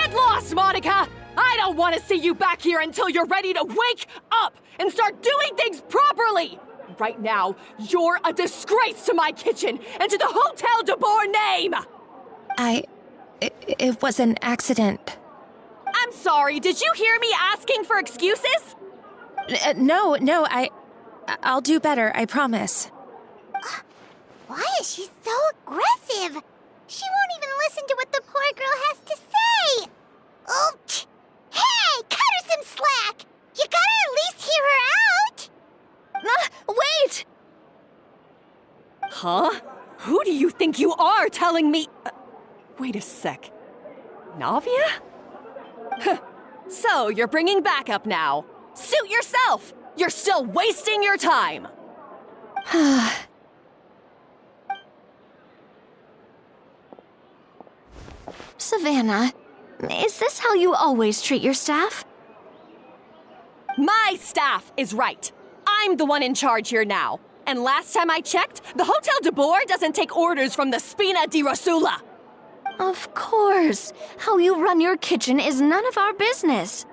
Get lost, Monica! I don't want to see you back here until you're ready to wake up and start doing things properly! Right now, you're a disgrace to my kitchen and to the Hotel de Boer name! It was an accident. I'm sorry, did you hear me asking for excuses? No, I'll do better, I promise. Why is she so aggressive? She won't even listen to what the poor girl has to say. Oh, hey, cut her some slack. You gotta at least hear her out. Wait! Huh? Who do you think you are telling me? Wait a sec. Navia? So, you're bringing backup now. Suit yourself! You're still wasting your time! Savannah, is this how you always treat your staff? My staff is right. I'm the one in charge here now. And last time I checked, the Hotel de Boer doesn't take orders from the Spina di Rosula. Of course. How you run your kitchen is none of our business.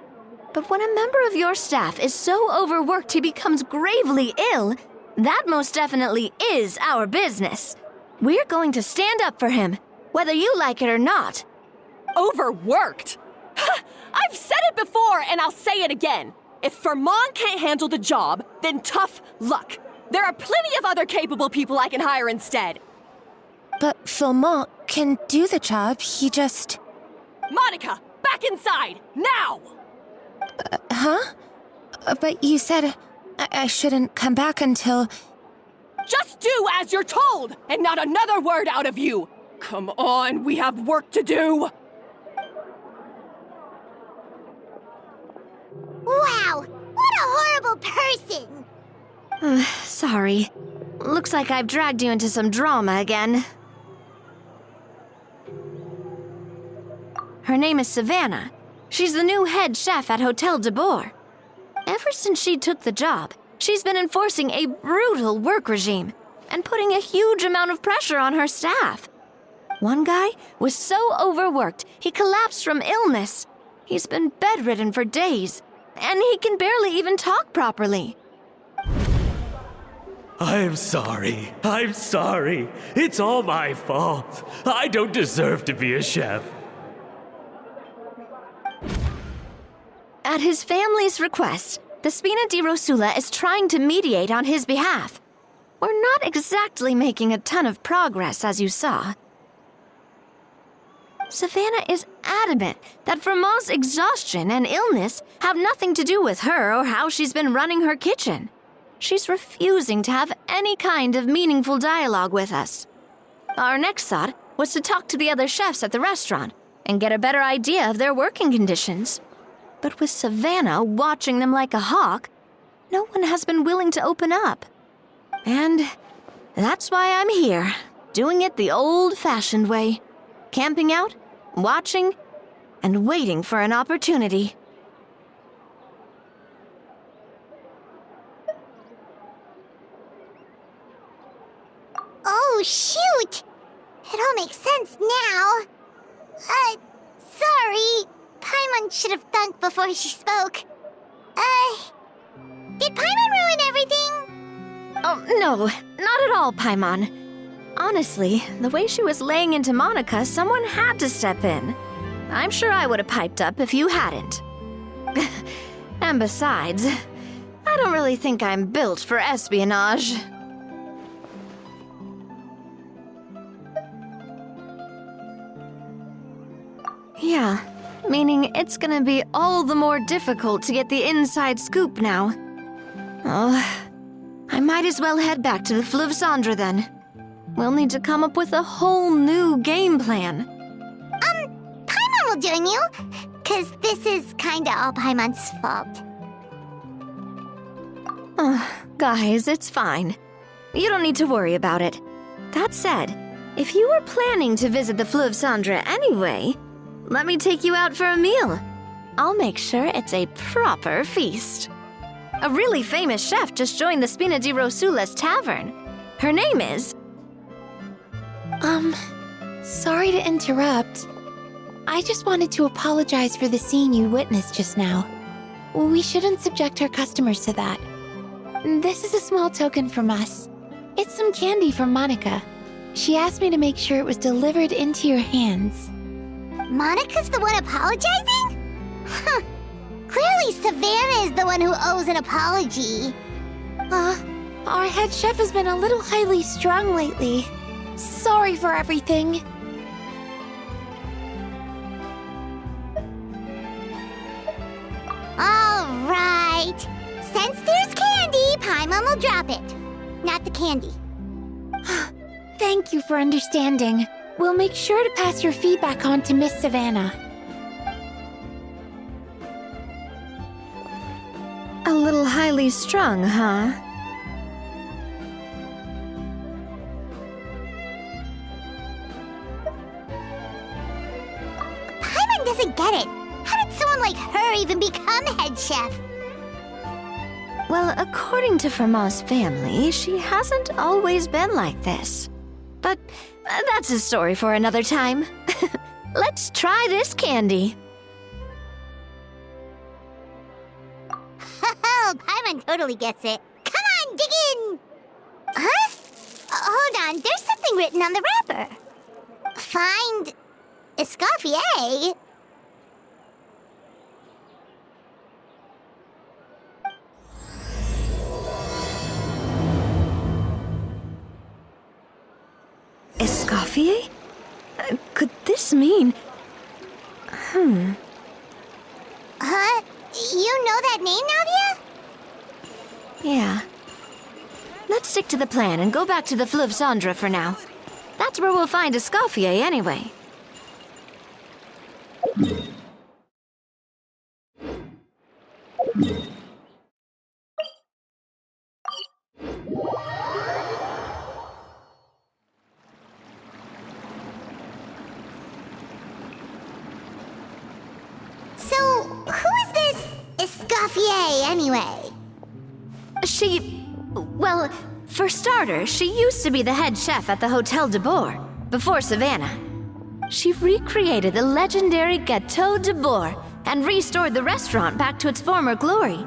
But when a member of your staff is so overworked he becomes gravely ill, that most definitely is our business. We're going to stand up for him, whether you like it or not. Overworked? I've said it before and I'll say it again. If Vermont can't handle the job, then tough luck. There are plenty of other capable people I can hire instead. But Philmont can do the job, he just... Monica, back inside, now! Huh? But you said I shouldn't come back until... Just do as you're told, and not another word out of you! Come on, we have work to do! Wow, what a horrible person! Sorry. Looks like I've dragged you into some drama again. Her name is Savannah. She's the new head chef at Hotel de Boer. Ever since she took the job, she's been enforcing a brutal work regime and putting a huge amount of pressure on her staff. One guy was so overworked, he collapsed from illness. He's been bedridden for days, and he can barely even talk properly. I'm sorry. It's all my fault. I don't deserve to be a chef. At his family's request, the Spina di Rosula is trying to mediate on his behalf. We're not exactly making a ton of progress, as you saw. Savannah is adamant that Vermont's exhaustion and illness have nothing to do with her or how she's been running her kitchen. She's refusing to have any kind of meaningful dialogue with us. Our next thought was to talk to the other chefs at the restaurant and get a better idea of their working conditions. But with Savannah watching them like a hawk, no one has been willing to open up. And that's why I'm here, doing it the old-fashioned way. Camping out, watching, and waiting for an opportunity. Oh, shoot! It all makes sense now. Sorry. Paimon should have thunk before she spoke. Did Paimon ruin everything? Oh, no, not at all, Paimon. Honestly, the way she was laying into Monica, someone had to step in. I'm sure I would have piped up if you hadn't. And besides, I don't really think I'm built for espionage. Yeah, meaning it's gonna be all the more difficult to get the inside scoop now. Oh, I might as well head back to the Fleuve Cendre then. We'll need to come up with a whole new game plan. Paimon will join you, 'cause this is kinda all Paimon's fault. Guys, it's fine. You don't need to worry about it. That said, if you were planning to visit the Fleuve Cendre anyway, let me take you out for a meal. I'll make sure it's a proper feast. A really famous chef just joined the Spina di Rosula's tavern. Her name is... Sorry to interrupt. I just wanted to apologize for the scene you witnessed just now. We shouldn't subject our customers to that. This is a small token from us. It's some candy from Monica. She asked me to make sure it was delivered into your hands. Monica's the one apologizing? Huh. Clearly Savannah is the one who owes an apology. Our head chef has been a little highly strung lately. Sorry for everything. All right. Since there's candy, Paimon will drop it. Not the candy. Thank you for understanding. We'll make sure to pass your feedback on to Miss Savannah. A little highly strung, huh? Paimon doesn't get it. How did someone like her even become head chef? Well, according to Fermat's family, she hasn't always been like this. But that's a story for another time. Let's try this candy. Oh, Paimon totally gets it. Come on, dig in! Huh? Hold on, there's something written on the wrapper. Find Escoffier? Escoffier? Could this mean... Huh? You know that name, Nadia? Yeah. Let's stick to the plan and go back to the Fleuve Cendre for now. That's where we'll find Escoffier anyway. So, who is this Escoffier, anyway? Well, for starters, she used to be the head chef at the Hotel de Bourg, before Savannah. She recreated the legendary Gâteau de Bourg and restored the restaurant back to its former glory.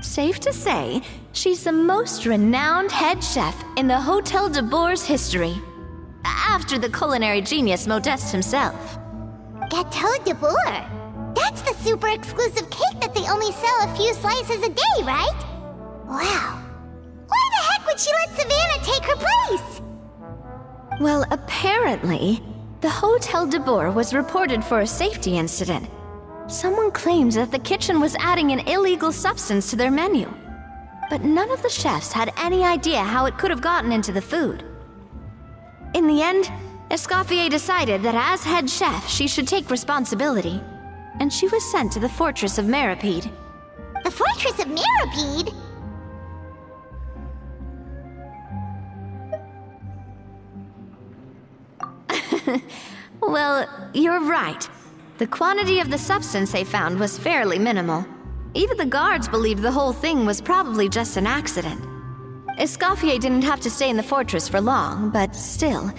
Safe to say, she's the most renowned head chef in the Hotel de Bourg's history, after the culinary genius Modeste himself. Gâteau de Bourg? That's the super exclusive cake that they only sell a few slices a day, right? Wow. Why the heck would she let Savannah take her place? Well, apparently, the Hotel de Bourg was reported for a safety incident. Someone claims that the kitchen was adding an illegal substance to their menu. But none of the chefs had any idea how it could have gotten into the food. In the end, Escoffier decided that as head chef, she should take responsibility. And she was sent to the Fortress of Meripede. The Fortress of Meripede? Well, you're right. The quantity of the substance they found was fairly minimal. Even the guards believed the whole thing was probably just an accident. Escoffier didn't have to stay in the fortress for long, but still,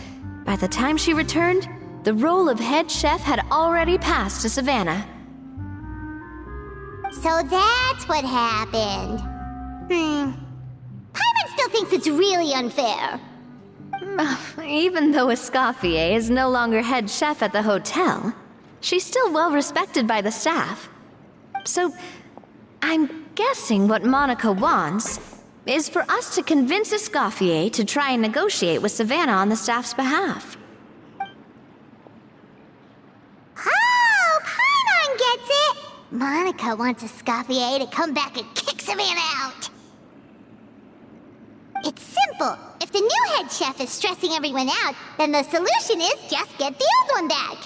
by the time she returned, the role of head chef had already passed to Savannah. So that's what happened. Paimon still thinks it's really unfair. Even though Escoffier is no longer head chef at the hotel, she's still well respected by the staff. So, I'm guessing what Monica wants is for us to convince Escoffier to try and negotiate with Savannah on the staff's behalf. Oh, Paimon gets it! Monica wants Escoffier to come back and kick Savannah out. It's simple. If the new head chef is stressing everyone out, then the solution is just get the old one back.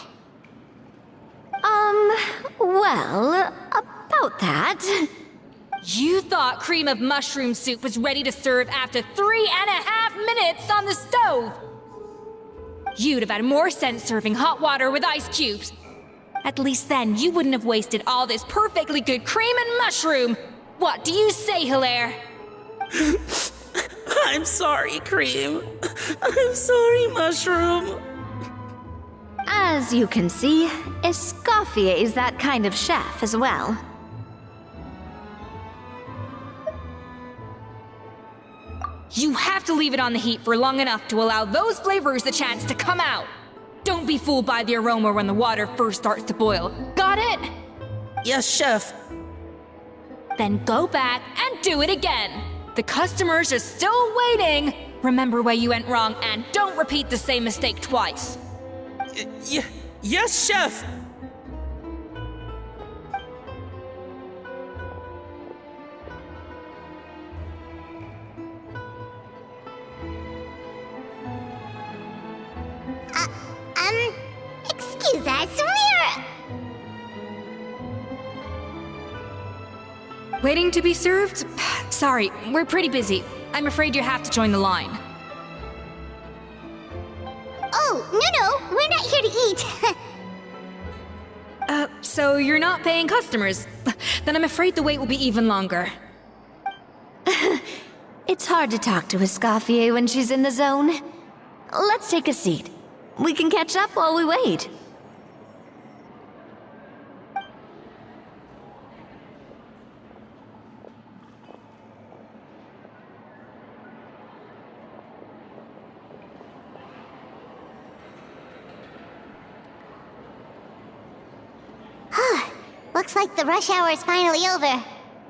Well, about that... You thought cream of mushroom soup was ready to serve after 3.5 minutes on the stove. You'd have had more sense serving hot water with ice cubes. At least then you wouldn't have wasted all this perfectly good cream and mushroom. What do you say, Hilaire? I'm sorry, Cream. I'm sorry, Mushroom. As you can see, Escoffier is that kind of chef as well. You have to leave it on the heat for long enough to allow those flavors the chance to come out. Don't be fooled by the aroma when the water first starts to boil. Got it? Yes, chef. Then go back and do it again. The customers are still waiting. Remember where you went wrong and don't repeat the same mistake twice. Yes, chef. Excuse us, we're... Waiting to be served? Sorry, we're pretty busy. I'm afraid you have to join the line. Oh, no, we're not here to eat. So you're not paying customers? Then I'm afraid the wait will be even longer. It's hard to talk to Escoffier when she's in the zone. Let's take a seat. We can catch up while we wait. Looks like the rush hour is finally over.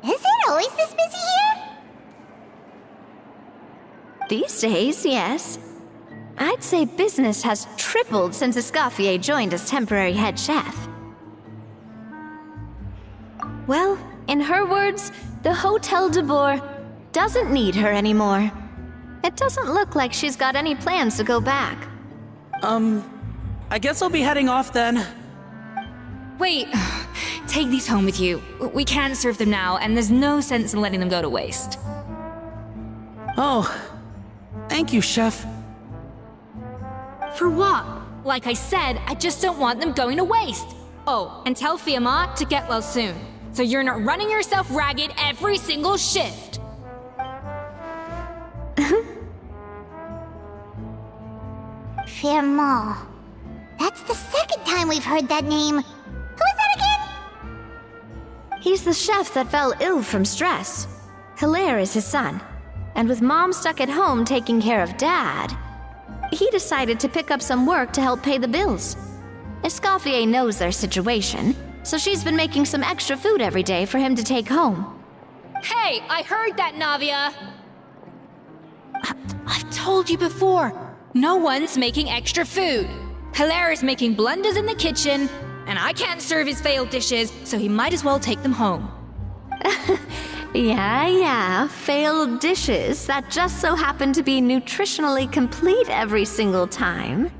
Is it always this busy here? These days, yes. I'd say business has tripled since Escoffier joined as temporary head chef. Well, in her words, the Hotel de Boer doesn't need her anymore. It doesn't look like she's got any plans to go back. I guess I'll be heading off then. Wait, take these home with you. We can't serve them now, and there's no sense in letting them go to waste. Oh, thank you, chef. For what? Like I said, I just don't want them going to waste. Oh, and tell Fiamma to get well soon, so you're not running yourself ragged every single shift. Fiamma. That's the second time we've heard that name. Who is that again? He's the chef that fell ill from stress. Hilaire is his son. And with Mom stuck at home taking care of Dad, he decided to pick up some work to help pay the bills. Escoffier knows their situation, so she's been making some extra food every day for him to take home. Hey, I heard that, Navia! I've told you before, no one's making extra food. Hilaire is making blunders in the kitchen, and I can't serve his failed dishes, so he might as well take them home. Yeah, failed dishes that just so happen to be nutritionally complete every single time.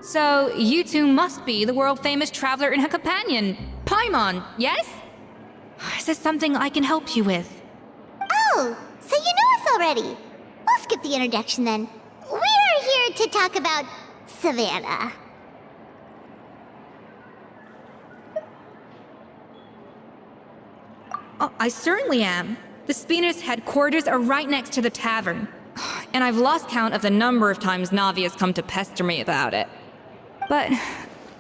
So, you two must be the world-famous traveler and her companion, Paimon, yes? Is there something I can help you with? Oh, so you know us already. We'll skip the introduction then. We're here to talk about Savannah. Oh, I certainly am. The Spina's headquarters are right next to the tavern. And I've lost count of the number of times Navi has come to pester me about it. But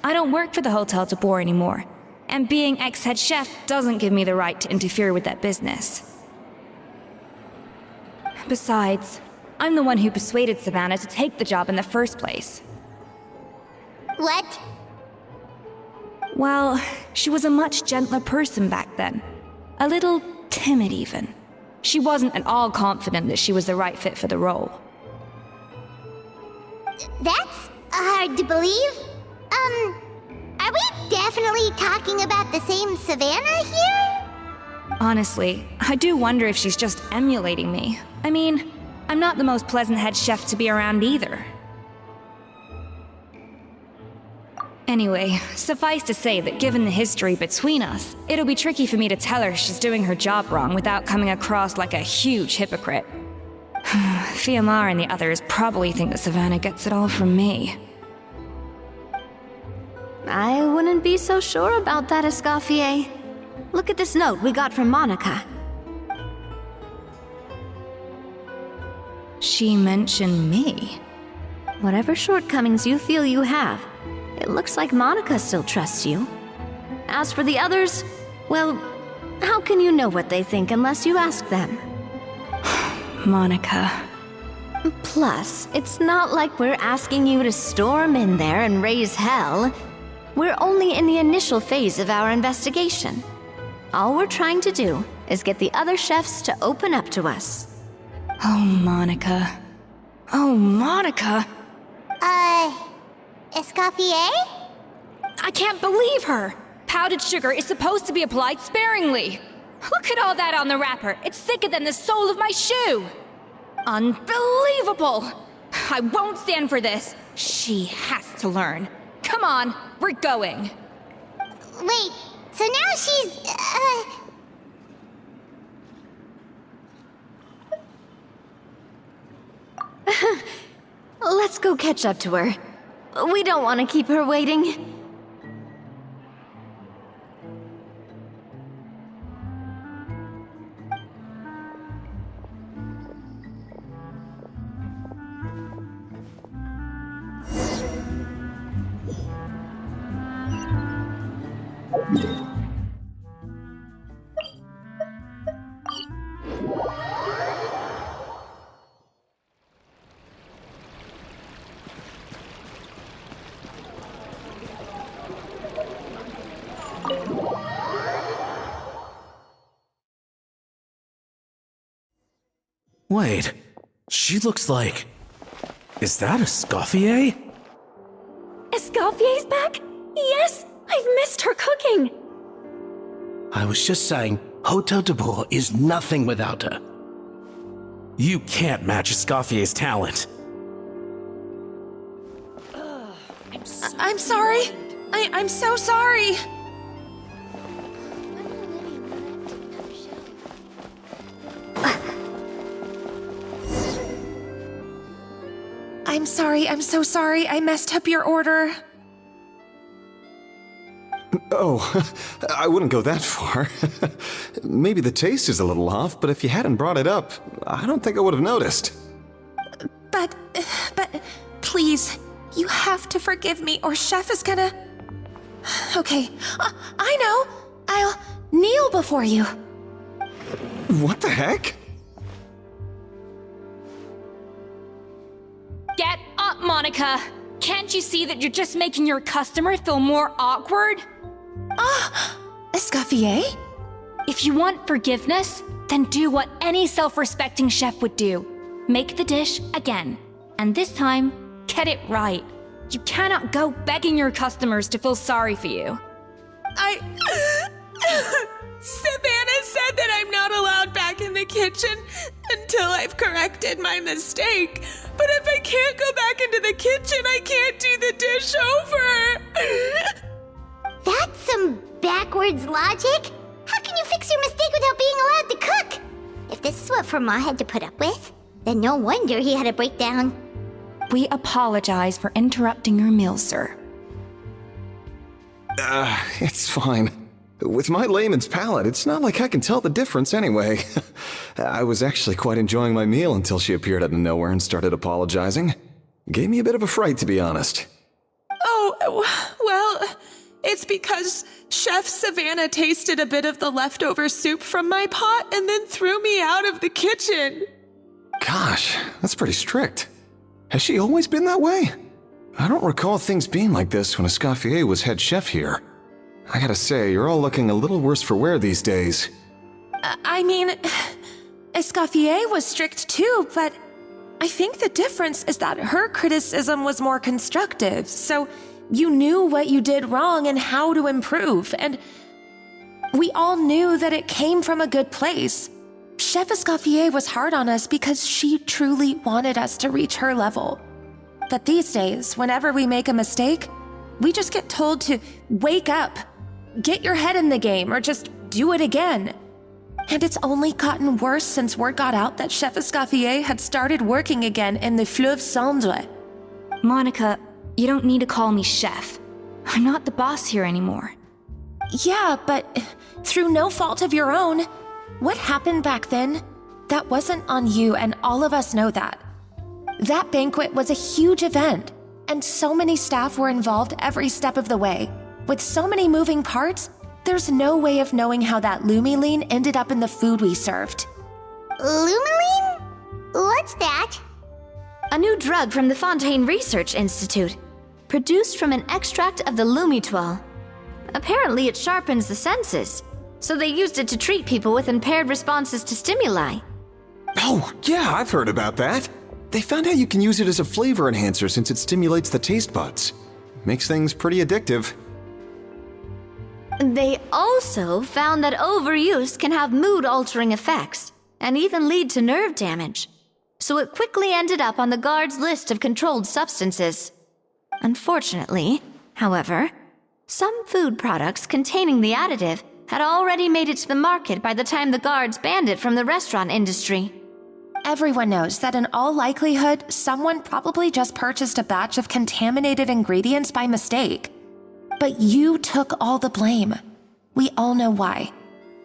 I don't work for the Hotel de Boer anymore. And being ex-head chef doesn't give me the right to interfere with that business. Besides, I'm the one who persuaded Savannah to take the job in the first place. What? Well, she was a much gentler person back then. A little timid, even. She wasn't at all confident that she was the right fit for the role. That's hard to believe. Are we definitely talking about the same Savannah here? Honestly, I do wonder if she's just emulating me. I mean, I'm not the most pleasant head chef to be around either. Anyway, suffice to say that given the history between us, it'll be tricky for me to tell her she's doing her job wrong without coming across like a huge hypocrite. Fiamma and the others probably think that Savannah gets it all from me. I wouldn't be so sure about that, Escoffier. Look at this note we got from Monica. She mentioned me. Whatever shortcomings you feel you have, it looks like Monica still trusts you. As for the others, well, how can you know what they think unless you ask them? Monica. Plus, it's not like we're asking you to storm in there and raise hell. We're only in the initial phase of our investigation. All we're trying to do is get the other chefs to open up to us. Oh, Monica. Oh, Monica! Escoffier? I can't believe her! Powdered sugar is supposed to be applied sparingly. Look at all that on the wrapper. It's thicker than the sole of my shoe. Unbelievable! I won't stand for this. She has to learn. Come on, we're going. Wait, so now she's, Let's go catch up to her. We don't want to keep her waiting. Wait, she looks like... Is that Escoffier? Escoffier's back? Yes! I've missed her cooking! I was just saying, Hotel de Bois is nothing without her. You can't match Escoffier's talent. I'm sorry. I'm so sorry. I'm so sorry. I messed up your order. Oh, I wouldn't go that far. Maybe the taste is a little off, but if you hadn't brought it up, I don't think I would have noticed. But, please, you have to forgive me or Chef is gonna... Okay, I know. I'll kneel before you. What the heck? Get up, Monica! Can't you see that you're just making your customer feel more awkward? Escoffier? If you want forgiveness, then do what any self-respecting chef would do. Make the dish again. And this time, get it right. You cannot go begging your customers to feel sorry for you. Savannah said that I'm not allowed back in the kitchen until I've corrected my mistake. But if I can't go back into the kitchen, I can't do the dish over. That's some backwards logic. How can you fix your mistake without being allowed to cook? If this is what Fermat had to put up with, then no wonder he had a breakdown. We apologize for interrupting your meal, sir. It's fine. With my layman's palate, it's not like I can tell the difference anyway. I was actually quite enjoying my meal until she appeared out of nowhere and started apologizing. Gave me a bit of a fright, to be honest. Oh, well, it's because Chef Savannah tasted a bit of the leftover soup from my pot and then threw me out of the kitchen. Gosh, that's pretty strict. Has she always been that way? I don't recall things being like this when Escoffier was head chef here. I gotta say, you're all looking a little worse for wear these days. I mean, Escoffier was strict too, but I think the difference is that her criticism was more constructive, so you knew what you did wrong and how to improve, and we all knew that it came from a good place. Chef Escoffier was hard on us because she truly wanted us to reach her level. But these days, whenever we make a mistake, we just get told to wake up, get your head in the game, or just do it again. And it's only gotten worse since word got out that Chef Escoffier had started working again in the Fleuve Cendre. Monica, you don't need to call me chef. I'm not the boss here anymore. Yeah, but through no fault of your own. What happened back then, that wasn't on you, and all of us know that. That banquet was a huge event, and so many staff were involved every step of the way. With so many moving parts, there's no way of knowing how that Lumiline ended up in the food we served. Lumiline? What's that? A new drug from the Fontaine Research Institute, produced from an extract of the Lumitoile. Apparently it sharpens the senses, so they used it to treat people with impaired responses to stimuli. Oh, yeah, I've heard about that. They found out you can use it as a flavor enhancer since it stimulates the taste buds. Makes things pretty addictive. They also found that overuse can have mood-altering effects, and even lead to nerve damage. So it quickly ended up on the guards' list of controlled substances. Unfortunately, however, some food products containing the additive had already made it to the market by the time the guards banned it from the restaurant industry. Everyone knows that in all likelihood, someone probably just purchased a batch of contaminated ingredients by mistake. But you took all the blame. We all know why.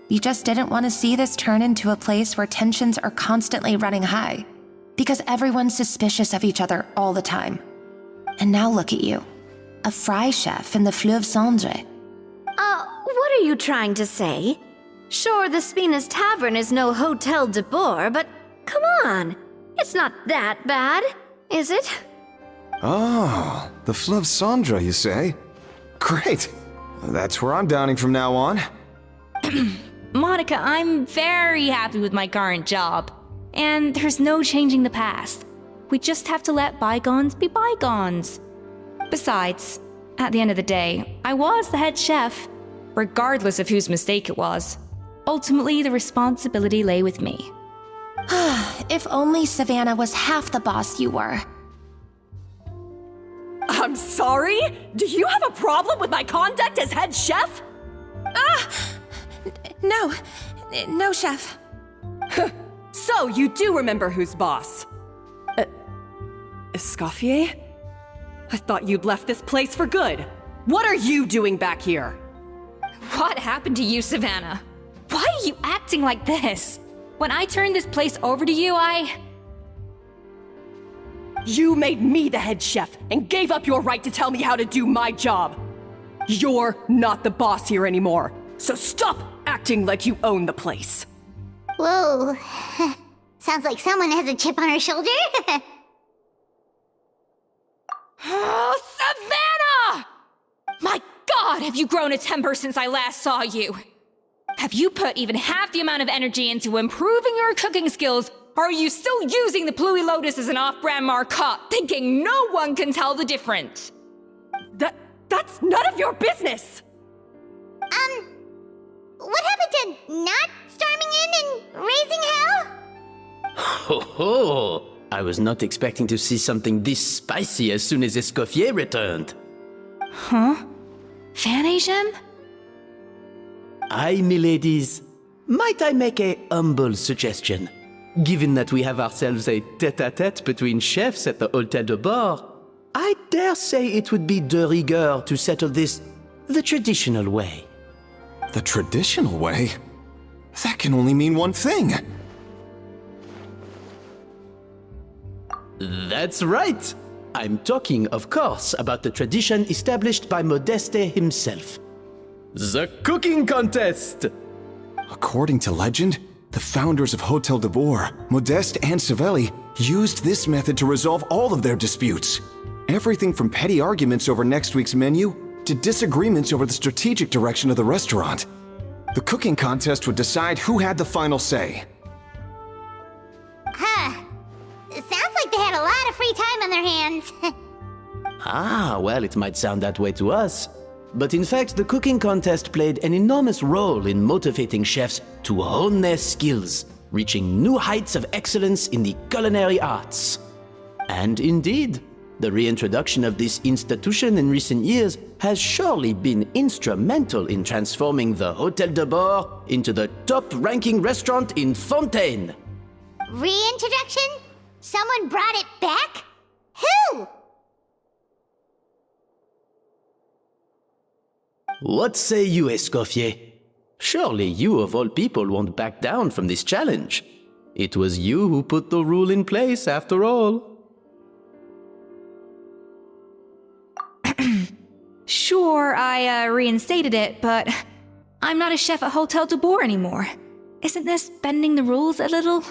You just didn't want to see this turn into a place where tensions are constantly running high, because everyone's suspicious of each other all the time. And now look at you, a fry chef in the Fleuve Cendre. What are you trying to say? Sure, the Spina's Tavern is no Hotel de Boer, but come on, it's not that bad, is it? Oh, the Fleuve Cendre, you say? Great. That's where I'm dining from now on. Monica, I'm very happy with my current job. And there's no changing the past. We just have to let bygones be bygones. Besides, at the end of the day, I was the head chef, regardless of whose mistake it was. Ultimately, the responsibility lay with me. If only Savannah was half the boss you were. I'm sorry? Do you have a problem with my conduct as head chef? No, chef. So you do remember who's boss? Escoffier? I thought you'd left this place for good. What are you doing back here? What happened to you, Savannah? Why are you acting like this? When I turned this place over to you, You made me the head chef and gave up your right to tell me how to do my job. You're not the boss here anymore, so stop acting like you own the place. Whoa. Sounds like someone has a chip on her shoulder. Oh, Savannah! My God, have you grown a temper since I last saw you? Have you put even half the amount of energy into improving your cooking skills, or are you still using the Pluie Lotus as an off-brand marcotte, thinking no one can tell the difference? That's none of your business! What happened to not storming in and raising hell? Ho ho! I was not expecting to see something this spicy as soon as Escoffier returned. Huh? Fan Asian? Aye, miladies. Might I make a humble suggestion? Given that we have ourselves a tête-à-tête between chefs at the Hôtel de Bord, I dare say it would be de rigueur to settle this the traditional way. The traditional way? That can only mean one thing. That's right. I'm talking, of course, about the tradition established by Modeste himself. The cooking contest! According to legend, the founders of Hotel de Boer, Modeste and Savelli, used this method to resolve all of their disputes. Everything from petty arguments over next week's menu to disagreements over the strategic direction of the restaurant. The cooking contest would decide who had the final say. It sounds like they had a lot of free time on their hands. Ah, well, it might sound that way to us. But in fact, the cooking contest played an enormous role in motivating chefs to hone their skills, reaching new heights of excellence in the culinary arts. And indeed, the reintroduction of this institution in recent years has surely been instrumental in transforming the Hôtel de Bord into the top-ranking restaurant in Fontaine. Reintroduction? Someone brought it back? Who? What say you, Escoffier? Surely you of all people won't back down from this challenge. It was you who put the rule in place, after all. Sure, I reinstated it, but I'm not a chef at Hotel de Boer anymore. Isn't this bending the rules a little?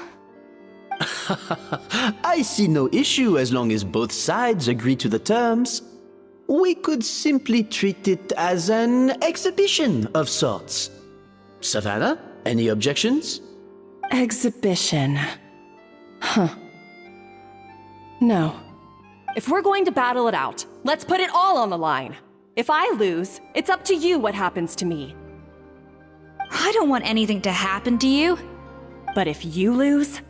I see no issue as long as both sides agree to the terms. We could simply treat it as an exhibition of sorts. Savannah, any objections? Exhibition. Huh. No. If we're going to battle it out, let's put it all on the line. If I lose, it's up to you what happens to me. I don't want anything to happen to you. But if you lose,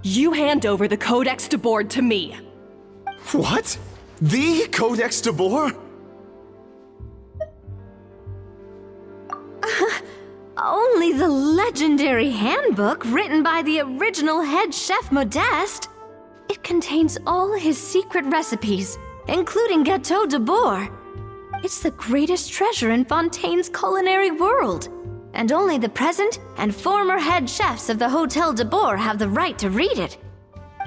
you hand over the Codex de Boer to me. What? The Codex de Boer? Only the legendary handbook written by the original head chef Modeste. It contains all his secret recipes, including Gâteau de Boer. It's the greatest treasure in Fontaine's culinary world, and only the present and former head chefs of the Hotel de Boer have the right to read it.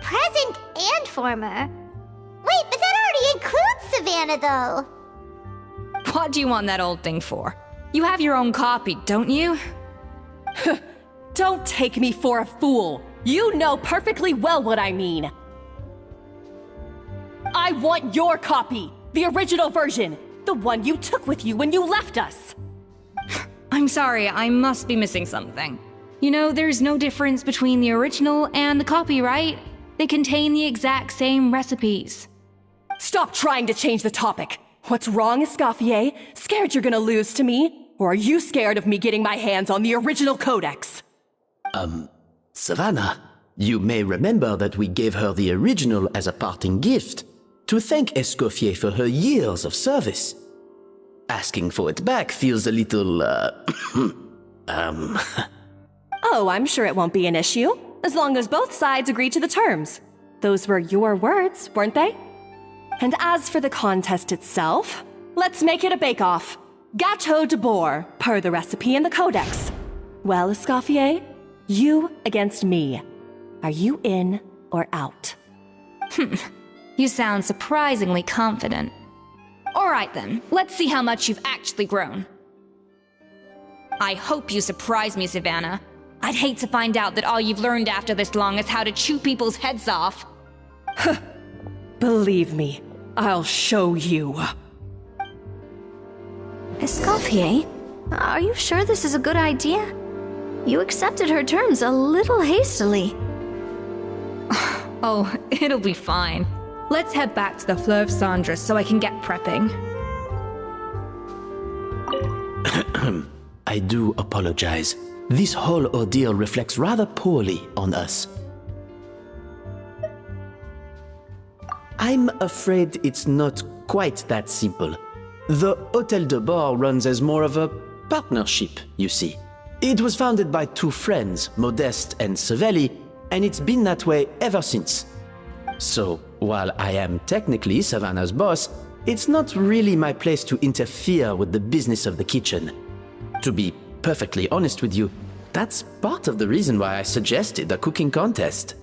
Present and former? Wait, but that already includes Savannah, though. What do you want that old thing for? You have your own copy, don't you? Don't take me for a fool. You know perfectly well what I mean. I want your copy, the original version, the one you took with you when you left us. I'm sorry, I must be missing something. You know, there's no difference between the original and the copy, right? They contain the exact same recipes. Stop trying to change the topic. What's wrong, Escoffier? Scared you're gonna lose to me? Or are you scared of me getting my hands on the original codex? Savannah, you may remember that we gave her the original as a parting gift to thank Escoffier for her years of service. Asking for it back feels a little, Oh, I'm sure it won't be an issue, as long as both sides agree to the terms. Those were your words, weren't they? And as for the contest itself, let's make it a bake-off. Gâteau de Boer, per the recipe in the codex. Well, Escoffier, you against me. Are you in or out? You sound surprisingly confident. Alright then, let's see how much you've actually grown. I hope you surprise me, Savannah. I'd hate to find out that all you've learned after this long is how to chew people's heads off. Believe me, I'll show you. Escoffier, are you sure this is a good idea? You accepted her terms a little hastily. Oh, it'll be fine. Let's head back to the Fleuve Cendres so I can get prepping. I do apologize. This whole ordeal reflects rather poorly on us. I'm afraid it's not quite that simple. The Hotel de Boer runs as more of a partnership, you see. It was founded by two friends, Modeste and Savelli, and it's been that way ever since. So, while I am technically Savannah's boss, it's not really my place to interfere with the business of the kitchen. To be perfectly honest with you, that's part of the reason why I suggested a cooking contest.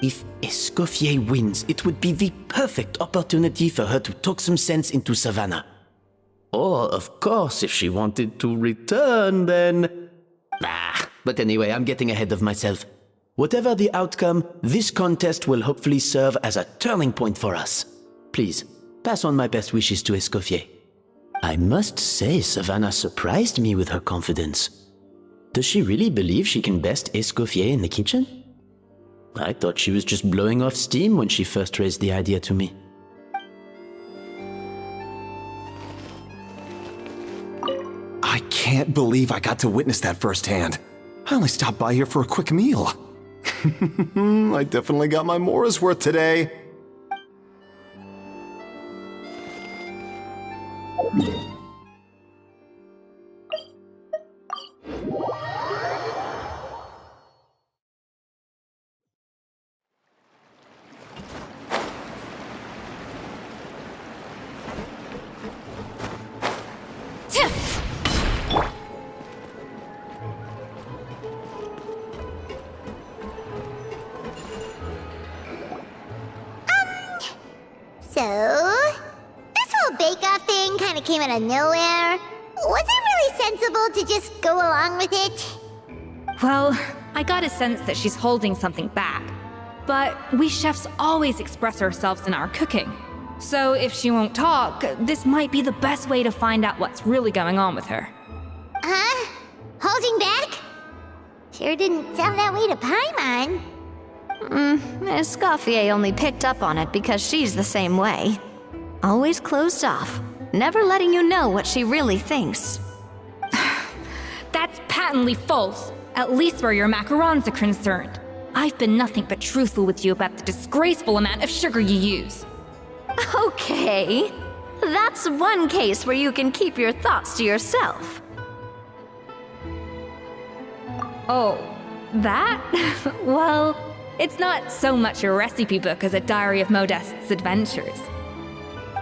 If Escoffier wins, it would be the perfect opportunity for her to talk some sense into Savannah. Or, of course, if she wanted to return, then... But anyway, I'm getting ahead of myself. Whatever the outcome, this contest will hopefully serve as a turning point for us. Please, pass on my best wishes to Escoffier. I must say, Savannah surprised me with her confidence. Does she really believe she can best Escoffier in the kitchen? I thought she was just blowing off steam when she first raised the idea to me. I can't believe I got to witness that firsthand. I only stopped by here for a quick meal. I definitely got my Mora's worth today. So, this whole bake breakoff thing kind of came out of nowhere. Was it really sensible to just go along with it? Well, I got a sense that she's holding something back. But we chefs always express ourselves in our cooking. So if she won't talk, this might be the best way to find out what's really going on with her. Huh? Holding back? Sure didn't sound that way to Paimon. Escoffier only picked up on it because she's the same way. Always closed off, never letting you know what she really thinks. That's patently false, at least where your macarons are concerned. I've been nothing but truthful with you about the disgraceful amount of sugar you use. Okay, that's one case where you can keep your thoughts to yourself. Oh, that? Well, it's not so much a recipe book as a diary of Modeste's adventures.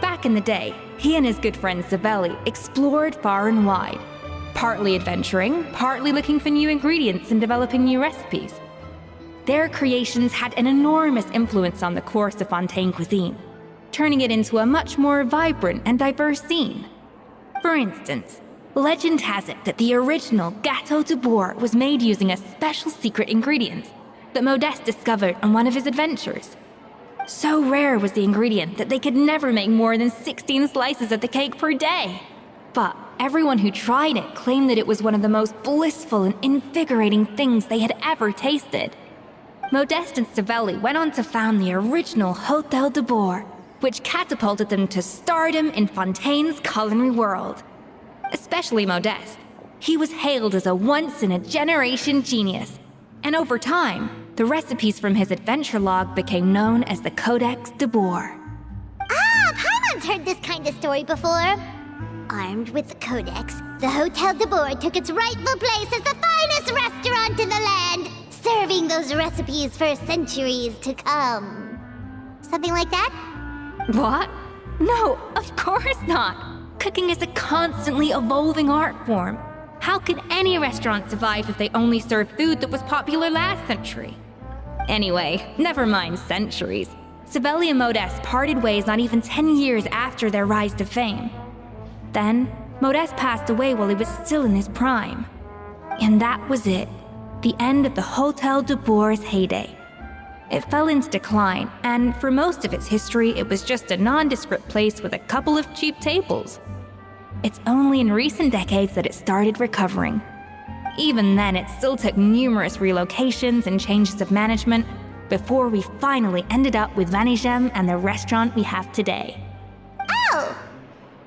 Back in the day, he and his good friend Savelli explored far and wide, partly adventuring, partly looking for new ingredients and developing new recipes. Their creations had an enormous influence on the course of Fontaine cuisine, turning it into a much more vibrant and diverse scene. For instance, legend has it that the original Gâteau de Bourg was made using a special secret ingredient that Modeste discovered on one of his adventures. So rare was the ingredient that they could never make more than 16 slices of the cake per day. But everyone who tried it claimed that it was one of the most blissful and invigorating things they had ever tasted. Modeste and Savelli went on to found the original Hôtel de Bourg, which catapulted them to stardom in Fontaine's culinary world. Especially Modeste. He was hailed as a once-in-a-generation genius, and over time, the recipes from his adventure log became known as the Codex de Bourg. Ah, Paimon's heard this kind of story before. Armed with the Codex, the Hôtel de Bourg took its rightful place as the finest restaurant in the land, serving those recipes for centuries to come. Something like that? What? No, of course not. Cooking is a constantly evolving art form. How could any restaurant survive if they only served food that was popular last century? Anyway, never mind centuries. Savelli and Modeste parted ways not even 10 years after their rise to fame. Then, Modeste passed away while he was still in his prime. And that was it. The end of the Hôtel de Bourg's heyday. It fell into decline, and for most of its history, it was just a nondescript place with a couple of cheap tables. It's only in recent decades that it started recovering. Even then, it still took numerous relocations and changes of management before we finally ended up with Vanigem and the restaurant we have today. Oh!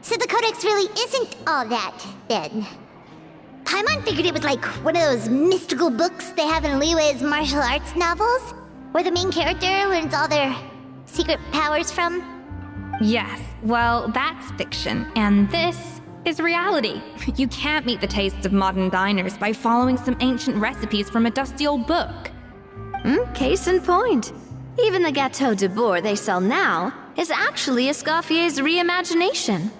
So the Codex really isn't all that, then. Paimon figured it was like one of those mystical books they have in Liwe's martial arts novels, where the main character learns all their secret powers from. Yes, well, that's fiction, and this is reality. You can't meet the tastes of modern diners by following some ancient recipes from a dusty old book. Case in point. Even the Gâteau de Bourg they sell now is actually Escoffier's reimagination.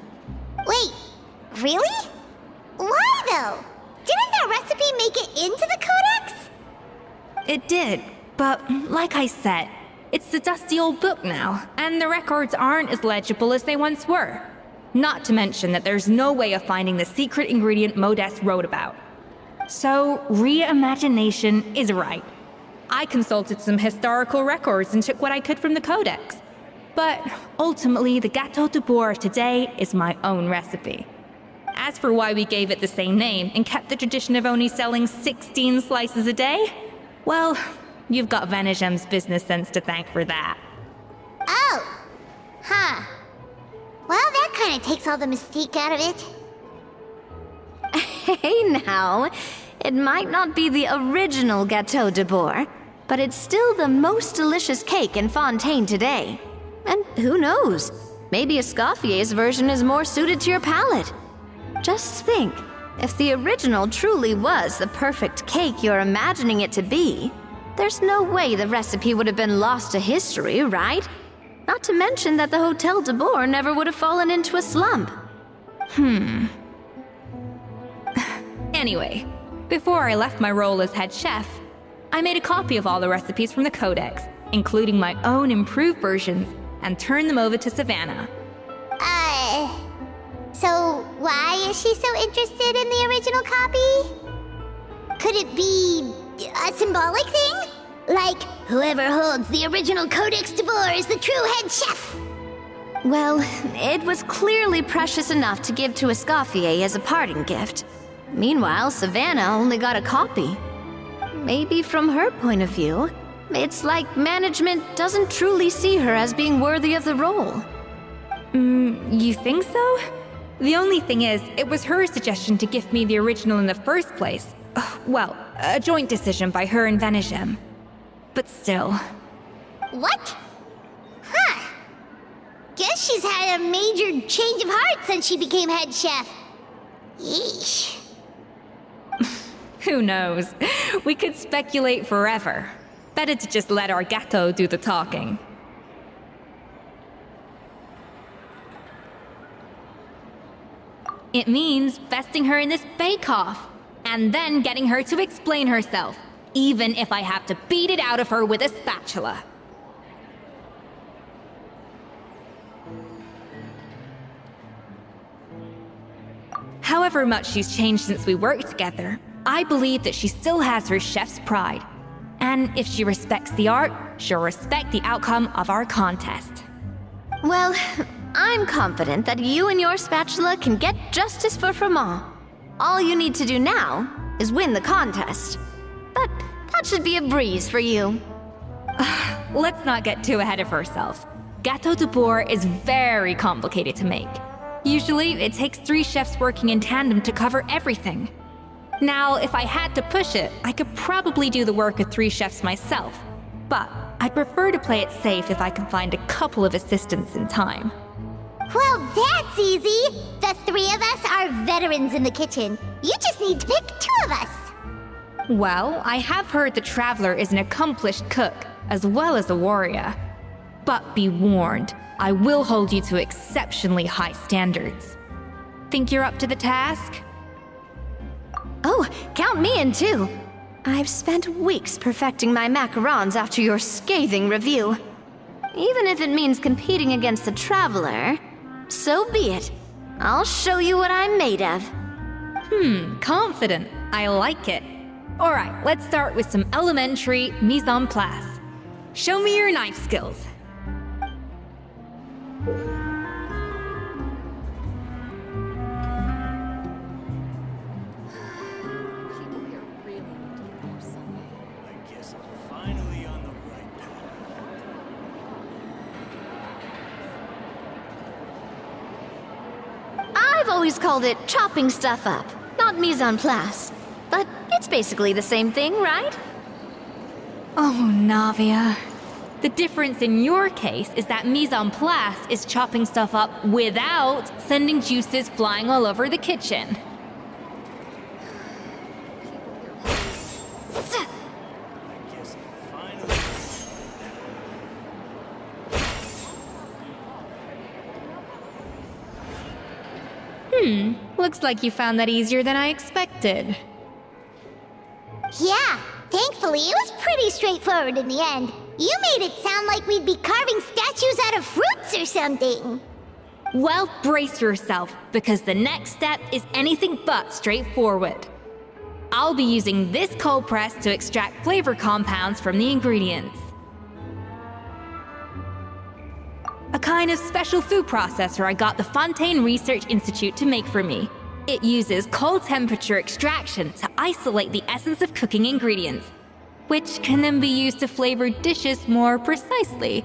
Wait, really? Why though? Didn't that recipe make it into the Codex? It did, but like I said, it's the dusty old book now, and the records aren't as legible as they once were. Not to mention that there's no way of finding the secret ingredient Modeste wrote about. So, reimagination is right. I consulted some historical records and took what I could from the Codex. But ultimately, the Gâteau de Bourg today is my own recipe. As for why we gave it the same name and kept the tradition of only selling 16 slices a day, well, you've got Vanigem's business sense to thank for that. Oh. Huh. Well, that kind of takes all the mystique out of it. Hey now, it might not be the original Gâteau de Bourg, but it's still the most delicious cake in Fontaine today. And who knows, maybe Escoffier's version is more suited to your palate. Just think, if the original truly was the perfect cake you're imagining it to be, there's no way the recipe would have been lost to history, right? Not to mention that the Hôtel de Bourg never would have fallen into a slump. Anyway, before I left my role as head chef, I made a copy of all the recipes from the Codex, including my own improved versions, and turned them over to Savannah. So, why is she so interested in the original copy? Could it be a symbolic thing? Like, whoever holds the original Codex de Boer is the true head chef? Well, it was clearly precious enough to give to Escoffier as a parting gift. Meanwhile, Savannah only got a copy. Maybe from her point of view, it's like management doesn't truly see her as being worthy of the role. You think so? The only thing is, it was her suggestion to gift me the original in the first place. Well, a joint decision by her and Venegem. But still. What? Huh. Guess she's had a major change of heart since she became head chef. Yeesh. Who knows? We could speculate forever. Better to just let our Gato do the talking. It means besting her in this bake-off, and then getting her to explain herself, even if I have to beat it out of her with a spatula. However much she's changed since we worked together, I believe that she still has her chef's pride. And if she respects the art, she'll respect the outcome of our contest. Well, I'm confident that you and your spatula can get justice for Froment. All you need to do now is win the contest. But that should be a breeze for you. Let's not get too ahead of ourselves. Gâteau de Boer is very complicated to make. Usually, it takes 3 chefs working in tandem to cover everything. Now, if I had to push it, I could probably do the work of 3 chefs myself. But I'd prefer to play it safe if I can find a couple of assistants in time. Well, that's easy. The 3 of us are veterans in the kitchen. You just need to pick 2 of us. Well, I have heard the Traveler is an accomplished cook, as well as a warrior. But be warned, I will hold you to exceptionally high standards. Think you're up to the task? Oh, count me in too. I've spent weeks perfecting my macarons after your scathing review. Even if it means competing against the Traveler, so be it. I'll show you what I'm made of. Confident. I like it. Alright, let's start with some elementary mise en place. Show me your knife skills. I've always called it chopping stuff up, not mise en place. But it's basically the same thing, right? Oh, Navia. The difference in your case is that mise en place is chopping stuff up without sending juices flying all over the kitchen. Looks like you found that easier than I expected. Yeah, thankfully it was pretty straightforward in the end. You made it sound like we'd be carving statues out of fruits or something. Well, brace yourself, because the next step is anything but straightforward. I'll be using this cold press to extract flavor compounds from the ingredients. A kind of special food processor I got the Fontaine Research Institute to make for me. It uses cold temperature extraction to isolate the essence of cooking ingredients, which can then be used to flavor dishes more precisely.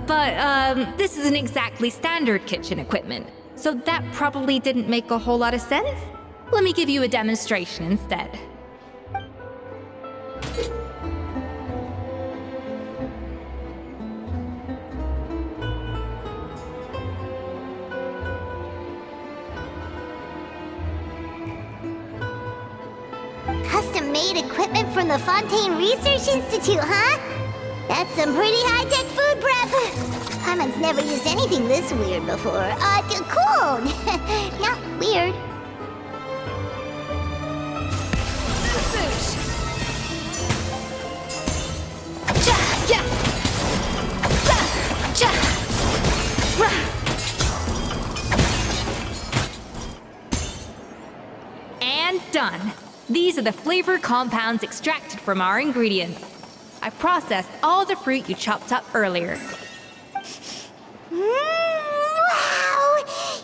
But this isn't exactly standard kitchen equipment, so that probably didn't make a whole lot of sense. Let me give you a demonstration instead. Custom-made equipment from the Fontaine Research Institute, huh? That's some pretty high-tech food prep. Harmon's never used anything this weird before. Cool. Not weird. And done. These are the flavor compounds extracted from our ingredients. I've processed all the fruit you chopped up earlier. Wow!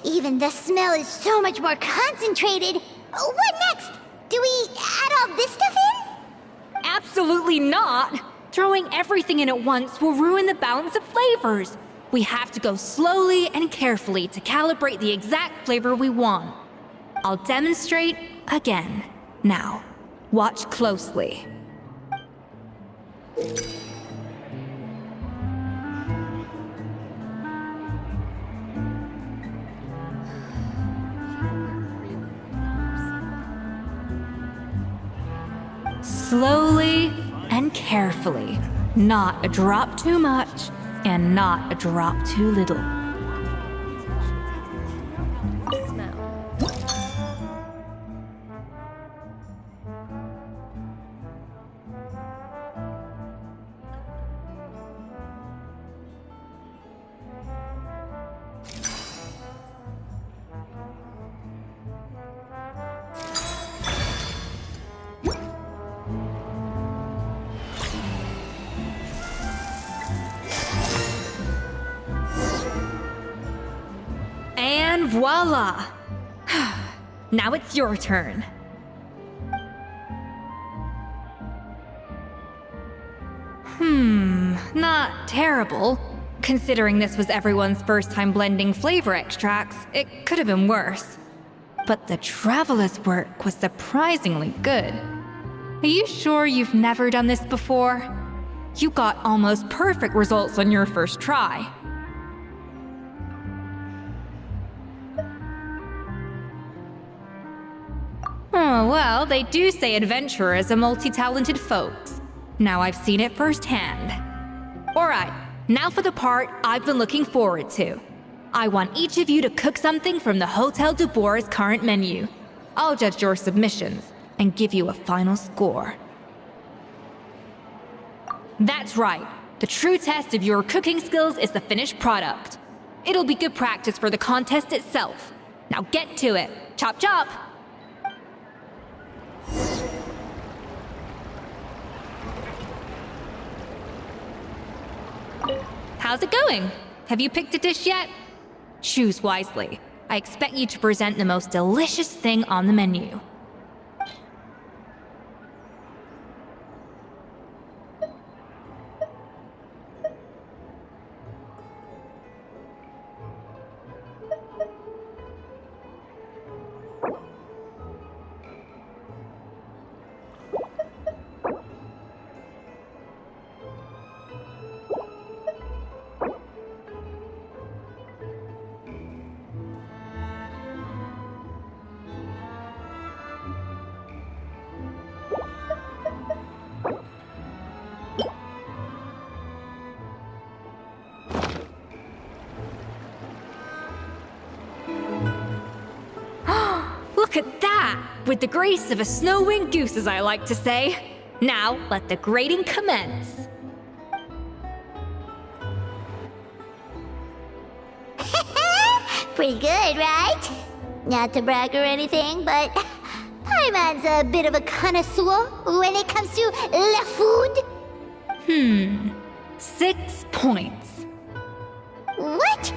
Even the smell is so much more concentrated. What next? Do we add all this stuff in? Absolutely not! Throwing everything in at once will ruin the balance of flavors. We have to go slowly and carefully to calibrate the exact flavor we want. I'll demonstrate again. Now, watch closely. Slowly and carefully. Not a drop too much, and not a drop too little. And voila! Now it's your turn. Not terrible. Considering this was everyone's first time blending flavor extracts, it could have been worse. But the traveler's work was surprisingly good. Are you sure you've never done this before? You got almost perfect results on your first try. Oh, well, they do say adventurers are multi-talented folks. Now I've seen it firsthand. Alright, now for the part I've been looking forward to. I want each of you to cook something from the Hotel du Bois' current menu. I'll judge your submissions and give you a final score. That's right. The true test of your cooking skills is the finished product. It'll be good practice for the contest itself. Now get to it. Chop chop! How's it going? Have you picked a dish yet? Choose wisely. I expect you to present the most delicious thing on the menu. Look at that! With the grace of a snow-winged goose, as I like to say. Now, let the grating commence. Pretty good, right? Not to brag or anything, but Paimon's a bit of a connoisseur when it comes to la food. 6 points. What?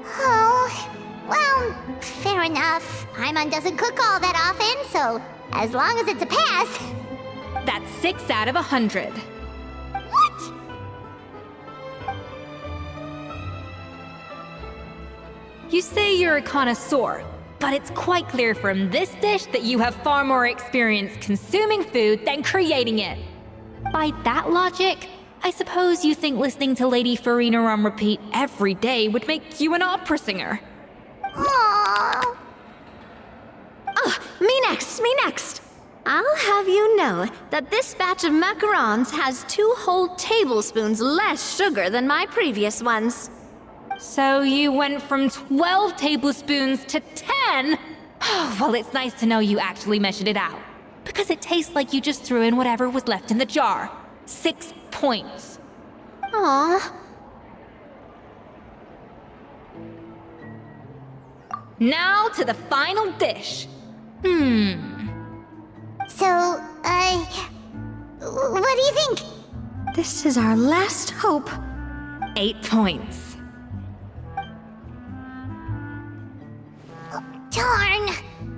Oh, well, fair enough. Paimon doesn't cook all that often, so as long as it's a pass. That's 6 out of 100. What? You say you're a connoisseur, but it's quite clear from this dish that you have far more experience consuming food than creating it. By that logic, I suppose you think listening to Lady Farina on repeat every day would make you an opera singer. Aww. Me next! I'll have you know that this batch of macarons has 2 whole tablespoons less sugar than my previous ones. So you went from 12 tablespoons to 10? Well, it's nice to know you actually measured it out. Because it tastes like you just threw in whatever was left in the jar. 6 points. Aww. Now to the final dish. This is our last hope. 8 points. Darn!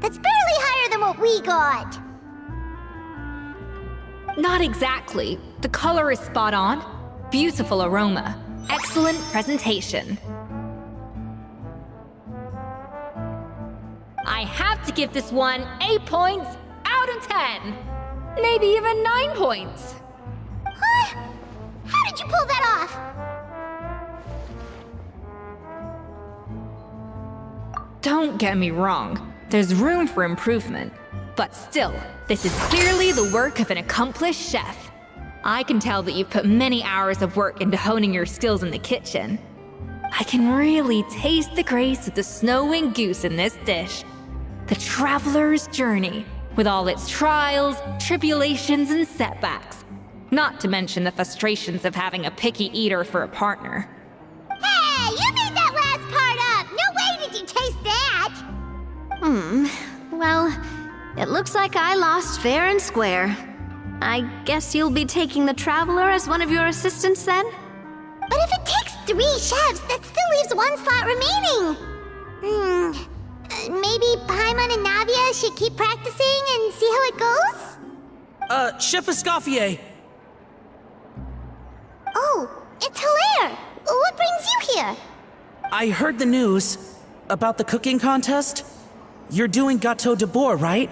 That's barely higher than what we got. Not exactly. The color is spot on. Beautiful aroma. Excellent presentation. I have to give this one 8 points out of 10. Maybe even 9 points. Huh? How did you pull that off? Don't get me wrong. There's room for improvement. But still, this is clearly the work of an accomplished chef. I can tell that you've put many hours of work into honing your skills in the kitchen. I can really taste the grace of the snow-winged goose in this dish. The traveler's journey, with all its trials, tribulations, and setbacks. Not to mention the frustrations of having a picky eater for a partner. Hey, you made that last part up! No way did you taste that! Well, it looks like I lost fair and square. I guess you'll be taking the traveler as one of your assistants then? But if it takes 3 chefs, that still leaves 1 slot remaining. Maybe Paimon and Navia should keep practicing and see how it goes? Chef Escoffier! Oh, it's Hilaire! What brings you here? I heard the news about the cooking contest. You're doing Gâteau de Bois, right?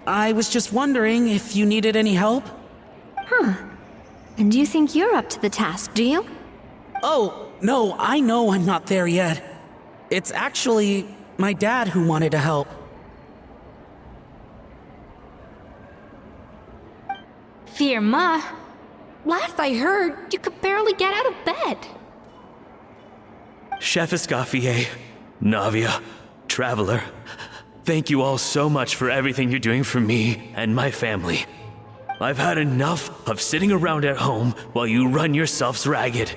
I was just wondering if you needed any help? And you think you're up to the task, do you? Oh, no, I know I'm not there yet. It's actually my dad who wanted to help. Firma, last I heard, you could barely get out of bed. Chef Escoffier, Navia, Traveler, thank you all so much for everything you're doing for me and my family. I've had enough of sitting around at home while you run yourselves ragged.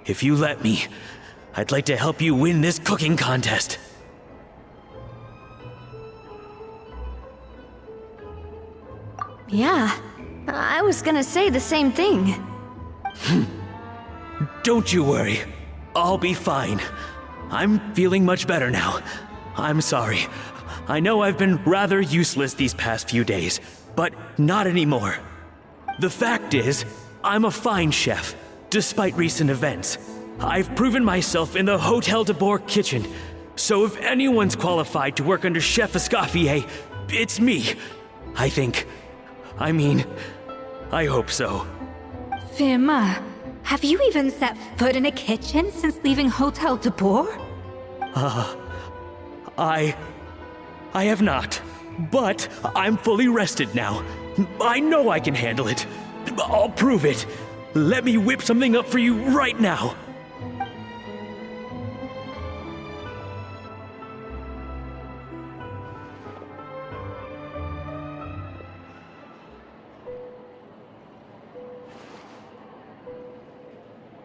If you let me, I'd like to help you win this cooking contest. Yeah, I was gonna say the same thing. Don't you worry. I'll be fine. I'm feeling much better now. I'm sorry. I know I've been rather useless these past few days, but not anymore. The fact is, I'm a fine chef, despite recent events. I've proven myself in the Hotel de Bois kitchen, so if anyone's qualified to work under Chef Escoffier, it's me. I think. I hope so. Firma, have you even set foot in a kitchen since leaving Hotel de Bois? I have not, but I'm fully rested now. I know I can handle it. I'll prove it. Let me whip something up for you right now.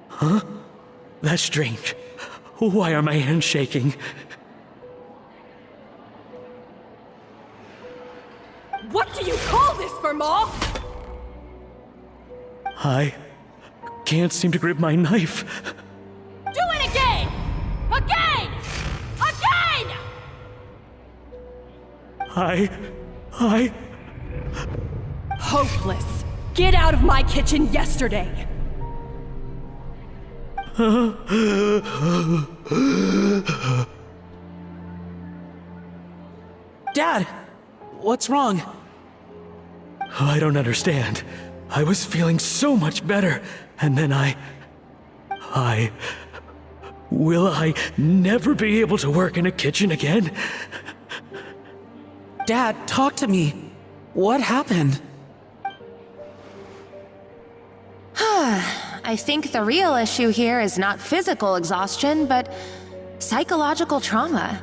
Huh? That's strange. Why are my hands shaking? What do you call this, Firma? I can't seem to grip my knife. Do it again! Again! Again! I... Hopeless. Get out of my kitchen yesterday. Dad, what's wrong? I don't understand. I was feeling so much better, and then Will I never be able to work in a kitchen again? Dad, talk to me. What happened? I think the real issue here is not physical exhaustion, but psychological trauma.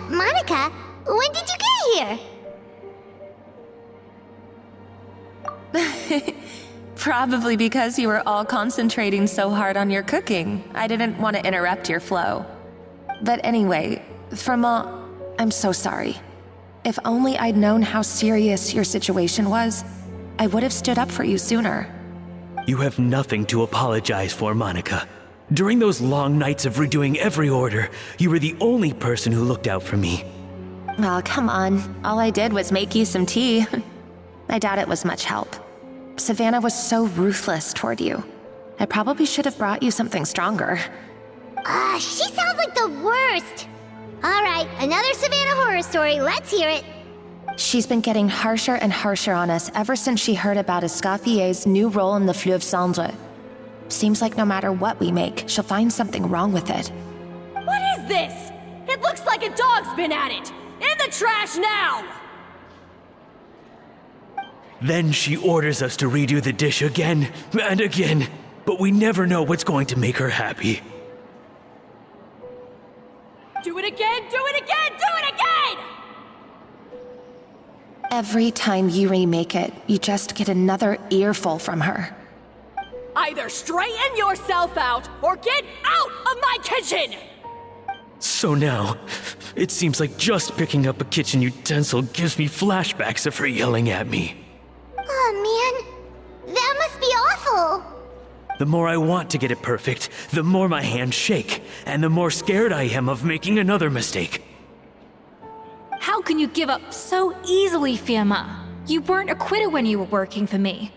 Monica, when did you get here? Probably because you were all concentrating so hard on your cooking. I didn't want to interrupt your flow. But anyway, Firma, I'm so sorry. If only I'd known how serious your situation was, I would have stood up for you sooner. You have nothing to apologize for, Monica. During those long nights of redoing every order, you were the only person who looked out for me. Oh, come on. All I did was make you some tea. I doubt it was much help. Savannah was so ruthless toward you. I probably should have brought you something stronger. She sounds like the worst. All right, another Savannah horror story. Let's hear it. She's been getting harsher and harsher on us ever since she heard about Escoffier's new role in the Fleuve Cendre. Seems like no matter what we make, she'll find something wrong with it. What is this? It looks like a dog's been at it! In the trash now! Then she orders us to redo the dish again and again, but we never know what's going to make her happy. Do it again, do it again, do it again! Every time you remake it, you just get another earful from her. Either straighten yourself out, or get out of my kitchen! So now, it seems like just picking up a kitchen utensil gives me flashbacks of her yelling at me. Oh man, that must be awful. The more I want to get it perfect, the more my hands shake, and the more scared I am of making another mistake. How can you give up so easily, Firma? You weren't acquitted when you were working for me.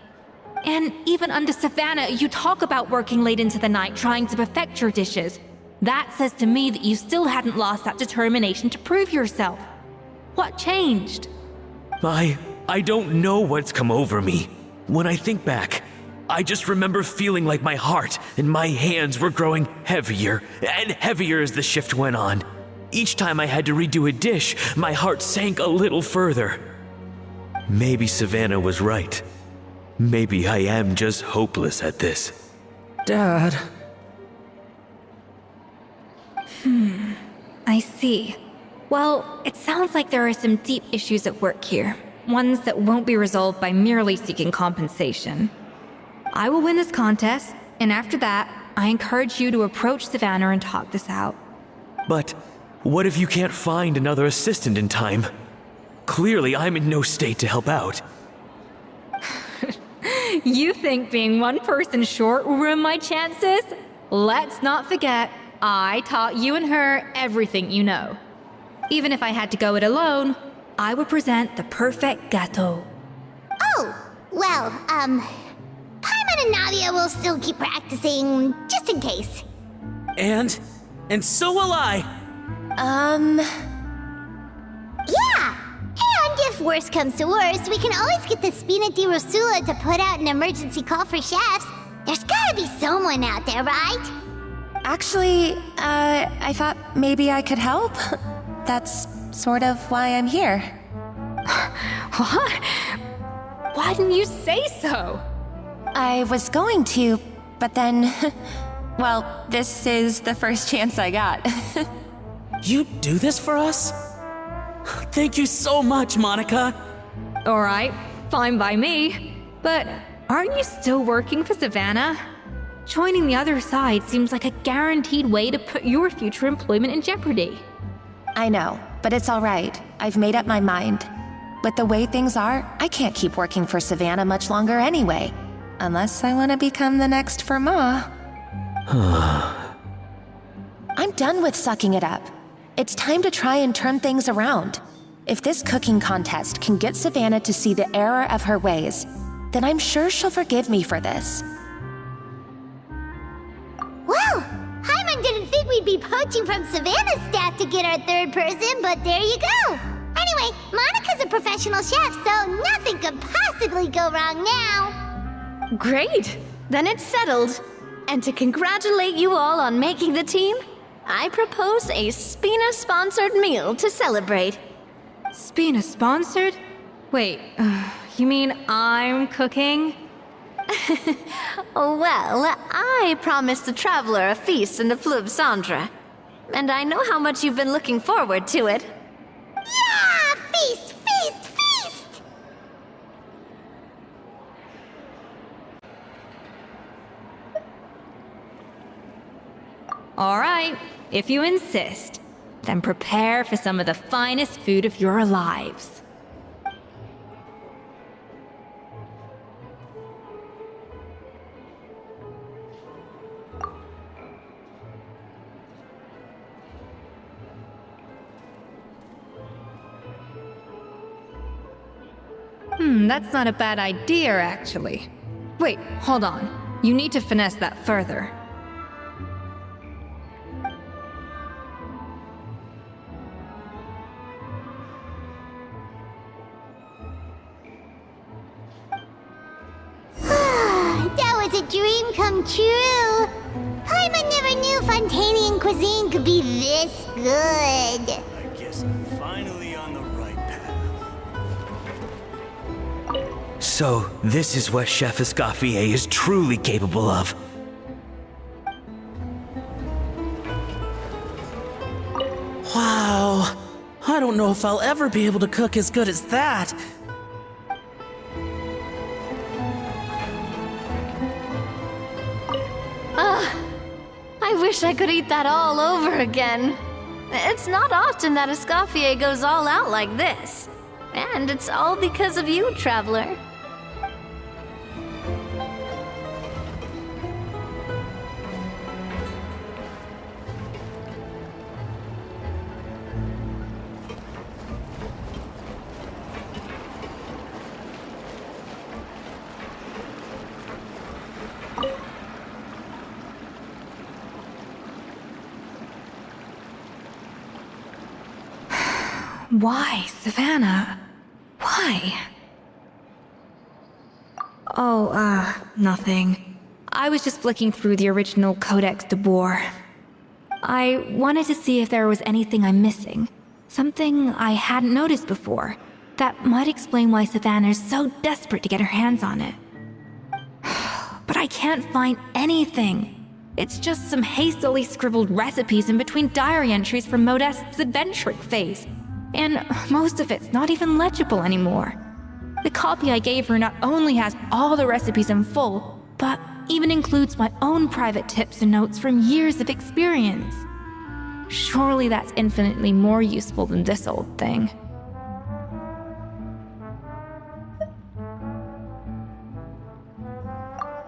And even under Savannah, you talk about working late into the night trying to perfect your dishes. That says to me that you still hadn't lost that determination to prove yourself. What changed? I don't know what's come over me. When I think back, I just remember feeling like my heart and my hands were growing heavier and heavier as the shift went on. Each time I had to redo a dish, my heart sank a little further. Maybe Savannah was right. Maybe I am just hopeless at this. Dad. I see. Well, it sounds like there are some deep issues at work here. Ones that won't be resolved by merely seeking compensation. I will win this contest, and after that, I encourage you to approach Savannah and talk this out. But what if you can't find another assistant in time? Clearly, I'm in no state to help out. You think being one person short will ruin my chances? Let's not forget, I taught you and her everything you know. Even if I had to go it alone, I would present the perfect gâteau. Oh, well, Paimon and Nadia will still keep practicing, just in case. And so will I. Yeah! And if worse comes to worse, we can always get the Spina di Rosula to put out an emergency call for chefs. There's gotta be someone out there, right? Actually, I thought maybe I could help. That's sort of why I'm here. What? Why didn't you say so? I was going to, but then... well, this is the first chance I got. You do this for us? Thank you so much, Monica. All right, fine by me. But aren't you still working for Savannah? Joining the other side seems like a guaranteed way to put your future employment in jeopardy. I know, but it's all right. I've made up my mind. With the way things are, I can't keep working for Savannah much longer anyway. Unless I want to become the next Firma. I'm done with sucking it up. It's time to try and turn things around. If this cooking contest can get Savannah to see the error of her ways, then I'm sure she'll forgive me for this. Well, Paimon didn't think we'd be poaching from Savannah's staff to get our third person, but there you go. Anyway, Monica's a professional chef, so nothing could possibly go wrong now. Great! Then it's settled. And to congratulate you all on making the team, I propose a Spina-sponsored meal to celebrate. Spina-sponsored? Wait, you mean I'm cooking? Well, I promised the traveler a feast in the Fleuve Cendre. And I know how much you've been looking forward to it. Yeah! Feast, feast, feast! All right, if you insist, then prepare for some of the finest food of your lives. That's not a bad idea, actually. Wait, hold on. You need to finesse that further. That was a dream come true. Paimon never knew Fontanian cuisine could be this good. I guess I'm finally on the right path. So, this is what Chef Escoffier is truly capable of. Wow. I don't know if I'll ever be able to cook as good as that. I wish I could eat that all over again. It's not often that Escoffier goes all out like this. And it's all because of you, Traveler. Why, Savannah? Why? Oh, nothing. I was just flicking through the original Codex de Boer. I wanted to see if there was anything I'm missing. Something I hadn't noticed before. That might explain why Savannah's so desperate to get her hands on it. But I can't find anything. It's just some hastily scribbled recipes in between diary entries from Modeste's adventuring phase. And most of it's not even legible anymore. The copy I gave her not only has all the recipes in full, but even includes my own private tips and notes from years of experience. Surely that's infinitely more useful than this old thing.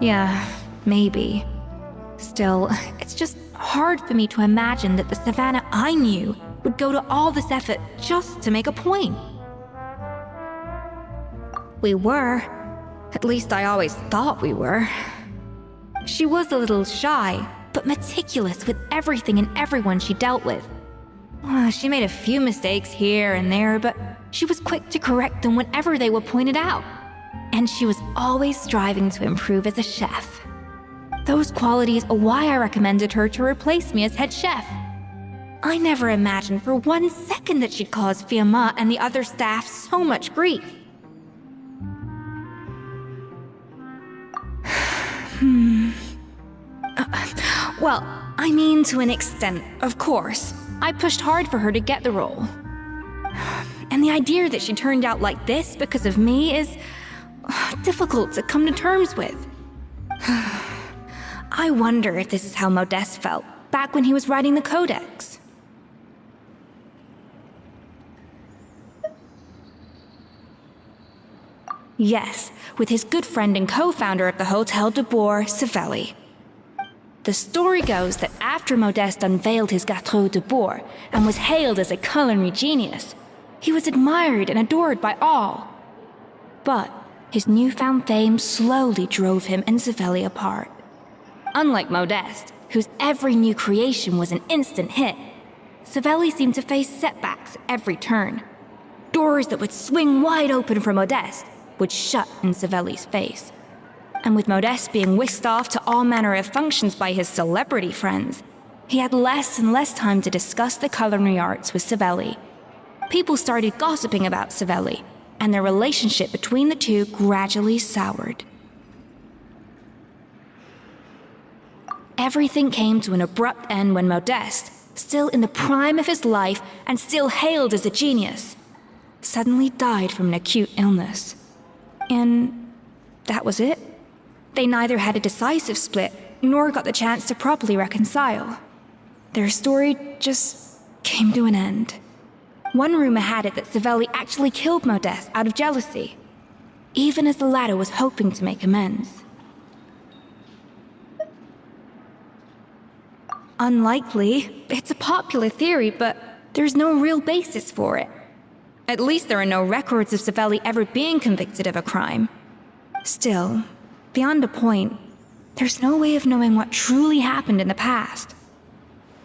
Yeah, maybe. Still, it's just hard for me to imagine that the Savannah I knew would go to all this effort just to make a point. We were. At least I always thought we were. She was a little shy, but meticulous with everything and everyone she dealt with. She made a few mistakes here and there, but she was quick to correct them whenever they were pointed out. And she was always striving to improve as a chef. Those qualities are why I recommended her to replace me as head chef. I never imagined for 1 second that she'd cause Fiamma and the other staff so much grief. Well, I mean to an extent, of course. I pushed hard for her to get the role. And the idea that she turned out like this because of me is difficult to come to terms with. I wonder if this is how Modeste felt back when he was writing the Codex. Yes, with his good friend and co-founder of the Hotel de Boer, Savelli. The story goes that after Modeste unveiled his Gâteau de Boer and was hailed as a culinary genius, he was admired and adored by all. But his newfound fame slowly drove him and Savelli apart. Unlike Modeste, whose every new creation was an instant hit, Savelli seemed to face setbacks at every turn. Doors that would swing wide open for Modeste would shut in Savelli's face. And with Modeste being whisked off to all manner of functions by his celebrity friends, he had less and less time to discuss the culinary arts with Savelli. People started gossiping about Savelli, and their relationship between the two gradually soured. Everything came to an abrupt end when Modeste, still in the prime of his life and still hailed as a genius, suddenly died from an acute illness. And that was it. They neither had a decisive split, nor got the chance to properly reconcile. Their story just came to an end. One rumor had it that Savelli actually killed Modeste out of jealousy, even as the latter was hoping to make amends. Unlikely. It's a popular theory, but there's no real basis for it. At least there are no records of Savelli ever being convicted of a crime. Still, beyond a point, there's no way of knowing what truly happened in the past.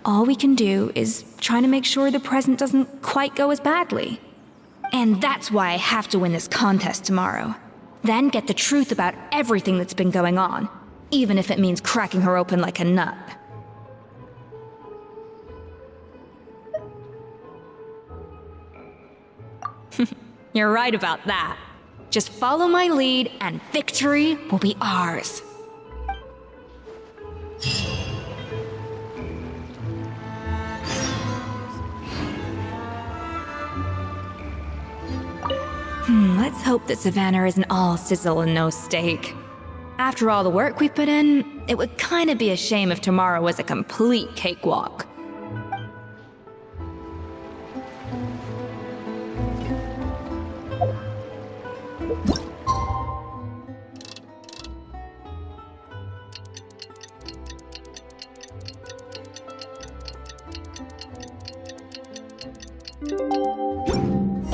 All we can do is try to make sure the present doesn't quite go as badly. And that's why I have to win this contest tomorrow. Then get the truth about everything that's been going on, even if it means cracking her open like a nut. You're right about that. Just follow my lead and victory will be ours. Let's hope that Savannah isn't all sizzle and no steak. After all the work we put in, it would kinda be a shame if tomorrow was a complete cakewalk.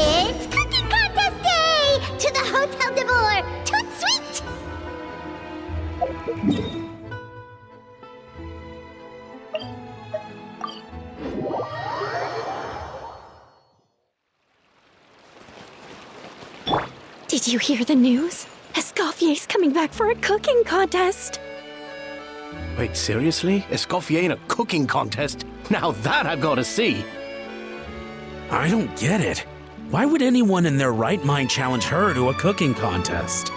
It's Cooking Contest Day! To the Hotel de Boer! Toot sweet! Did you hear the news? Escoffier's coming back for a cooking contest. Wait, seriously? Escoffier in a cooking contest? Now that I've got to see. I don't get it. Why would anyone in their right mind challenge her to a cooking contest?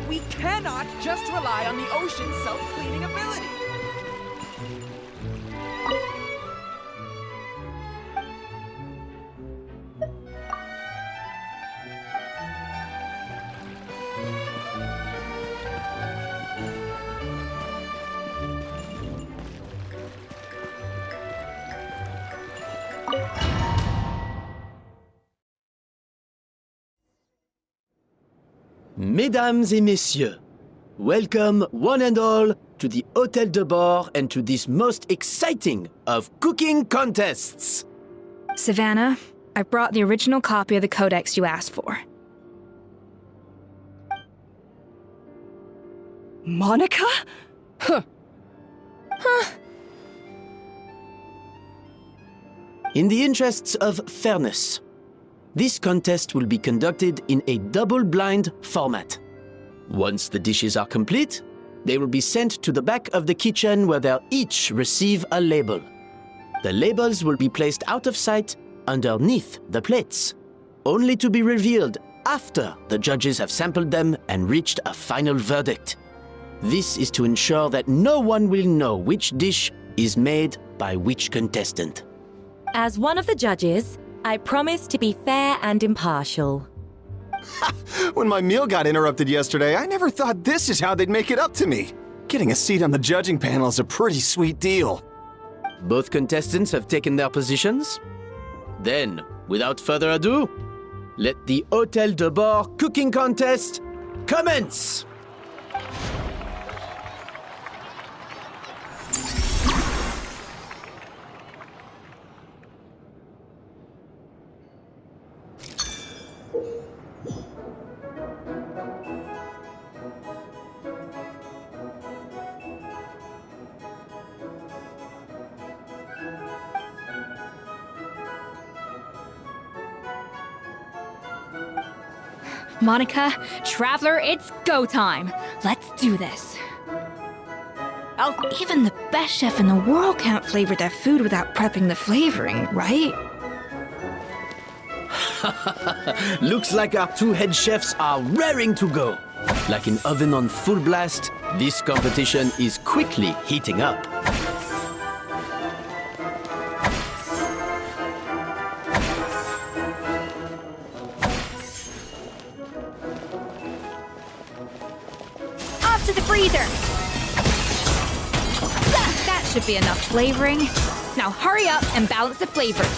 We cannot just rely on the ocean's self-cleaning ability. Mesdames et messieurs, welcome one and all to the Hotel de Boer and to this most exciting of cooking contests. Savannah, I brought the original copy of the codex you asked for. Monica? In the interests of fairness, this contest will be conducted in a double-blind format. Once the dishes are complete, they will be sent to the back of the kitchen where they'll each receive a label. The labels will be placed out of sight underneath the plates, only to be revealed after the judges have sampled them and reached a final verdict. This is to ensure that no one will know which dish is made by which contestant. As one of the judges, I promise to be fair and impartial. When my meal got interrupted yesterday, I never thought this is how they'd make it up to me. Getting a seat on the judging panel is a pretty sweet deal. Both contestants have taken their positions. Then, without further ado, let the Hotel de Boer cooking contest commence! Monica, Traveler, it's go time. Let's do this. Even the best chef in the world can't flavor their food without prepping the flavoring, right? Looks like our two head chefs are raring to go. Like an oven on full blast, this competition is quickly heating up. Off to the freezer! That should be enough flavoring. Now hurry up and balance the flavors.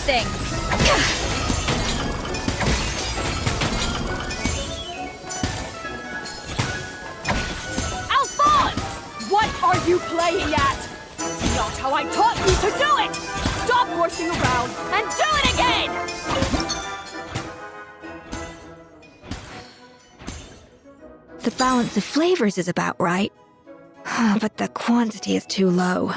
everything! Alphonse! What are you playing at? Not how I taught you to do it! Stop horsing around and do it again! The balance of flavors is about right, but the quantity is too low.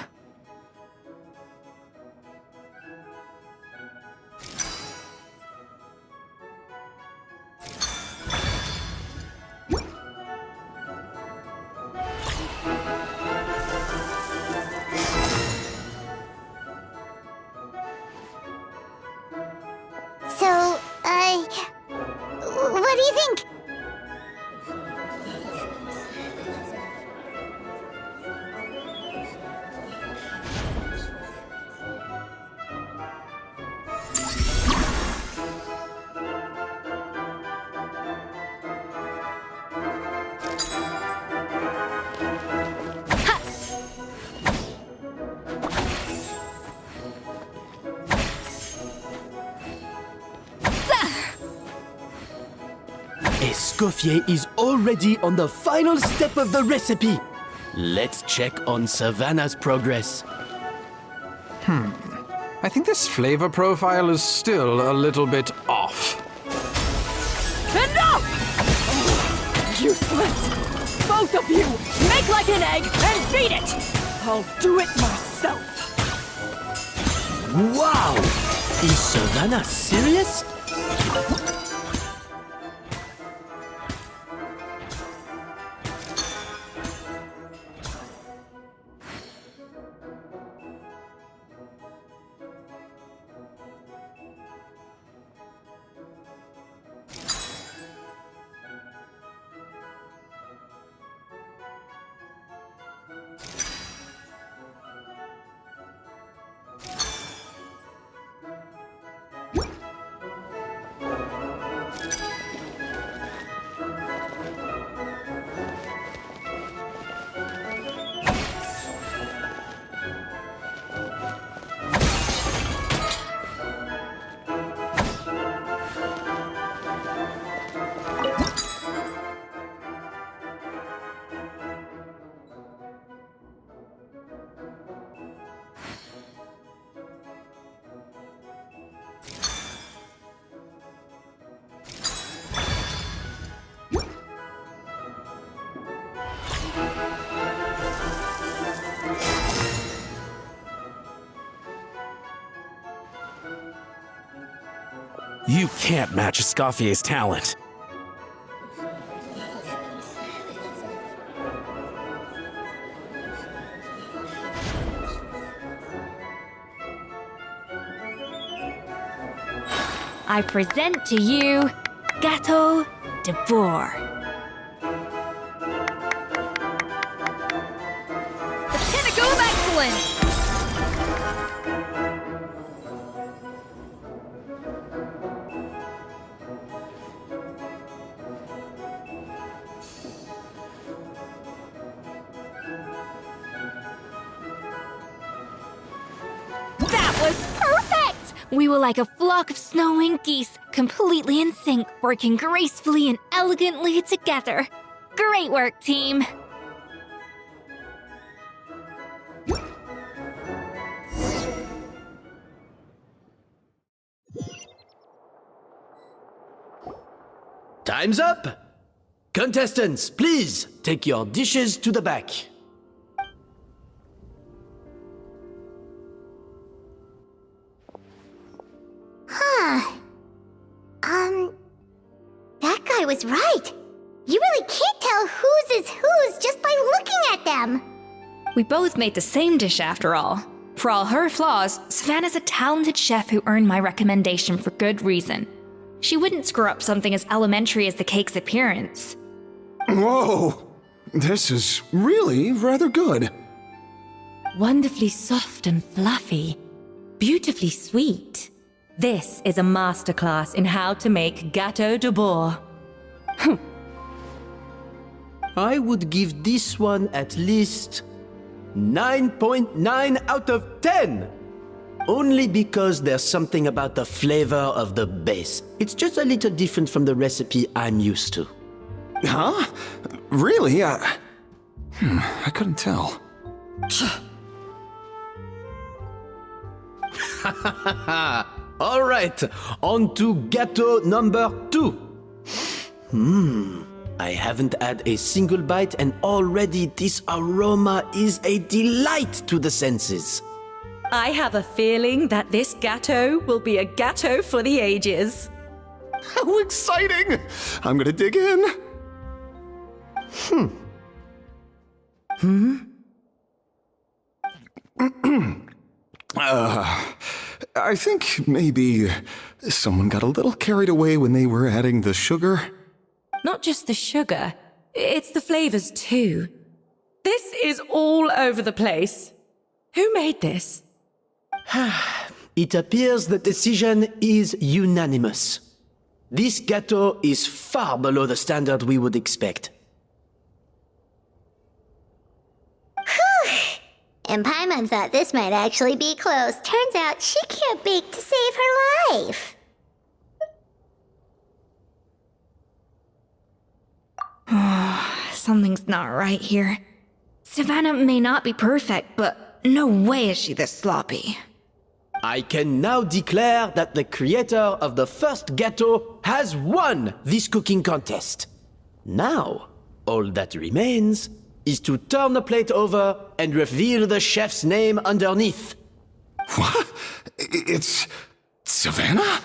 So, what do you think? Escoffier is already on the final step of the recipe. Let's check on Savannah's progress. I think this flavor profile is still a little bit off. Enough! Useless! Both of you! Make like an egg and beat it! I'll do it myself! Wow! Is Savannah serious? You can't match Escoffier's talent. I present to you Gâteau de Bourg. The pinnacle of excellence! That was perfect! We were like a flock of snowing geese, completely in sync, working gracefully and elegantly together. Great work, team! Time's up! Contestants, please take your dishes to the back. That guy was right. You really can't tell whose is whose just by looking at them. We both made the same dish after all. For all her flaws, Savannah's a talented chef who earned my recommendation for good reason. She wouldn't screw up something as elementary as the cake's appearance. Whoa! This is really rather good. Wonderfully soft and fluffy. Beautifully sweet. This is a masterclass in how to make Gâteau de Bourg. I would give this one at least 9.9 out of 10. only because there's something about the flavor of the base. It's just a little different from the recipe I'm used to. Huh? Really? I couldn't tell. All right, on to gâteau number 2. I haven't had a single bite and already this aroma is a delight to the senses. I have a feeling that this gâteau will be a gâteau for the ages. How exciting! I'm gonna dig in. I think maybe someone got a little carried away when they were adding the sugar. Not just the sugar, it's the flavors too. This is all over the place. Who made this? It appears the decision is unanimous. This gâteau is far below the standard we would expect. And Paimon thought this might actually be close. Turns out she can't bake to save her life. Something's not right here. Savannah may not be perfect, but no way is she this sloppy. I can now declare that the creator of the first gâteau has won this cooking contest. Now, all that remains is to turn the plate over and reveal the chef's name underneath. What? It's Savannah?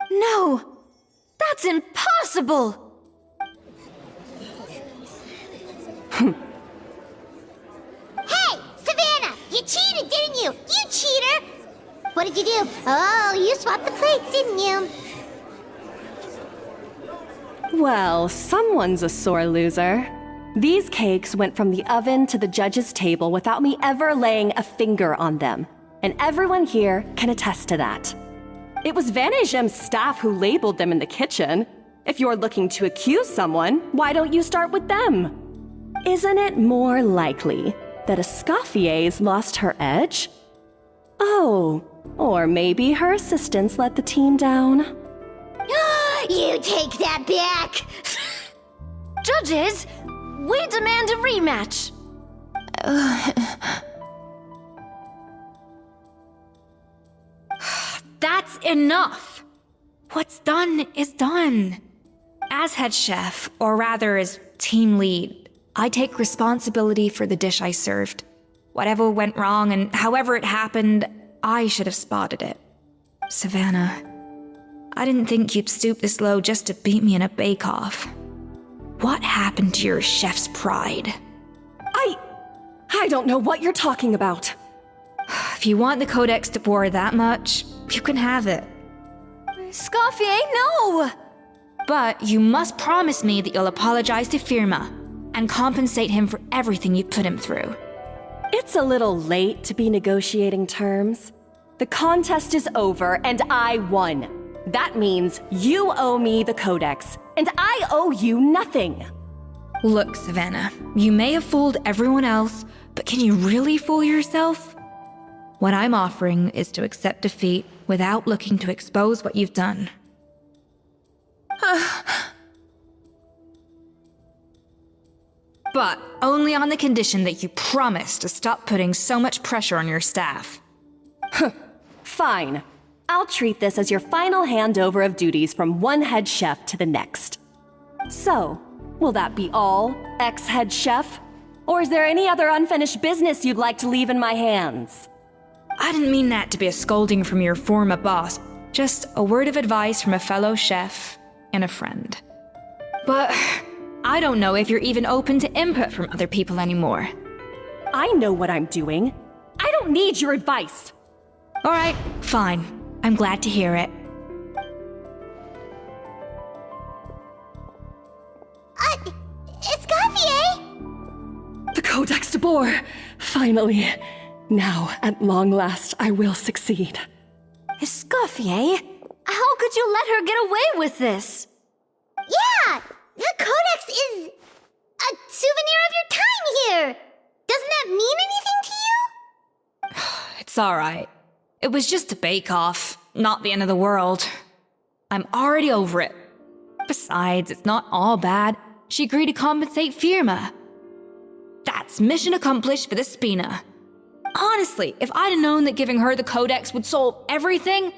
No! That's impossible! Hey, Savannah! You cheated, didn't you? You cheater! What did you do? Oh, you swapped the plates, didn't you? Well, someone's a sore loser. These cakes went from the oven to the judge's table without me ever laying a finger on them. And everyone here can attest to that. It was Vanejem's staff who labeled them in the kitchen. If you're looking to accuse someone, why don't you start with them? Isn't it more likely that Escoffier's lost her edge? Oh, or maybe her assistants let the team down. You take that back! Judges, we demand a rematch! That's enough! What's done is done. As head chef, or rather as team lead, I take responsibility for the dish I served. Whatever went wrong and however it happened, I should have spotted it. Savannah, I didn't think you'd stoop this low just to beat me in a bake-off. What happened to your chef's pride? I don't know what you're talking about. If you want the Codex de Boer that much, you can have it. Escoffier, no! But you must promise me that you'll apologize to Firma and compensate him for everything you put him through. It's a little late to be negotiating terms. The contest is over and I won. That means you owe me the Codex, and I owe you nothing. Look, Savannah, you may have fooled everyone else, but can you really fool yourself? What I'm offering is to accept defeat without looking to expose what you've done. But only on the condition that you promise to stop putting so much pressure on your staff. Fine. I'll treat this as your final handover of duties from one head chef to the next. So, will that be all, ex-head chef? Or is there any other unfinished business you'd like to leave in my hands? I didn't mean that to be a scolding from your former boss, just a word of advice from a fellow chef and a friend. But I don't know if you're even open to input from other people anymore. I know what I'm doing. I don't need your advice. All right, fine. I'm glad to hear it. Escoffier! The Codex de Boer! Finally. Now, at long last, I will succeed. Escoffier? How could you let her get away with this? Yeah! The Codex is a souvenir of your time here! Doesn't that mean anything to you? It's all right. It was just a bake-off, not the end of the world. I'm already over it. Besides, it's not all bad. She agreed to compensate Firma. That's mission accomplished for the Spina. Honestly, if I'd have known that giving her the Codex would solve everything,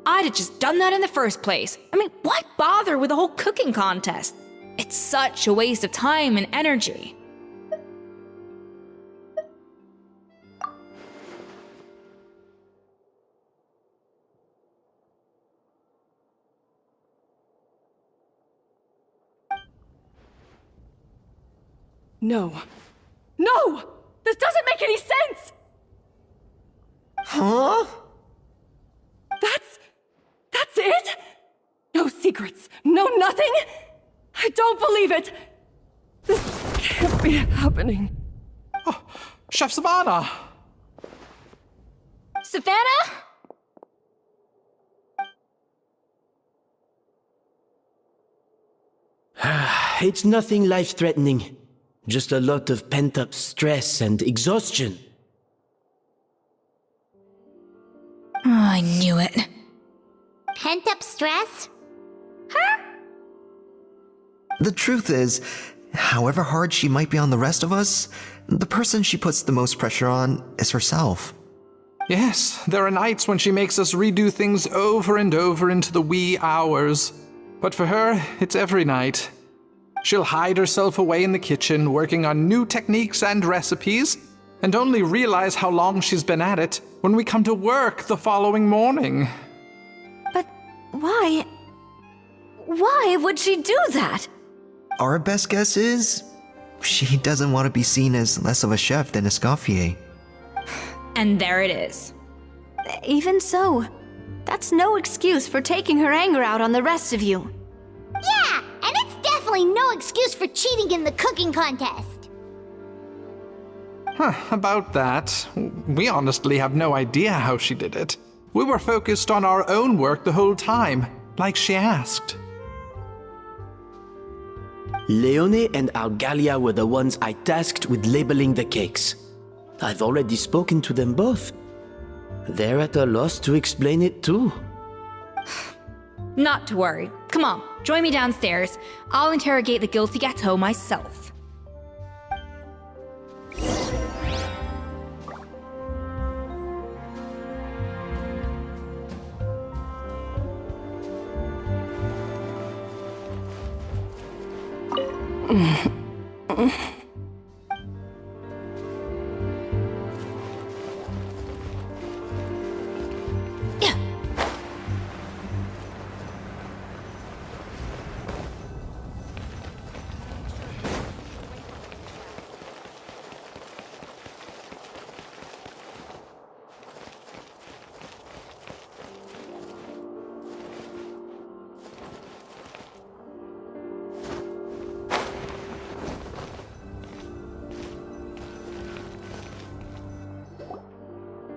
I'd have just done that in the first place. I mean, why bother with the whole cooking contest? It's such a waste of time and energy. No. No! This doesn't make any sense! Huh? That's it? No secrets, no nothing? I don't believe it! This can't be happening. Oh, Chef Savannah! Savannah? It's nothing life-threatening. Just a lot of pent-up stress and exhaustion. Oh, I knew it. Pent-up stress? The truth is, however hard she might be on the rest of us, the person she puts the most pressure on is herself. Yes, there are nights when she makes us redo things over and over into the wee hours. But for her, it's every night. She'll hide herself away in the kitchen, working on new techniques and recipes, and only realize how long she's been at it when we come to work the following morning. But why? Why would she do that? Our best guess is, she doesn't want to be seen as less of a chef than Escoffier. And there it is. Even so, that's no excuse for taking her anger out on the rest of you. Yeah, and it's definitely no excuse for cheating in the cooking contest. About that, we honestly have no idea how she did it. We were focused on our own work the whole time, like she asked. Leone and Algalia were the ones I tasked with labeling the cakes. I've already spoken to them both. They're at a loss to explain it too. Not to worry. Come on, join me downstairs. I'll interrogate the guilty Gateau myself.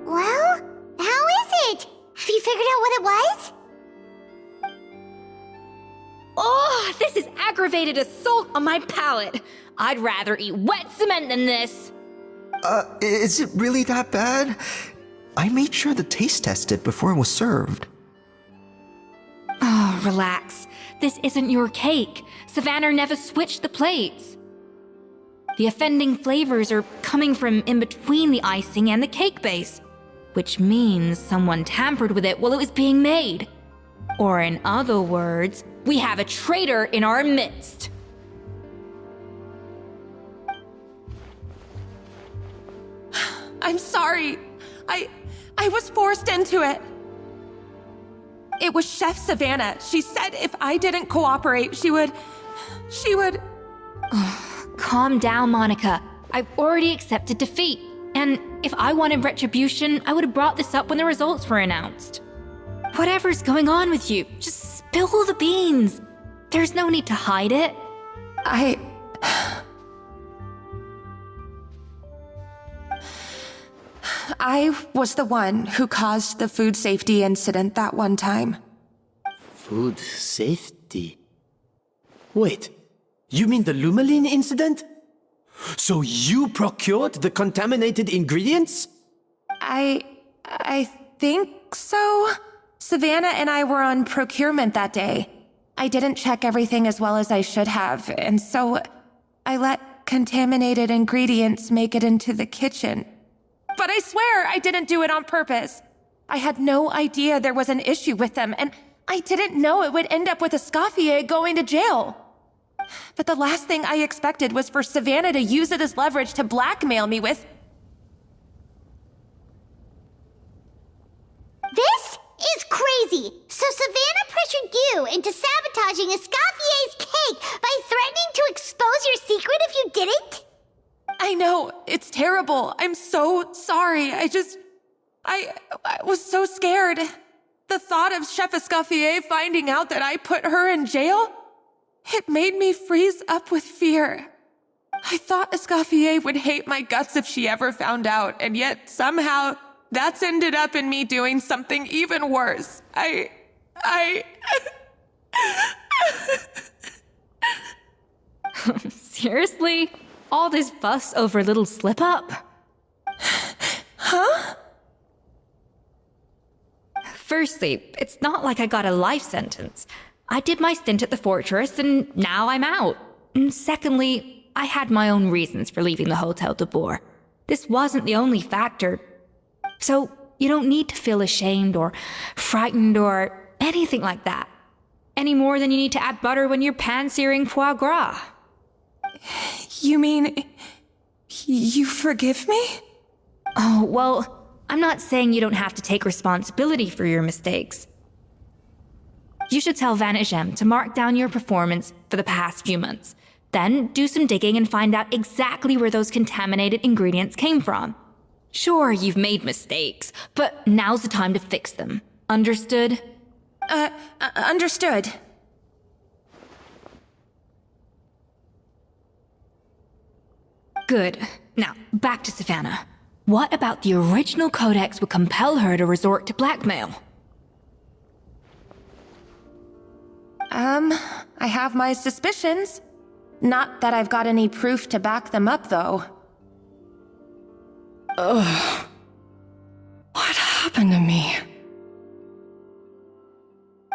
Well, how is it? Have you figured out what it was? Oh, this is aggravated assault on my palate. I'd rather eat wet cement than this. Is it really that bad? I made sure to taste test it before it was served. Oh, relax. This isn't your cake. Savannah never switched the plates. The offending flavors are coming from in between the icing and the cake base, which means someone tampered with it while it was being made. Or in other words, we have a traitor in our midst. I'm sorry. I was forced into it. It was Chef Savannah. She said if I didn't cooperate, she would... Calm down, Monica. I've already accepted defeat. And if I wanted retribution, I would have brought this up when the results were announced. Whatever's going on with you, just spill the beans. There's no need to hide it. I was the one who caused the food safety incident that one time. Food safety? Wait, you mean the Lumaline incident? So you procured the contaminated ingredients? I think so. Savannah and I were on procurement that day. I didn't check everything as well as I should have, and so I let contaminated ingredients make it into the kitchen. But I swear I didn't do it on purpose. I had no idea there was an issue with them, and I didn't know it would end up with Escoffier going to jail. But the last thing I expected was for Savannah to use it as leverage to blackmail me with. This is crazy! So Savannah pressured you into sabotaging Escoffier's cake by threatening to expose your secret if you didn't? I know, it's terrible. I'm so sorry. I was so scared. The thought of Chef Escoffier finding out that I put her in jail, it made me freeze up with fear. I thought Escoffier would hate my guts if she ever found out, and yet somehow that's ended up in me doing something even worse. Seriously? All this fuss over a little slip-up? Huh? Firstly, it's not like I got a life sentence. I did my stint at the fortress, and now I'm out. And secondly, I had my own reasons for leaving the Hotel de Boer. This wasn't the only factor. So, you don't need to feel ashamed or frightened or anything like that. Any more than you need to add butter when you're pan-searing foie gras. You mean, you forgive me? Oh, well, I'm not saying you don't have to take responsibility for your mistakes. You should tell Vanagem to mark down your performance for the past few months. Then do some digging and find out exactly where those contaminated ingredients came from. Sure, you've made mistakes, but now's the time to fix them. Understood? Understood. Good. Now, back to Savannah. What about the original codex would compel her to resort to blackmail? I have my suspicions. Not that I've got any proof to back them up, though. Ugh. What happened to me?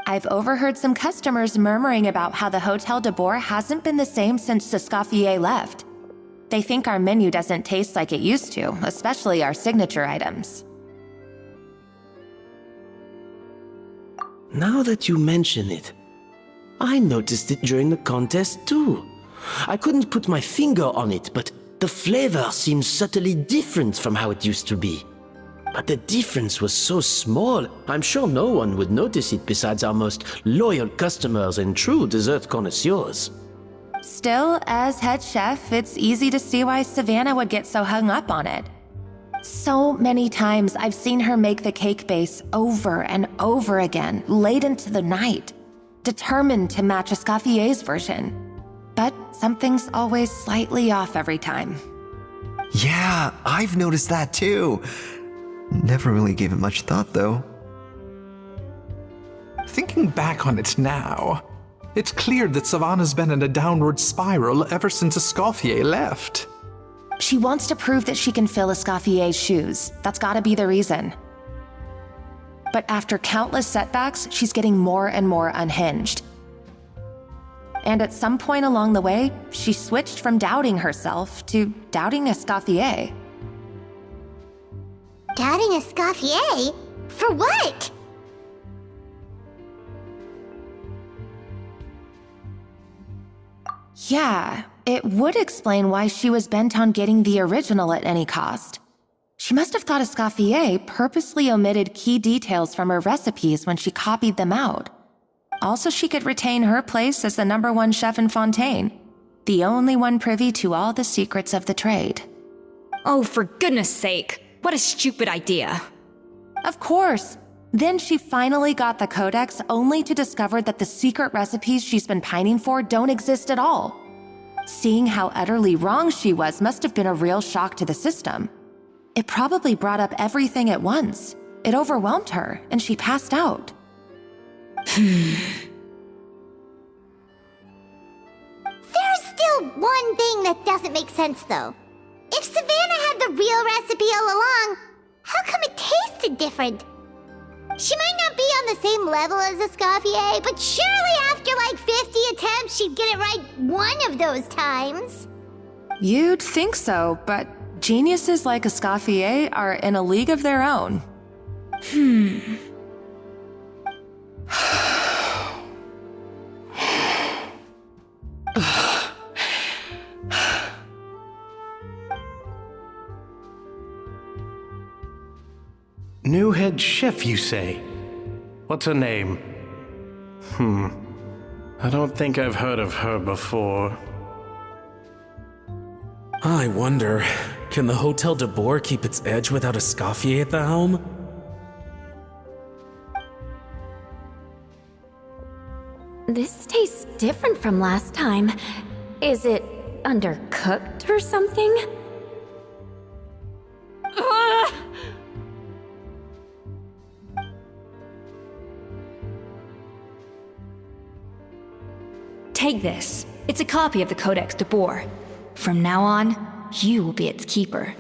I've overheard some customers murmuring about how the Hotel de Boer hasn't been the same since Escoffier left. They think our menu doesn't taste like it used to, especially our signature items. Now that you mention it, I noticed it during the contest too. I couldn't put my finger on it, but the flavor seems subtly different from how it used to be. But the difference was so small, I'm sure no one would notice it besides our most loyal customers and true dessert connoisseurs. Still, as head chef, it's easy to see why Savannah would get so hung up on it. So many times I've seen her make the cake base over and over again, late into the night, determined to match Escoffier's version. But something's always slightly off every time. Yeah, I've noticed that too. Never really gave it much thought, though. Thinking back on it now, it's clear that Savannah's been in a downward spiral ever since Escoffier left. She wants to prove that she can fill Escoffier's shoes. That's gotta be the reason. But after countless setbacks, she's getting more and more unhinged. And at some point along the way, she switched from doubting herself to doubting Escoffier. Doubting Escoffier? For what? Yeah, it would explain why she was bent on getting the original at any cost. She must have thought Escoffier purposely omitted key details from her recipes when she copied them out. Also, she could retain her place as the #1 chef in Fontaine, the only one privy to all the secrets of the trade. Oh, for goodness sake, what a stupid idea. Of course. Then she finally got the codex only to discover that the secret recipes she's been pining for don't exist at all. Seeing how utterly wrong she was must have been a real shock to the system. It probably brought up everything at once. It overwhelmed her, and she passed out. There's still one thing that doesn't make sense, though. If Savannah had the real recipe all along, how come it tasted different? She might not be on the same level as Escoffier, but surely after like 50 attempts, she'd get it right one of those times. You'd think so, but geniuses like Escoffier are in a league of their own. New head chef, you say? What's her name? I don't think I've heard of her before. I wonder, can the Hotel de Boer keep its edge without Escoffier at the helm? This tastes different from last time. Is it undercooked or something? Take this. It's a copy of the Codex de Boer. From now on, you will be its keeper.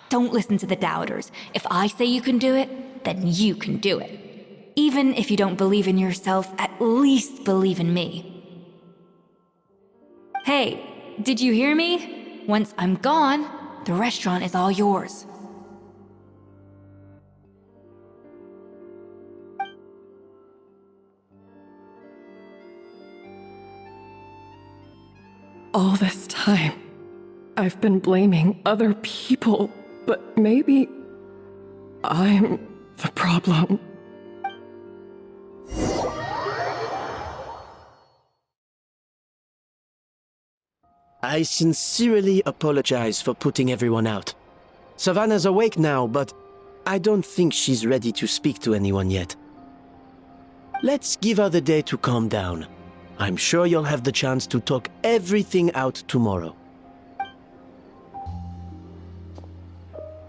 Don't listen to the doubters. If I say you can do it, then you can do it. Even if you don't believe in yourself, at least believe in me. Hey, did you hear me? Once I'm gone, the restaurant is all yours. All this time, I've been blaming other people, but maybe I'm the problem. I sincerely apologize for putting everyone out. Savannah's awake now, but I don't think she's ready to speak to anyone yet. Let's give her the day to calm down. I'm sure you'll have the chance to talk everything out tomorrow.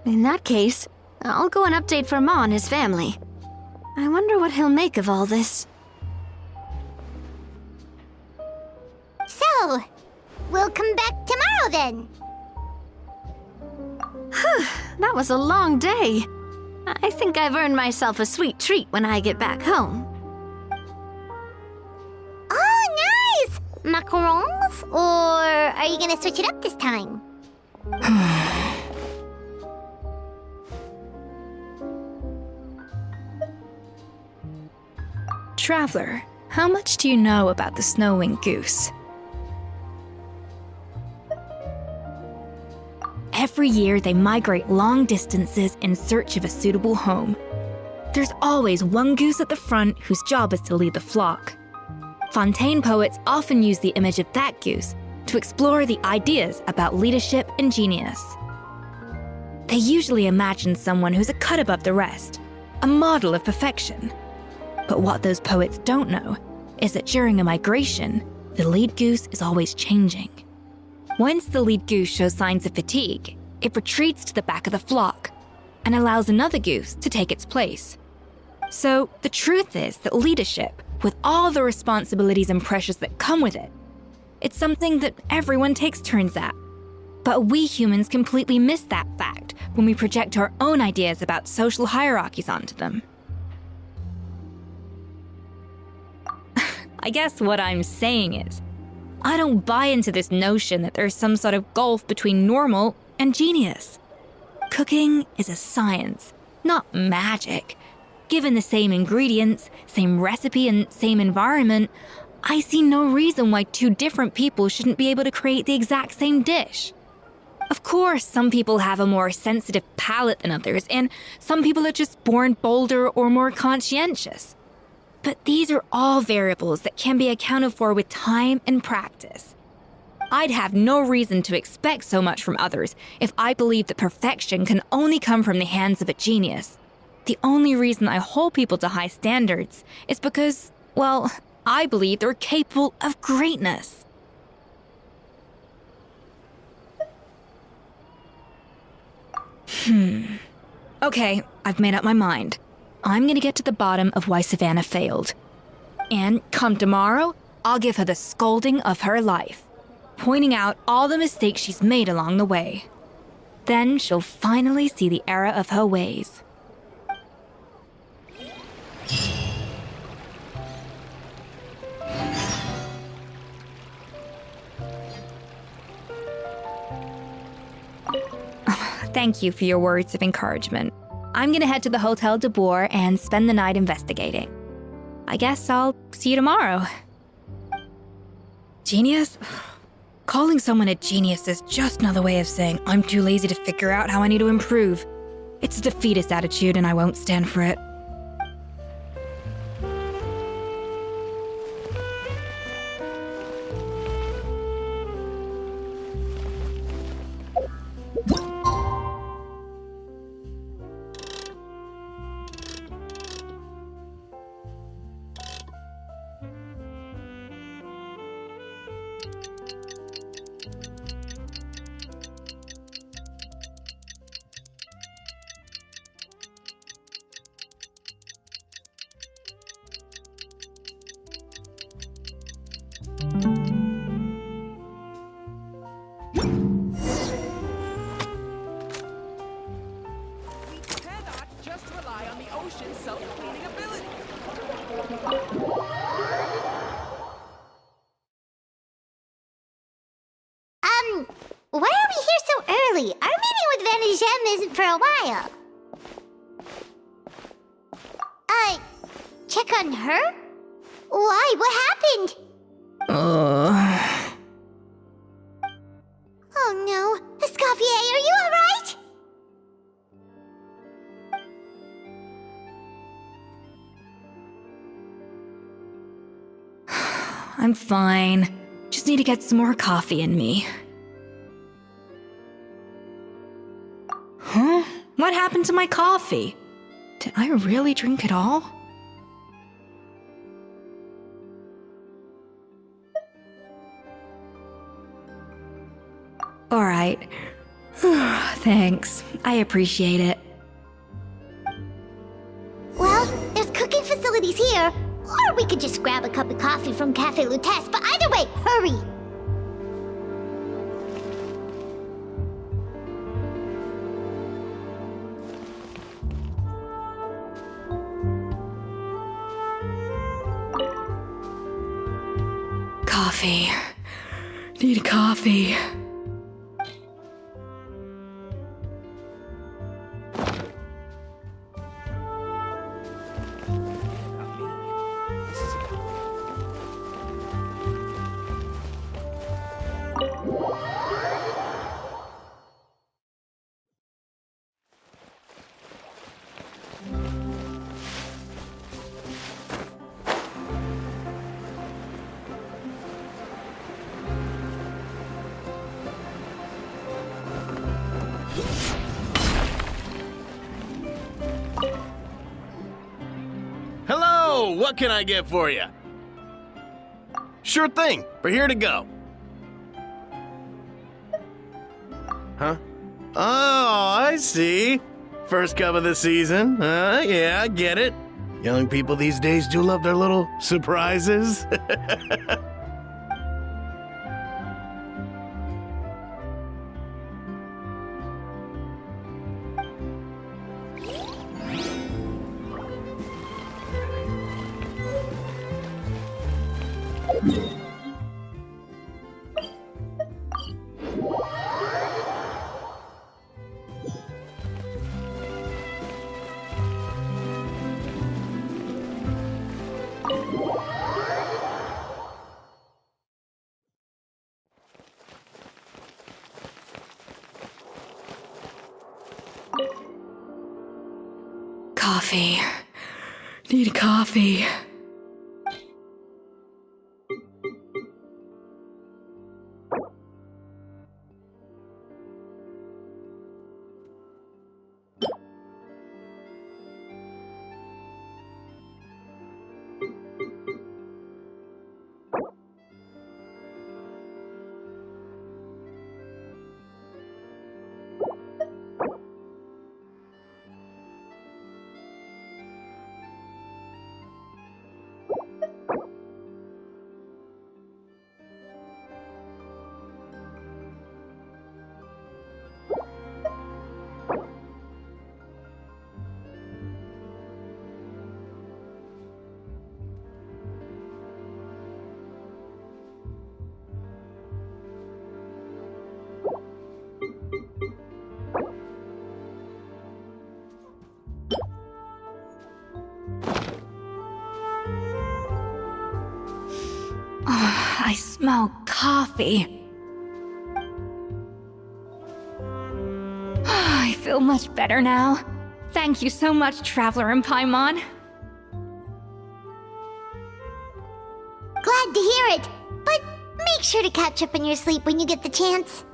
In that case, I'll go and update for Ma and his family. I wonder what he'll make of all this. So, we'll come back tomorrow then. That was a long day. I think I've earned myself a sweet treat when I get back home. Oh, nice! Macarons? Or are you gonna switch it up this time? Traveler, how much do you know about the snow-winged goose? Every year, they migrate long distances in search of a suitable home. There's always one goose at the front whose job is to lead the flock. Fontaine poets often use the image of that goose to explore the ideas about leadership and genius. They usually imagine someone who's a cut above the rest, a model of perfection. But what those poets don't know is that during a migration, the lead goose is always changing. Once the lead goose shows signs of fatigue, it retreats to the back of the flock and allows another goose to take its place. So the truth is that leadership, with all the responsibilities and pressures that come with it, it's something that everyone takes turns at. But we humans completely miss that fact when we project our own ideas about social hierarchies onto them. I guess what I'm saying is, I don't buy into this notion that there's some sort of gulf between normal and genius. Cooking is a science, not magic. Given the same ingredients, same recipe, and same environment, I see no reason why two different people shouldn't be able to create the exact same dish. Of course, some people have a more sensitive palate than others, and some people are just born bolder or more conscientious. But these are all variables that can be accounted for with time and practice. I'd have no reason to expect so much from others if I believed that perfection can only come from the hands of a genius. The only reason I hold people to high standards is because, well, I believe they're capable of greatness. Okay, I've made up my mind. I'm gonna get to the bottom of why Savannah failed. And come tomorrow, I'll give her the scolding of her life, pointing out all the mistakes she's made along the way. Then she'll finally see the error of her ways. Thank you for your words of encouragement. I'm gonna head to the Hotel de Boer and spend the night investigating. I guess I'll see you tomorrow. Genius? Calling someone a genius is just another way of saying I'm too lazy to figure out how I need to improve. It's a defeatist attitude and I won't stand for it. Self-cleaning ability. Why are we here so early? Our meeting with Vanigem isn't for a while. Check on her? Why? What happened? Oh no. Escoffier, are you alright? I'm fine. Just need to get some more coffee in me. Huh? What happened to my coffee? Did I really drink it all? Alright. Thanks. I appreciate it. Well, there's cooking facilities here. Or we could just grab a cup of coffee from Cafe Lutece, but either way, hurry! Coffee. Need coffee. Hello! What can I get for you? Sure thing. We're here to go. Huh? Oh, I see. First cup of the season. Yeah, I get it. Young people these days do love their little surprises. Coffee. Need coffee. smell coffee. I feel much better now. Thank you so much, Traveler and Paimon. Glad to hear it, but make sure to catch up on your sleep when you get the chance.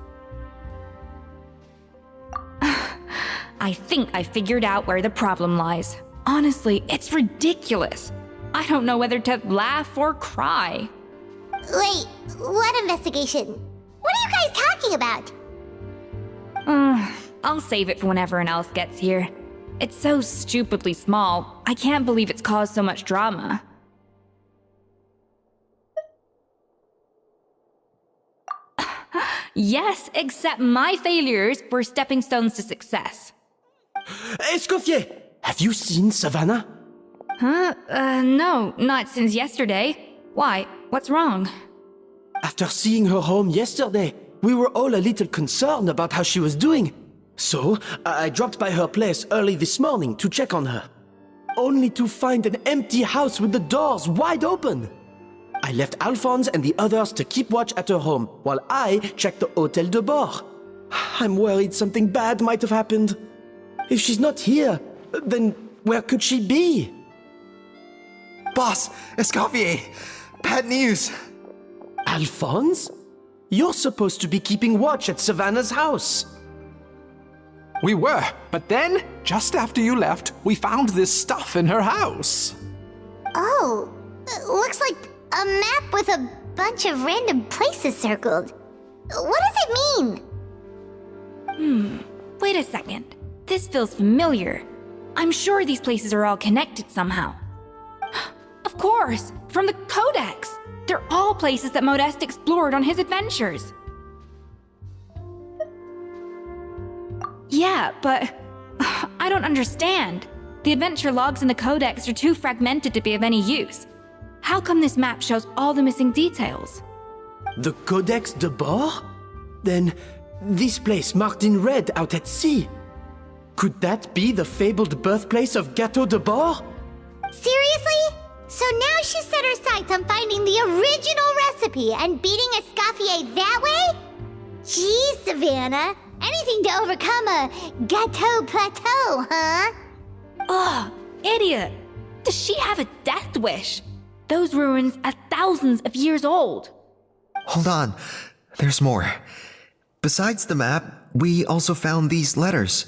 I think I figured out where the problem lies. Honestly, it's ridiculous. I don't know whether to laugh or cry. Wait, what investigation? What are you guys talking about? I'll save it for when everyone else gets here. It's so stupidly small, I can't believe it's caused so much drama. Yes, except my failures were stepping stones to success. Escoffier, have you seen Savannah? No, not since yesterday. Why? What's wrong? After seeing her home yesterday, we were all a little concerned about how she was doing. So, I dropped by her place early this morning to check on her. Only to find an empty house with the doors wide open. I left Alphonse and the others to keep watch at her home, while I checked the Hôtel de Bord. I'm worried something bad might have happened. If she's not here, then where could she be? Boss, Escoffier, bad news. Alphonse? You're supposed to be keeping watch at Savannah's house. We were, but then, just after you left, we found this stuff in her house. Oh, it looks like a map with a bunch of random places circled. What does it mean? Wait a second. This feels familiar. I'm sure these places are all connected somehow. Of course, from the Codex. They're all places that Modeste explored on his adventures. Yeah, but I don't understand. The adventure logs in the Codex are too fragmented to be of any use. How come this map shows all the missing details? The Codex de Bord? Then, this place marked in red out at sea. Could that be the fabled birthplace of Gâteau de Bord? Seriously? So now she set her sights on finding the original recipe and beating Escoffier that way? Geez, Savannah. Anything to overcome a Gâteau plateau, huh? Ugh, idiot! Does she have a death wish? Those ruins are thousands of years old. Hold on, there's more. Besides the map, we also found these letters.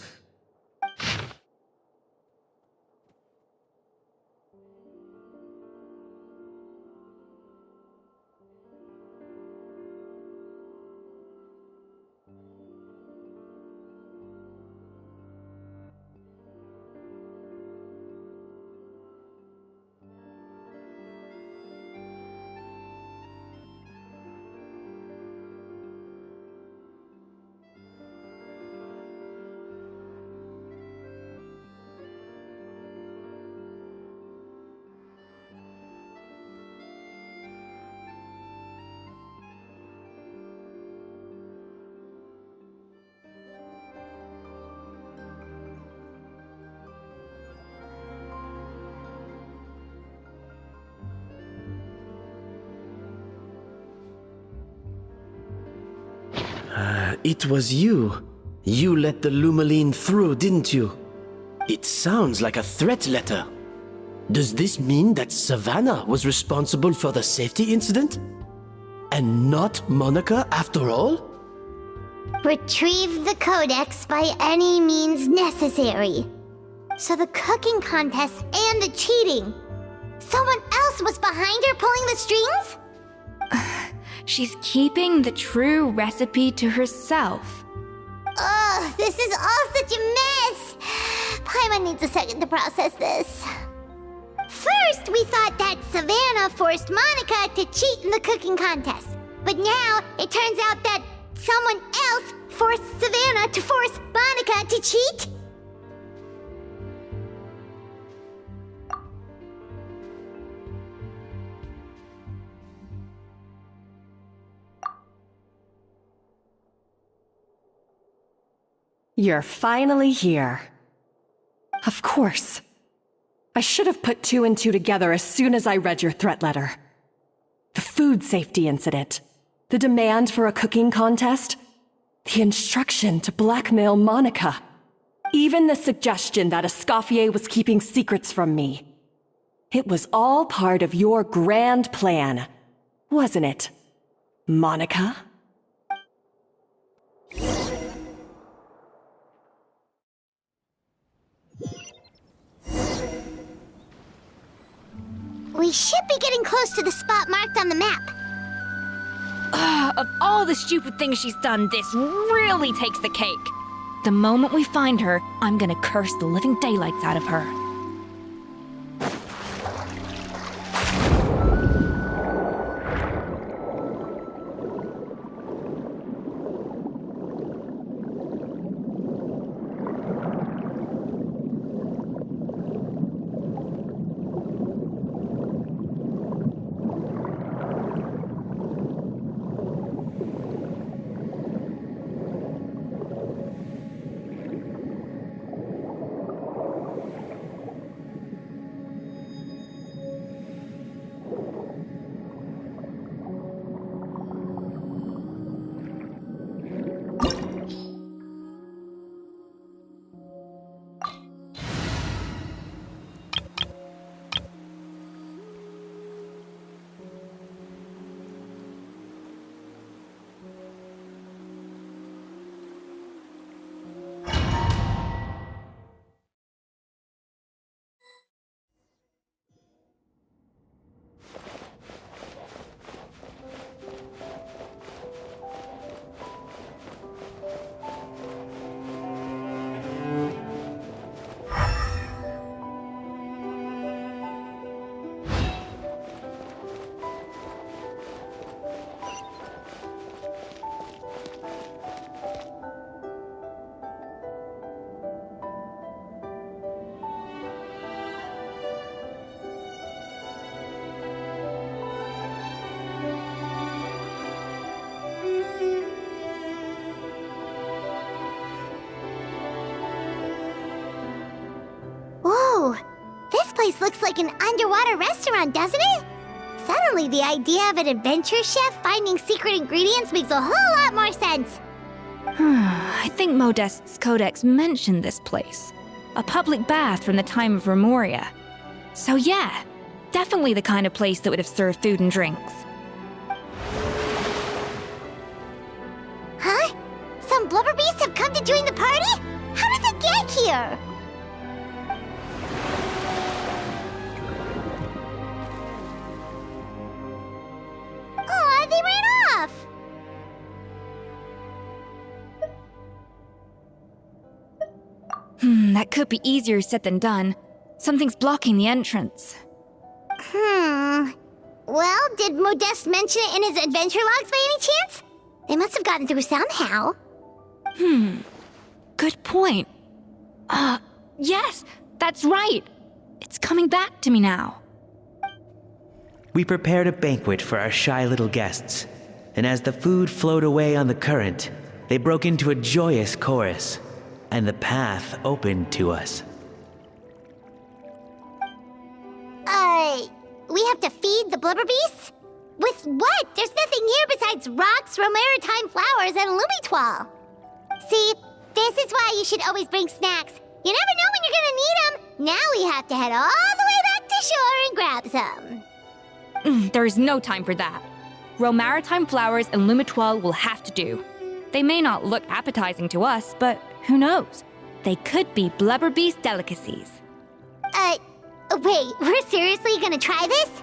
It was you. You let the Lumaline through, didn't you? It sounds like a threat letter. Does this mean that Savannah was responsible for the safety incident? And not Monica after all? Retrieve the Codex by any means necessary. So the cooking contest and the cheating. Someone else was behind her pulling the strings? She's keeping the true recipe to herself. Ugh, this is all such a mess. Paimon needs a second to process this. First, we thought that Savannah forced Monica to cheat in the cooking contest. But now, it turns out that someone else forced Savannah to force Monica to cheat? You're finally here. Of course. I should have put two and two together as soon as I read your threat letter. The food safety incident. The demand for a cooking contest. The instruction to blackmail Monica. Even the suggestion that Escoffier was keeping secrets from me. It was all part of your grand plan, wasn't it, Monica? We should be getting close to the spot marked on the map. Of all the stupid things she's done, this really takes the cake. The moment we find her, I'm gonna curse the living daylights out of her. This place looks like an underwater restaurant, doesn't it? Suddenly, the idea of an adventure chef finding secret ingredients makes a whole lot more sense. I think Modest's codex mentioned this place. A public bath from the time of Remoria. So yeah, definitely the kind of place that would have served food and drinks. Huh? Some blubber beasts have come to join the party? How did they get here? Aw, they ran off! That could be easier said than done. Something's blocking the entrance. Well, did Modeste mention it in his adventure logs by any chance? They must have gotten through somehow. Good point. Yes, that's right. It's coming back to me now. We prepared a banquet for our shy little guests, and as the food flowed away on the current, they broke into a joyous chorus, and the path opened to us. We have to feed the blubber beasts? With what? There's nothing here besides rocks, romaritime flowers, and lumitwal. See, this is why you should always bring snacks. You never know when you're gonna need them. Now we have to head all the way back to shore and grab some. There is no time for that. Romaritime flowers and lumitwal will have to do. They may not look appetizing to us, but who knows? They could be blubber beast delicacies. Wait, we're seriously gonna try this?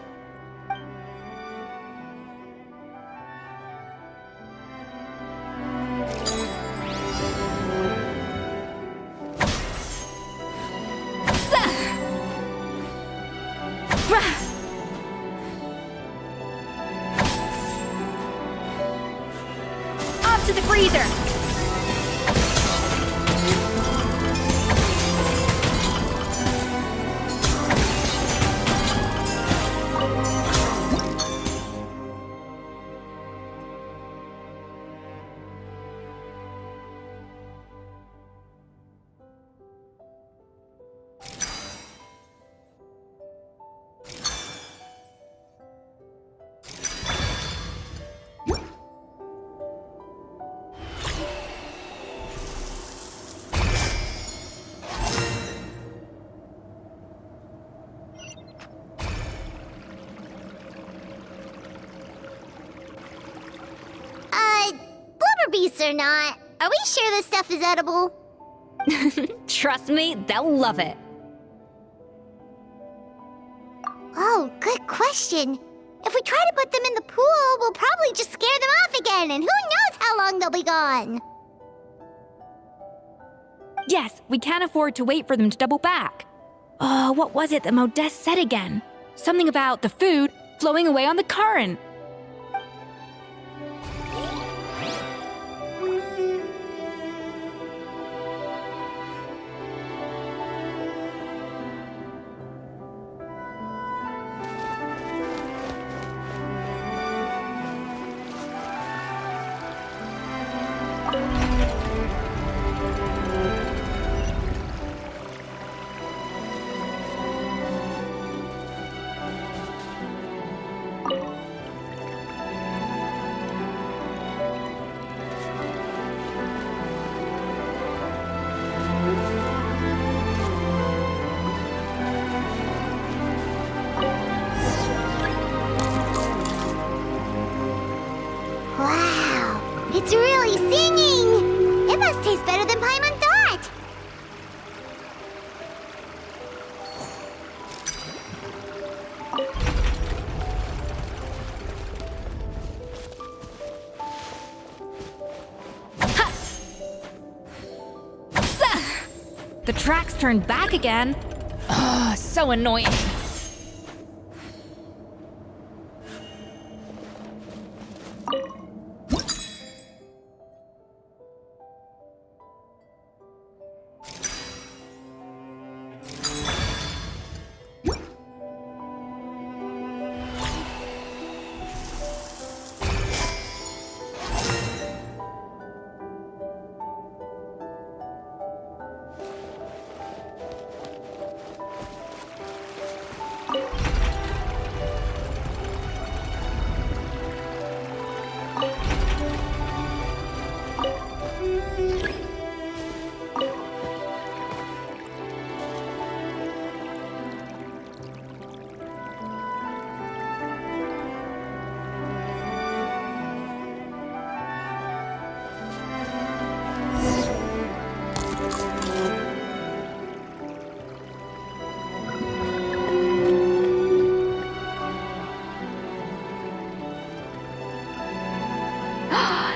Off to the freezer! beasts or not, are we sure this stuff is edible? Trust me, they'll love it. Oh, good question. If we try to put them in the pool, we'll probably just scare them off again, and who knows how long they'll be gone. Yes, we can't afford to wait for them to double back. What was it that Modeste said again? Something about the food flowing away on the current. Wow, it's really singing! It must taste better than Paimon thought! The tracks turned back again. Oh, so annoying.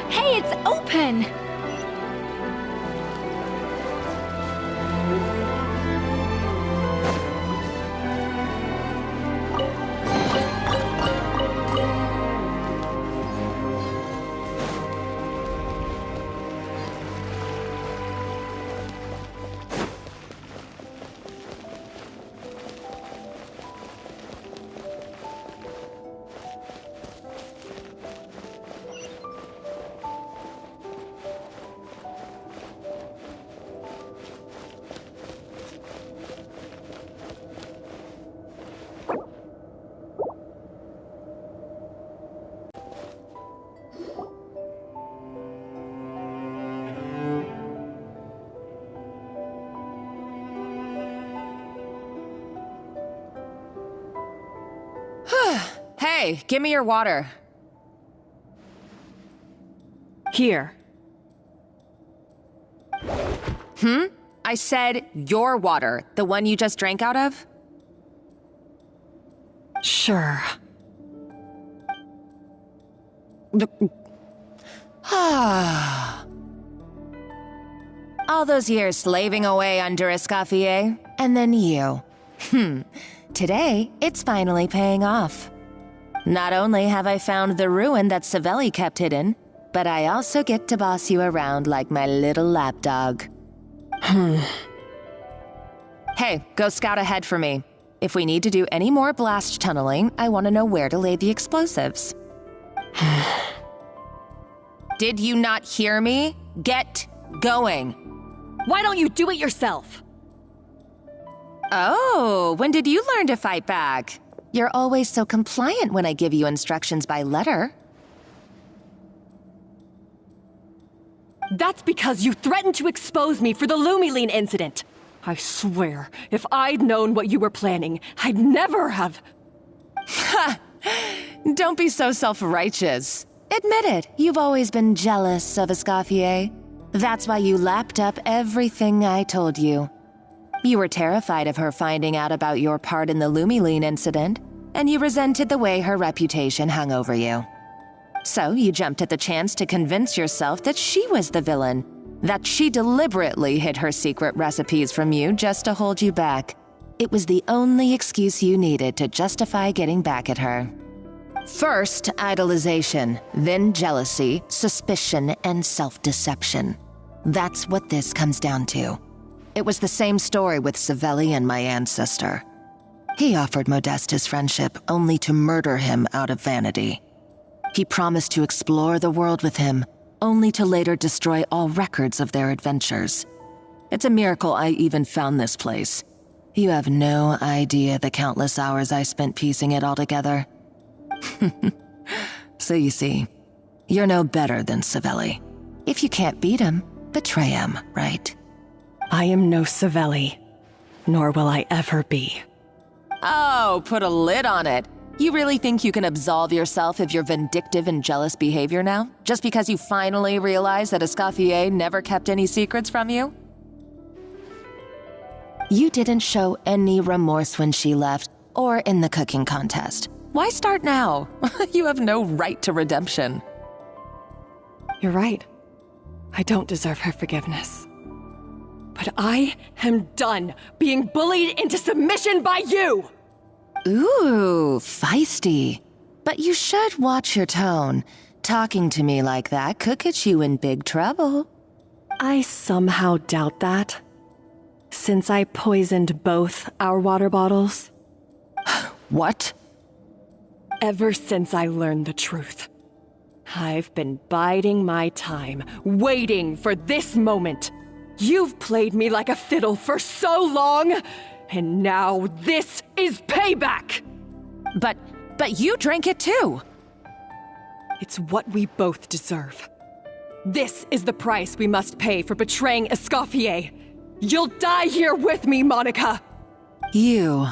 Hey, it's open! Hey, give me your water. Here. I said your water, the one you just drank out of? Sure. All those years slaving away under Escoffier, and then you. Today, it's finally paying off. Not only have I found the ruin that Savelli kept hidden, but I also get to boss you around like my little lapdog. Hey, go scout ahead for me. If we need to do any more blast tunneling, I want to know where to lay the explosives. Did you not hear me? Get going. Why don't you do it yourself? Oh, when did you learn to fight back? You're always so compliant when I give you instructions by letter. That's because you threatened to expose me for the Lumiline incident. I swear, if I'd known what you were planning, I'd never have... Ha! Don't be so self-righteous. Admit it, you've always been jealous of Escoffier. That's why you lapped up everything I told you. You were terrified of her finding out about your part in the Lumiline incident, and you resented the way her reputation hung over you. So you jumped at the chance to convince yourself that she was the villain, that she deliberately hid her secret recipes from you just to hold you back. It was the only excuse you needed to justify getting back at her. First, idolization, then jealousy, suspicion, and self-deception. That's what this comes down to. It was the same story with Savelli and my ancestor. He offered Modeste his friendship only to murder him out of vanity. He promised to explore the world with him, only to later destroy all records of their adventures. It's a miracle I even found this place. You have no idea the countless hours I spent piecing it all together. So you see, you're no better than Savelli. If you can't beat him, betray him, right? I am no Savelli, nor will I ever be. Oh, put a lid on it. You really think you can absolve yourself of your vindictive and jealous behavior now? Just because you finally realize that Escoffier never kept any secrets from you? You didn't show any remorse when she left, or in the cooking contest. Why start now? You have no right to redemption. You're right. I don't deserve her forgiveness. But I am done being bullied into submission by you! Ooh, feisty. But you should watch your tone. Talking to me like that could get you in big trouble. I somehow doubt that. Since I poisoned both our water bottles. What? Ever since I learned the truth, I've been biding my time, waiting for this moment. You've played me like a fiddle for so long, and now this is payback! But you drank it too! It's what we both deserve. This is the price we must pay for betraying Escoffier. You'll die here with me, Monica! You.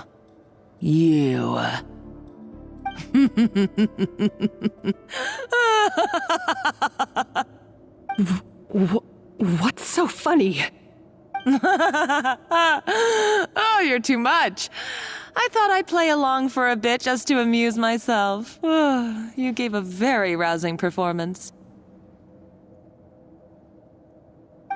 What's so funny? Oh, you're too much. I thought I'd play along for a bit just to amuse myself. You gave a very rousing performance.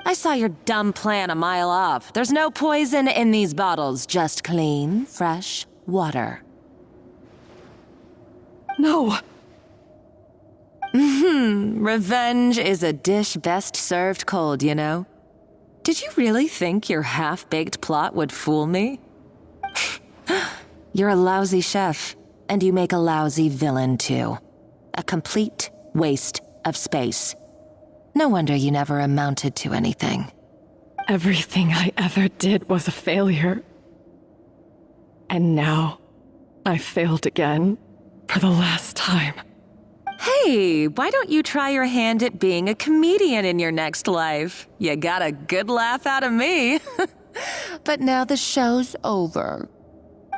I saw your dumb plan a mile off. There's no poison in these bottles, just clean, fresh water. No. Revenge is a dish best served cold, you know? Did you really think your half-baked plot would fool me? You're a lousy chef, and you make a lousy villain, too. A complete waste of space. No wonder you never amounted to anything. Everything I ever did was a failure. And now, I failed again, for the last time. Hey, why don't you try your hand at being a comedian in your next life? You got a good laugh out of me. But now the show's over.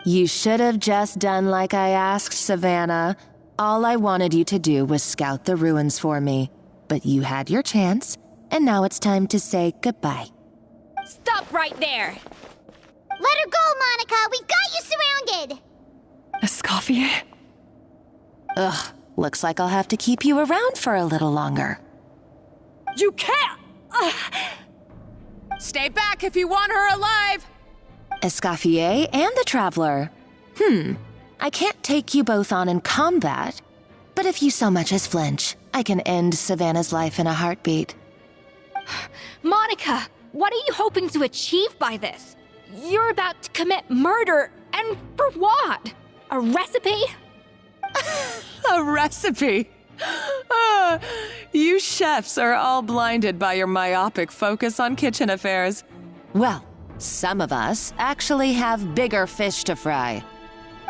You should have just done like I asked, Savannah. All I wanted you to do was scout the ruins for me. But you had your chance, and now it's time to say goodbye. Stop right there! Let her go, Monica! We've got you surrounded! Escoffier? Ugh, looks like I'll have to keep you around for a little longer. You can't! Stay back if you want her alive! Escoffier and the Traveler. I can't take you both on in combat, but if you so much as flinch, I can end Savannah's life in a heartbeat. Monica, what are you hoping to achieve by this? You're about to commit murder, and for what? A recipe? A recipe? You chefs are all blinded by your myopic focus on kitchen affairs. Well, some of us actually have bigger fish to fry.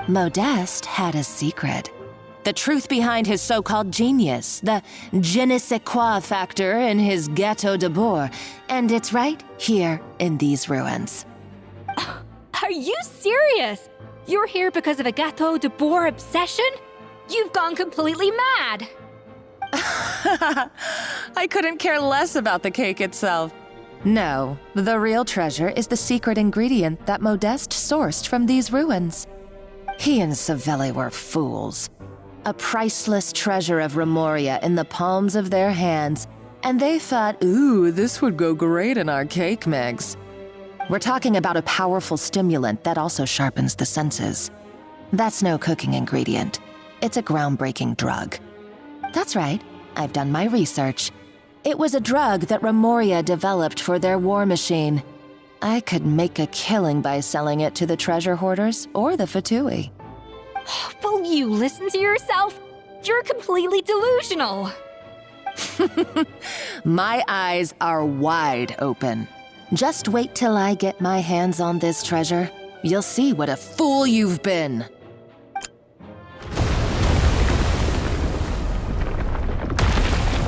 Modeste had a secret. The truth behind his so-called genius, the je ne sais quoi factor in his Gâteau de Bourg, and it's right here in these ruins. Are you serious? You're here because of a Gâteau de Bourg obsession? You've gone completely mad! I couldn't care less about the cake itself. No, the real treasure is the secret ingredient that Modeste sourced from these ruins. He and Savelli were fools. A priceless treasure of Remoria in the palms of their hands, and they thought, ooh, this would go great in our cake mix. We're talking about a powerful stimulant that also sharpens the senses. That's no cooking ingredient. It's a groundbreaking drug. That's right, I've done my research. It was a drug that Remoria developed for their war machine. I could make a killing by selling it to the treasure hoarders or the Fatui. Will you listen to yourself? You're completely delusional. My eyes are wide open. Just wait till I get my hands on this treasure. You'll see what a fool you've been.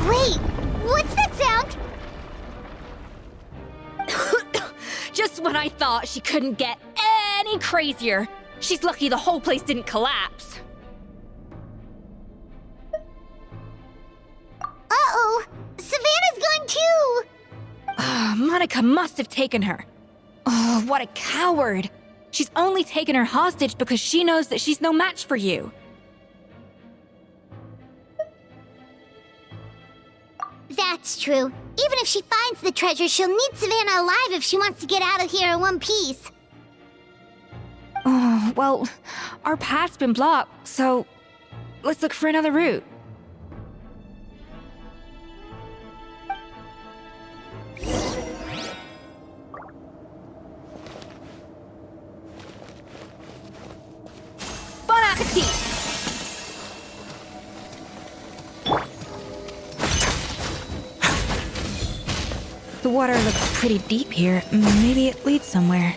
Wait, what's that sound? Just when I thought she couldn't get any crazier. She's lucky the whole place didn't collapse. Uh-oh, Savannah's gone too! Monica must have taken her. Oh, what a coward. She's only taken her hostage because she knows that she's no match for you. That's true. Even if she finds the treasure, she'll need Savannah alive if she wants to get out of here in one piece. Oh, well, our path's been blocked, so let's look for another route. Bon appetit! The water looks pretty deep here. Maybe it leads somewhere.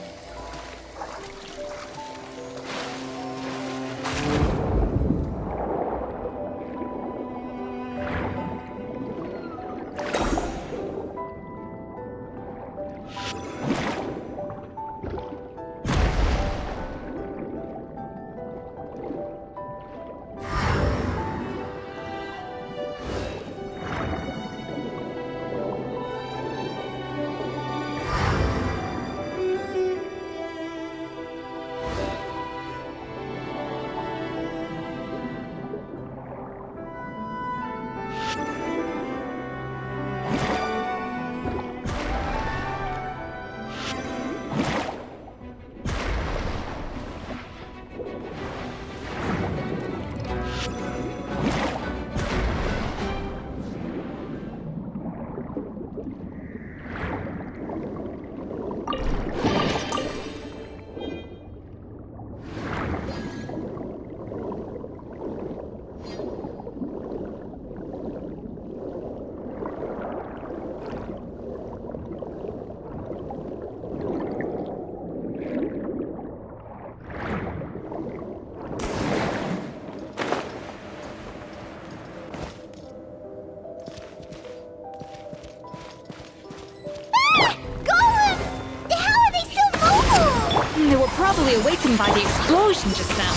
Probably awakened by the explosion just now.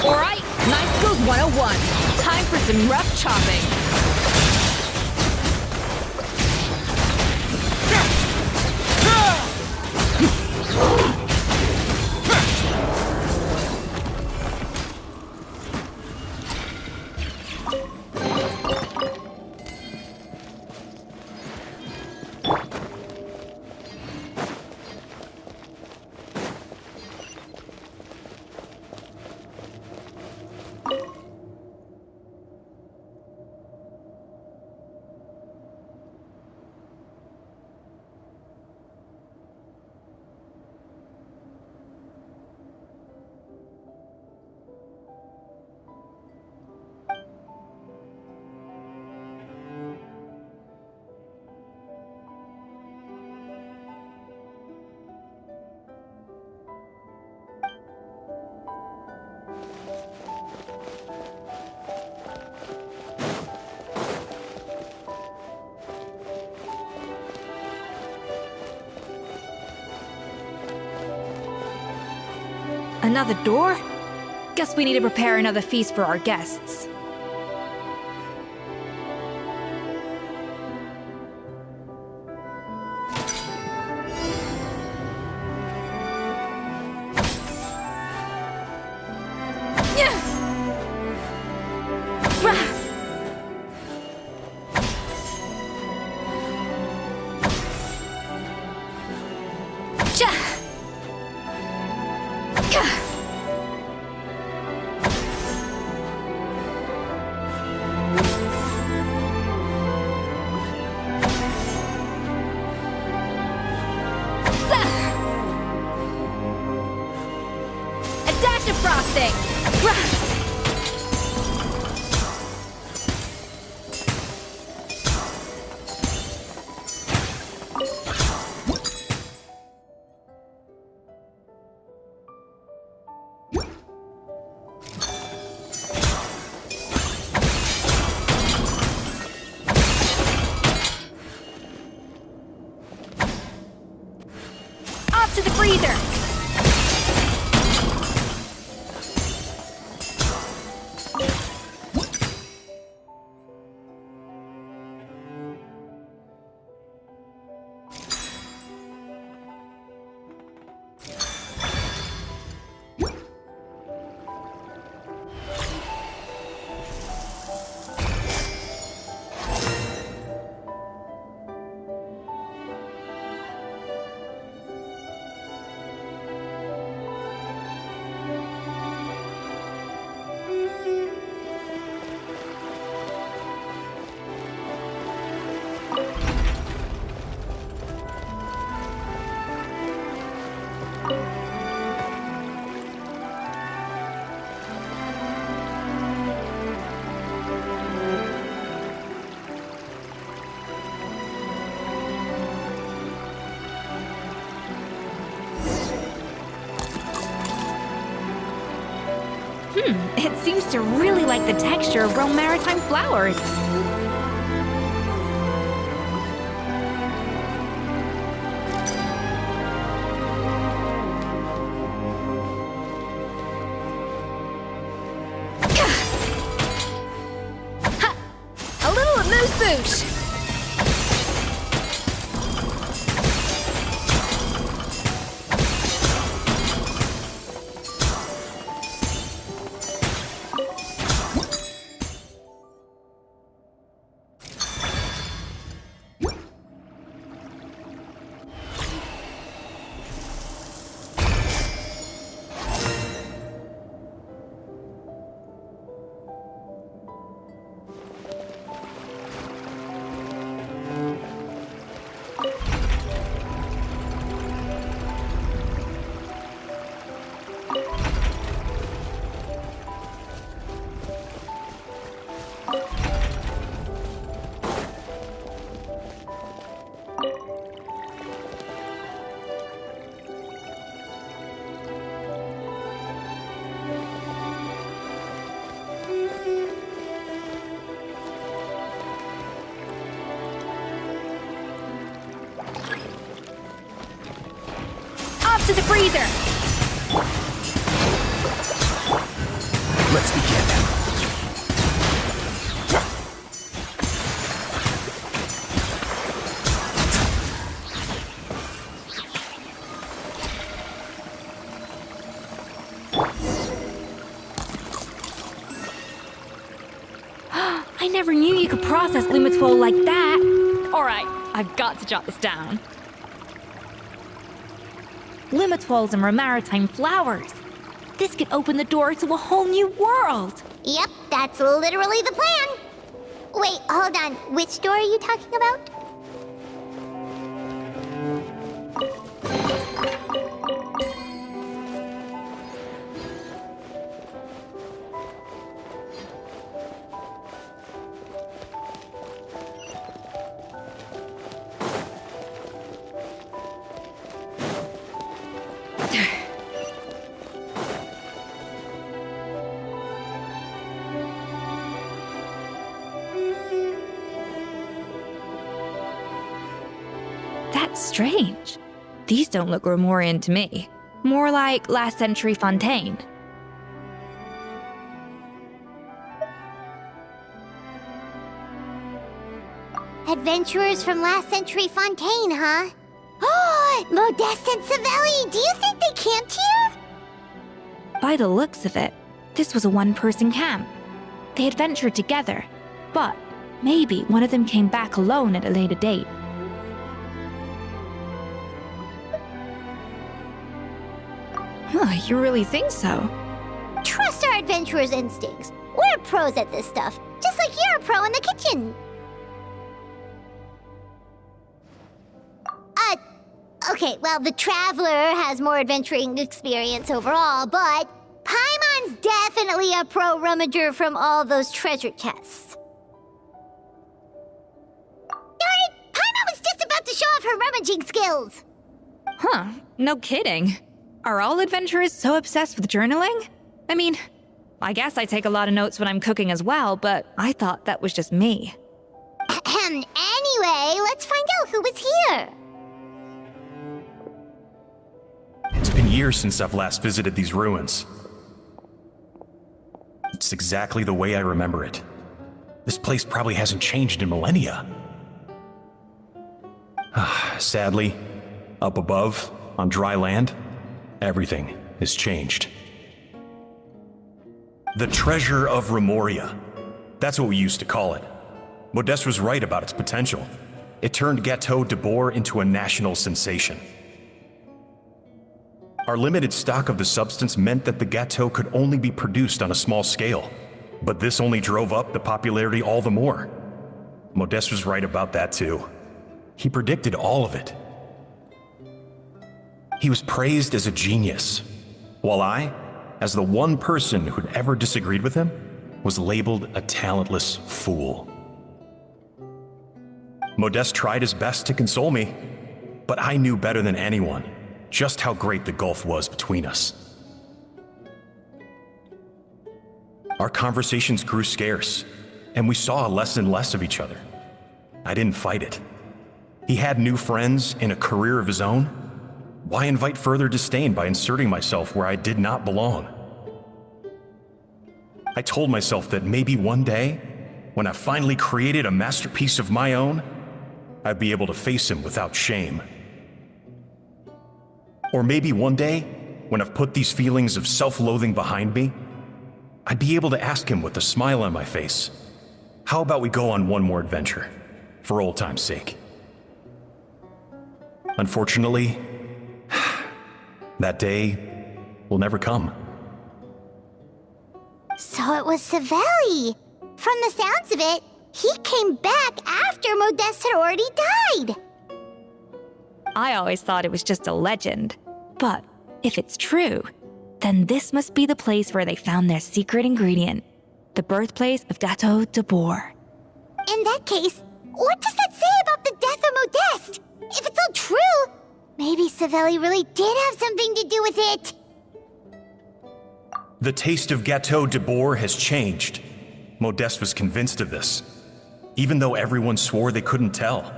Alright, Knife Skills 101. Time for some rough chopping. Another door? Guess we need to prepare another feast for our guests. Off to the freezer! It seems to really like the texture of Rome maritime flowers. Ha! A little amuse-bouche! To the freezer! Let's begin. I never knew you could process Lumitwol like that. Alright, I've got to jot this down. Lumitwols and maritime flowers. This could open the door to a whole new world. Yep, that's literally the plan. Wait, hold on. Which door are you talking about? That's strange. These don't look Romorian to me. More like last century Fontaine. Adventurers from last century Fontaine, huh? Oh, Modeste and Savelli, do you think they camped here? By the looks of it, this was a one-person camp. They adventured together, but maybe one of them came back alone at a later date. You really think so? Trust our adventurers' instincts. We're pros at this stuff, just like you're a pro in the kitchen. Okay, well, the Traveler has more adventuring experience overall, but Paimon's definitely a pro rummager from all those treasure chests. Darn it! Paimon was just about to show off her rummaging skills! Huh, no kidding. Are all adventurers so obsessed with journaling? I mean, I guess I take a lot of notes when I'm cooking as well, but I thought that was just me. Anyway, let's find out who was here. years since I've last visited these ruins. It's exactly the way I remember it. This place probably hasn't changed in millennia. Sadly, up above, on dry land, everything has changed. The Treasure of Remoria. That's what we used to call it. Modeste was right about its potential. It turned Gâteau de Bourg into a national sensation. Our limited stock of the substance meant that the gâteau could only be produced on a small scale, but this only drove up the popularity all the more. Modeste was right about that too. He predicted all of it. He was praised as a genius, while I, as the one person who'd ever disagreed with him, was labeled a talentless fool. Modeste tried his best to console me, but I knew better than anyone just how great the gulf was between us. Our conversations grew scarce, and we saw less and less of each other. I didn't fight it. He had new friends and a career of his own. Why invite further disdain by inserting myself where I did not belong? I told myself that maybe one day, when I finally created a masterpiece of my own, I'd be able to face him without shame. Or maybe one day, when I've put these feelings of self-loathing behind me, I'd be able to ask him with a smile on my face, how about we go on one more adventure, for old time's sake? Unfortunately, that day will never come. So it was Savelli. From the sounds of it, he came back after Modeste had already died. I always thought it was just a legend. But if it's true, then this must be the place where they found their secret ingredient, the birthplace of Gâteau de Bourg. In that case, what does that say about the death of Modeste? If it's all true, maybe Savelli really did have something to do with it. The taste of Gâteau de Bourg has changed. Modeste was convinced of this, even though everyone swore they couldn't tell.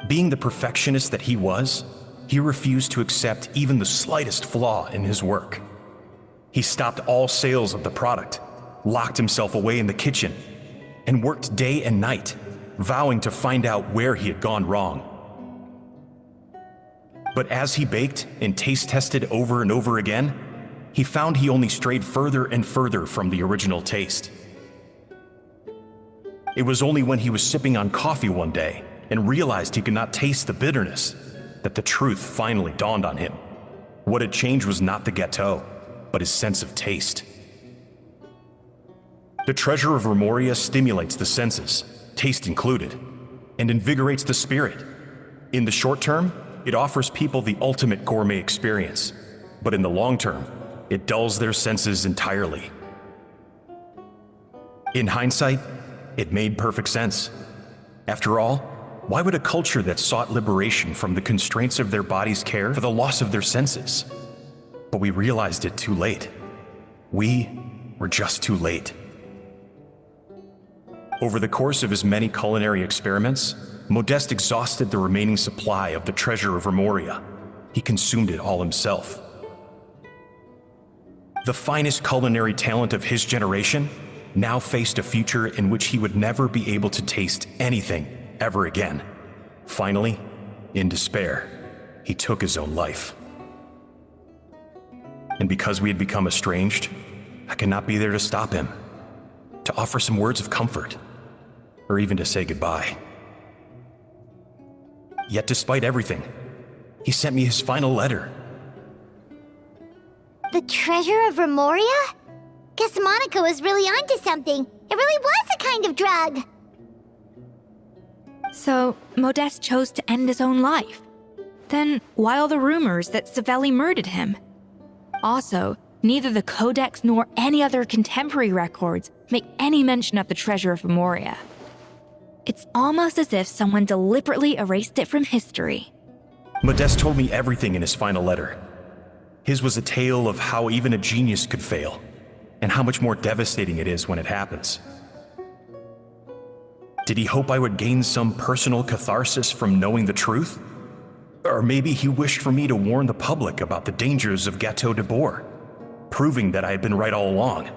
Being the perfectionist that he was, he refused to accept even the slightest flaw in his work. He stopped all sales of the product, locked himself away in the kitchen, and worked day and night, vowing to find out where he had gone wrong. But as he baked and taste tested over and over again, he found he only strayed further and further from the original taste. It was only when he was sipping on coffee one day and realized he could not taste the bitterness that the truth finally dawned on him. What had changed was not the gâteau, but his sense of taste. The Treasure of Remoria stimulates the senses, taste included, and invigorates the spirit. In the short term, it offers people the ultimate gourmet experience, but in the long term, it dulls their senses entirely. In hindsight, it made perfect sense. After all, why would a culture that sought liberation from the constraints of their bodies care for the loss of their senses? But we realized it too late. We were just too late. Over the course of his many culinary experiments, Modeste exhausted the remaining supply of the Treasure of Remoria. He consumed it all himself. The finest culinary talent of his generation now faced a future in which he would never be able to taste anything ever again. Finally, in despair, he took his own life. And because we had become estranged, I could not be there to stop him, to offer some words of comfort, or even to say goodbye. Yet despite everything, he sent me his final letter. The Treasure of Remoria? Guess Monica was really onto something. It really was a kind of drug. So, Modeste chose to end his own life. Then, why all the rumors that Savelli murdered him? Also, neither the Codex nor any other contemporary records make any mention of the Treasure of Remoria. It's almost as if someone deliberately erased it from history. Modeste told me everything in his final letter. His was a tale of how even a genius could fail, and how much more devastating it is when it happens. Did he hope I would gain some personal catharsis from knowing the truth? Or maybe he wished for me to warn the public about the dangers of Gateau de Bourg, proving that I had been right all along.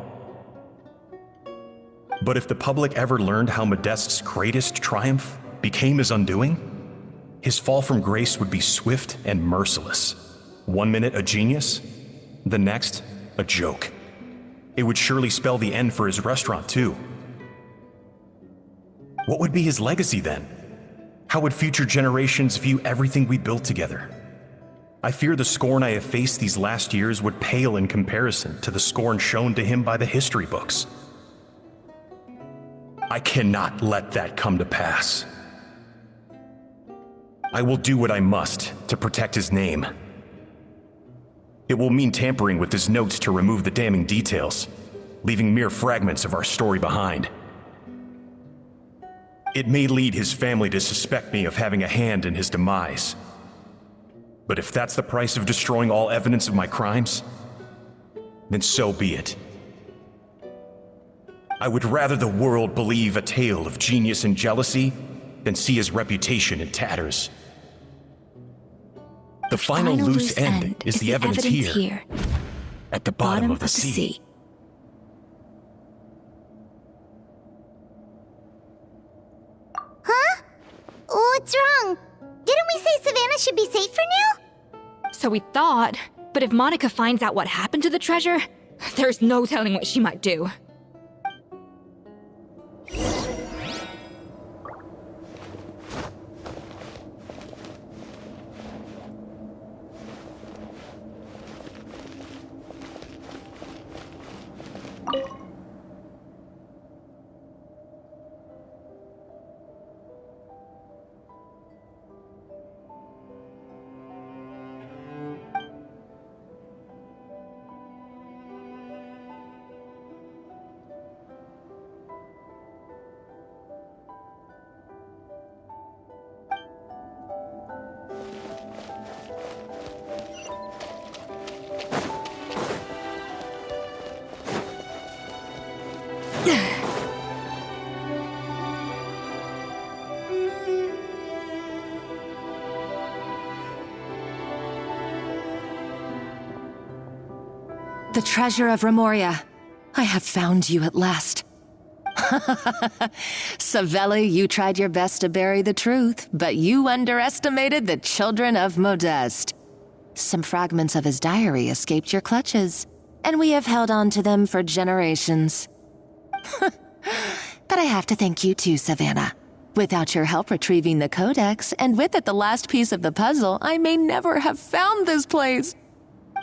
But if the public ever learned how Modeste's greatest triumph became his undoing, his fall from grace would be swift and merciless. 1 minute a genius, the next a joke. It would surely spell the end for his restaurant too. What would be his legacy then? How would future generations view everything we built together? I fear the scorn I have faced these last years would pale in comparison to the scorn shown to him by the history books. I cannot let that come to pass. I will do what I must to protect his name. It will mean tampering with his notes to remove the damning details, leaving mere fragments of our story behind. It may lead his family to suspect me of having a hand in his demise. But if that's the price of destroying all evidence of my crimes, then so be it. I would rather the world believe a tale of genius and jealousy than see his reputation in tatters. The final loose end is the evidence here, at the bottom of the sea. Huh? What's wrong? Didn't we say Savannah should be safe for now? So we thought, but if Monica finds out what happened to the treasure, there's no telling what she might do. The treasure of Remoria. I have found you at last. Savelli, you tried your best to bury the truth, but you underestimated the children of Modeste. Some fragments of his diary escaped your clutches, and we have held on to them for generations. But I have to thank you too, Savannah. Without your help retrieving the codex, and with it the last piece of the puzzle, I may never have found this place.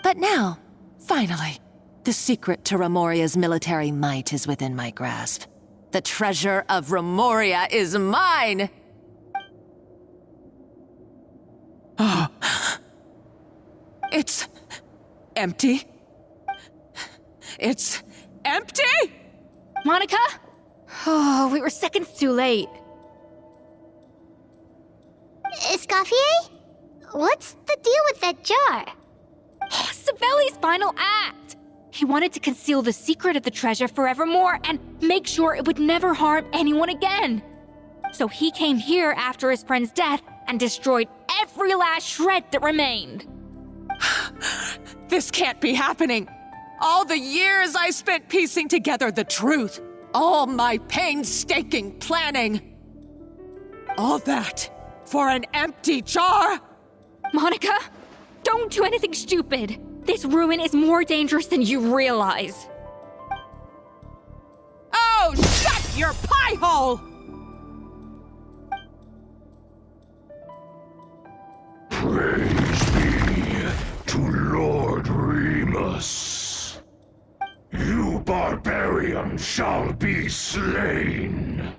But now, finally, the secret to Remoria's military might is within my grasp. The treasure of Remoria is mine! Oh. It's empty. It's empty? Monica? Oh, we were seconds too late. Escoffier? What's the deal with that jar? Savelli's final act! He wanted to conceal the secret of the treasure forevermore and make sure it would never harm anyone again. So he came here after his friend's death and destroyed every last shred that remained. This can't be happening. All the years I spent piecing together the truth. All my painstaking planning. All that for an empty jar? Monica, don't do anything stupid. This ruin is more dangerous than you realize. Oh, shut your pie hole! Praise be to Lord Remus. You barbarian shall be slain.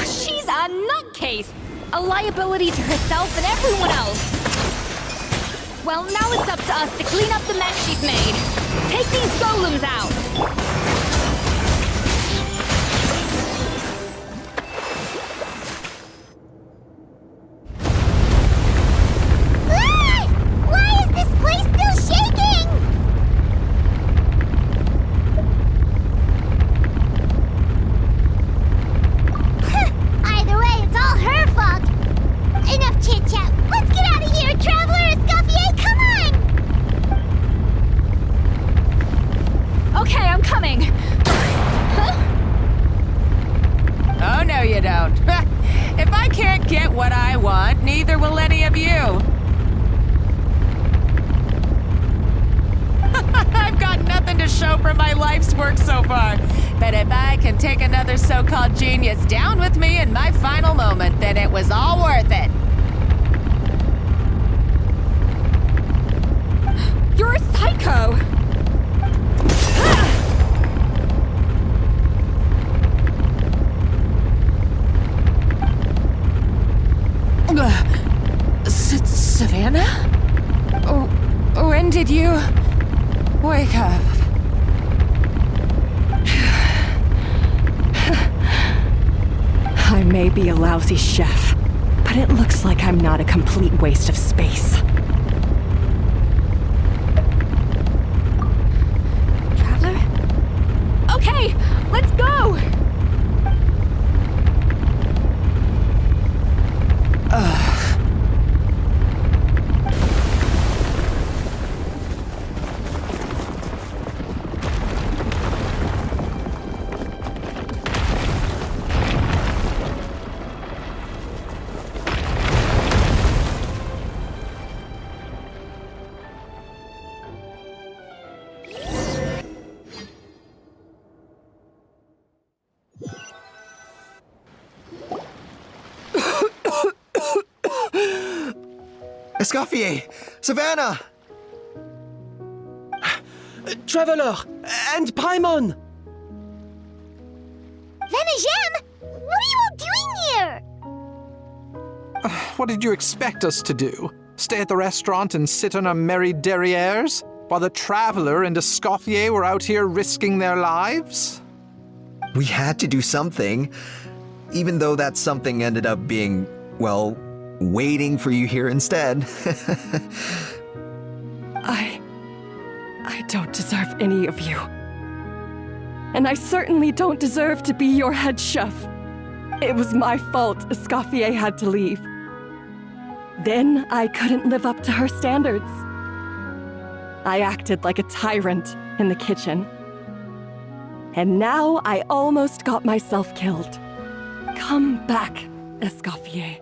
She's a nutcase! A liability to herself and everyone else! Well, now it's up to us to clean up the mess she's made. Take these golems out! Why is this place still shaking? 「get what I want, neither will any of you. I've got nothing to show for my life's work so far. But if I can take another so-called genius down with me in my final moment, then it was all worth it. You're a psycho! Savannah? When did you wake up? I may be a lousy chef, but it looks like I'm not a complete waste of space. Traveler? Okay, let's go! Escoffier! Savannah! Traveler! And Paimon! Venejem! What are you all doing here? What did you expect us to do? Stay at the restaurant and sit on our merry derrieres? While the Traveler and Escoffier were out here risking their lives? We had to do something. Even though that something ended up being, well, waiting for you here instead. I don't deserve any of you. And I certainly don't deserve to be your head chef. It was my fault Escoffier had to leave. Then I couldn't live up to her standards. I acted like a tyrant in the kitchen. And now I almost got myself killed. Come back, Escoffier.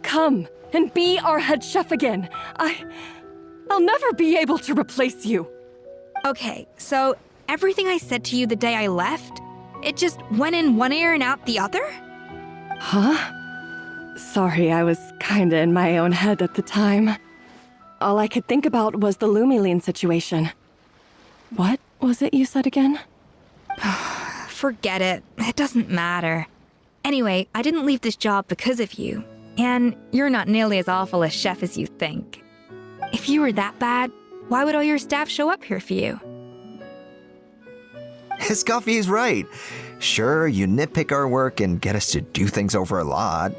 Come and be our head chef again. I'll never be able to replace you. Okay, so everything I said to you the day I left, it just went in one ear and out the other? Huh? Sorry, I was kinda in my own head at the time. All I could think about was the Lumiline situation. What was it you said again? Forget it. It doesn't matter. Anyway, I didn't leave this job because of you. And you're not nearly as awful a chef as you think. If you were that bad, why would all your staff show up here for you? Escoffier's right. Sure, you nitpick our work and get us to do things over a lot.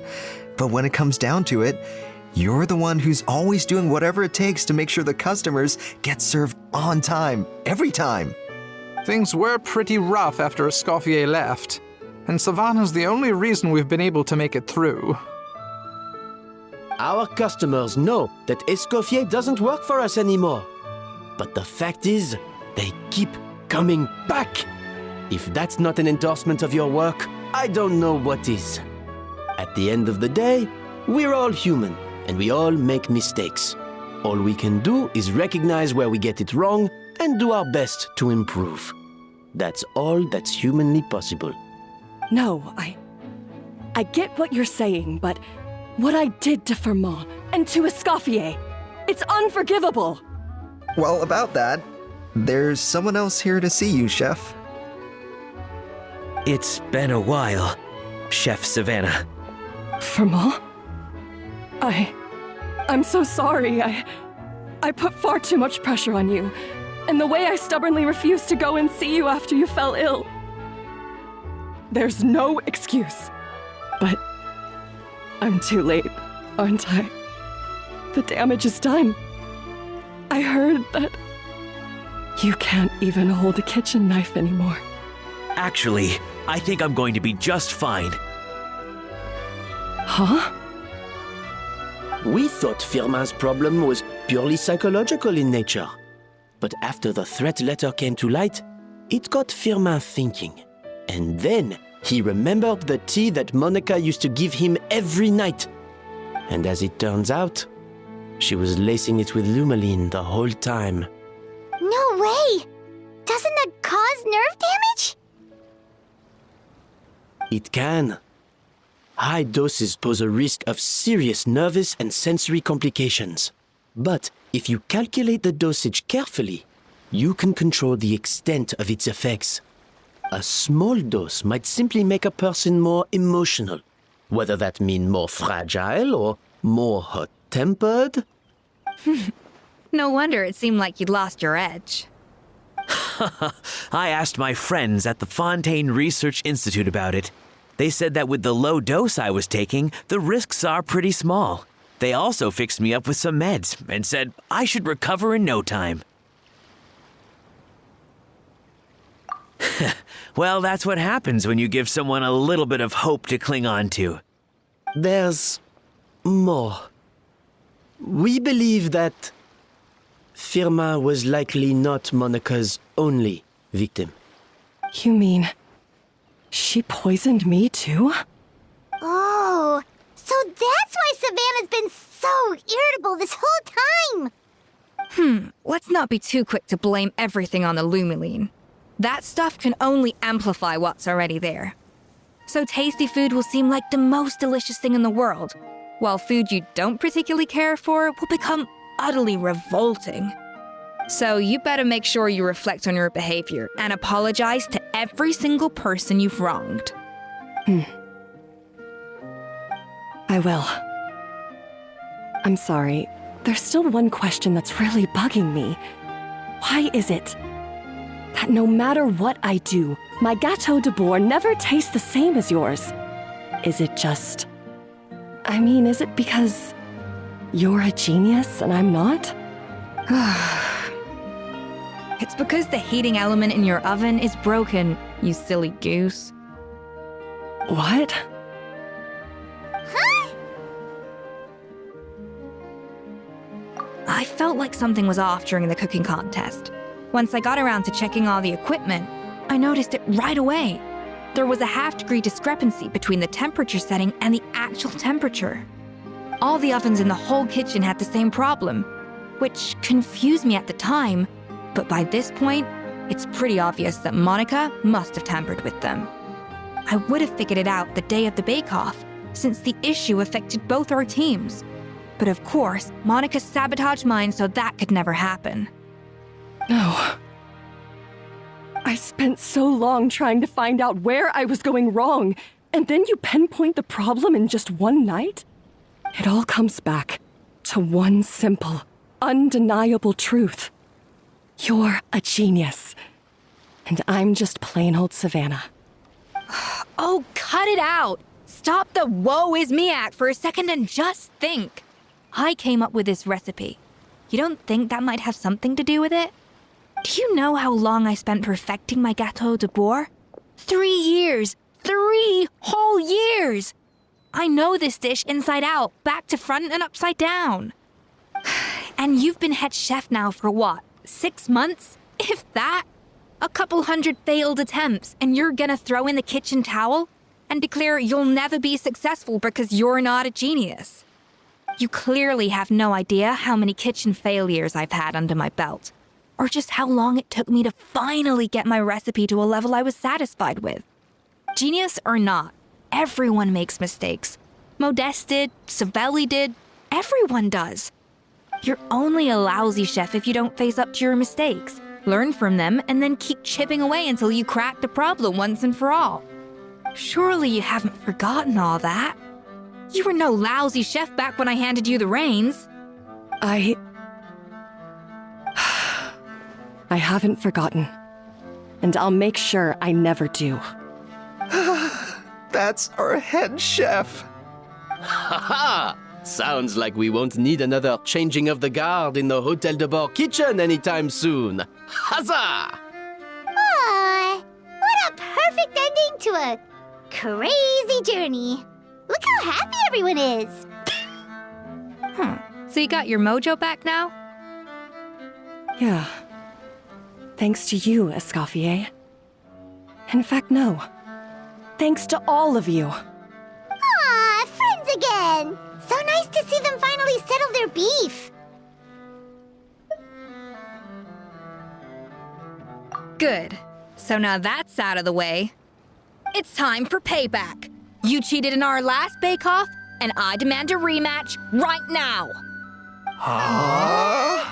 But when it comes down to it, you're the one who's always doing whatever it takes to make sure the customers get served on time, every time. Things were pretty rough after Escoffier left, and Savannah's the only reason we've been able to make it through. Our customers know that Escoffier doesn't work for us anymore. But the fact is, they keep coming back. If that's not an endorsement of your work, I don't know what is. At the end of the day, we're all human, and we all make mistakes. All we can do is recognize where we get it wrong and do our best to improve. That's all that's humanly possible. No, I get what you're saying, but what I did to Firmin and to Escoffier, it's unforgivable. Well, about that, there's someone else here to see you, Chef. It's been a while, Chef Savannah. Firmin? I'm so sorry. I put far too much pressure on you. And the way I stubbornly refused to go and see you after you fell ill. There's no excuse. But I'm too late, aren't I? The damage is done. I heard that you can't even hold a kitchen knife anymore. Actually, I think I'm going to be just fine. Huh? We thought Firmin's problem was purely psychological in nature. But after the threat letter came to light, it got Firmin thinking. And then He remembered the tea that Monica used to give him every night. And as it turns out, she was lacing it with Lumaline the whole time. No way! Doesn't that cause nerve damage? It can. High doses pose a risk of serious nervous and sensory complications. But if you calculate the dosage carefully, you can control the extent of its effects. A small dose might simply make a person more emotional, whether that means more fragile or more hot-tempered. No wonder it seemed like you'd lost your edge. I asked my friends at the Fontaine Research Institute about it. They said that with the low dose I was taking, the risks are pretty small. They also fixed me up with some meds and said I should recover in no time. Well, that's what happens when you give someone a little bit of hope to cling on to. There's more. We believe that Firma was likely not Monica's only victim. You mean she poisoned me too? Oh, so that's why Savannah's been so irritable this whole time! Let's not be too quick to blame everything on the Lumiline. That stuff can only amplify what's already there. So tasty food will seem like the most delicious thing in the world, while food you don't particularly care for will become utterly revolting. So you better make sure you reflect on your behavior and apologize to every single person you've wronged. I will. I'm sorry. There's still one question that's really bugging me. Why is it that no matter what I do, my Gâteau de Bourg never tastes the same as yours? Is it just... is it because you're a genius and I'm not? It's because the heating element in your oven is broken, you silly goose. What? Huh? I felt like something was off during the cooking contest. Once I got around to checking all the equipment, I noticed it right away. There was a half-degree discrepancy between the temperature setting and the actual temperature. All the ovens in the whole kitchen had the same problem, which confused me at the time, but by this point, it's pretty obvious that Monica must have tampered with them. I would have figured it out the day of the bake-off, since the issue affected both our teams. But of course, Monica sabotaged mine so that could never happen. No. I spent so long trying to find out where I was going wrong, and then you pinpoint the problem in just one night? It all comes back to one simple, undeniable truth. You're a genius, and I'm just plain old Savannah. Oh, cut it out! Stop the woe is me act for a second and just think. I came up with this recipe. You don't think that might have something to do with it? Do you know how long I spent perfecting my Gâteau de Bourg? 3 years! 3 whole years! I know this dish inside out, back to front and upside down. And you've been head chef now for what, 6 months? If that? A couple hundred failed attempts, and you're gonna throw in the kitchen towel and declare you'll never be successful because you're not a genius. You clearly have no idea how many kitchen failures I've had under my belt, or just how long it took me to finally get my recipe to a level I was satisfied with. Genius or not, everyone makes mistakes. Modeste did, Savelli did, everyone does. You're only a lousy chef if you don't face up to your mistakes, learn from them, and then keep chipping away until you crack the problem once and for all. Surely you haven't forgotten all that. You were no lousy chef back when I handed you the reins. I haven't forgotten. And I'll make sure I never do. That's our head chef. Ha ha! Sounds like we won't need another changing of the guard in the Hotel de Bourg kitchen anytime soon. Huzzah! Aw, what a perfect ending to a crazy journey. Look how happy everyone is. So you got your mojo back now? Yeah. Thanks to you, Escoffier. In fact, no. Thanks to all of you. Aw, friends again! So nice to see them finally settle their beef. Good. So now that's out of the way. It's time for payback. You cheated in our last bake-off, and I demand a rematch right now. Huh?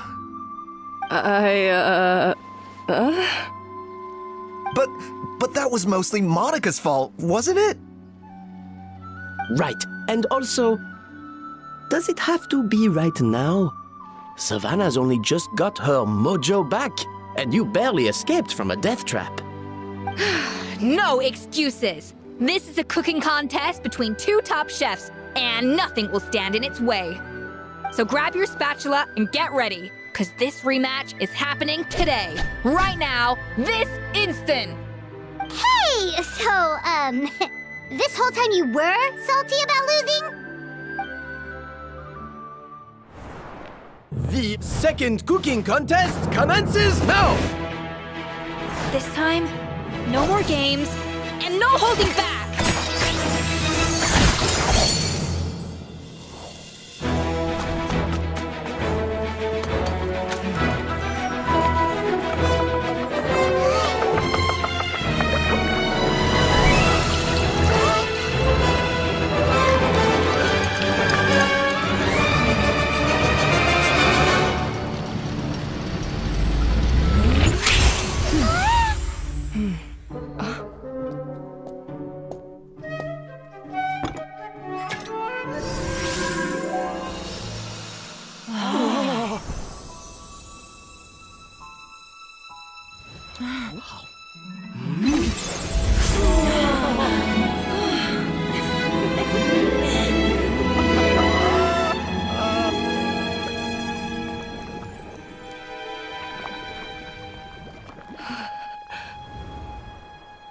But that was mostly Monica's fault, wasn't it? Right. And also, does it have to be right now? Savannah's only just got her mojo back, and you barely escaped from a death trap. No excuses. This is a cooking contest between two top chefs, and nothing will stand in its way. So grab your spatula and get ready, because this rematch is happening today, right now, this instant. Hey, so, this whole time you were salty about losing? The second cooking contest commences now! This time, no more games, and no holding back!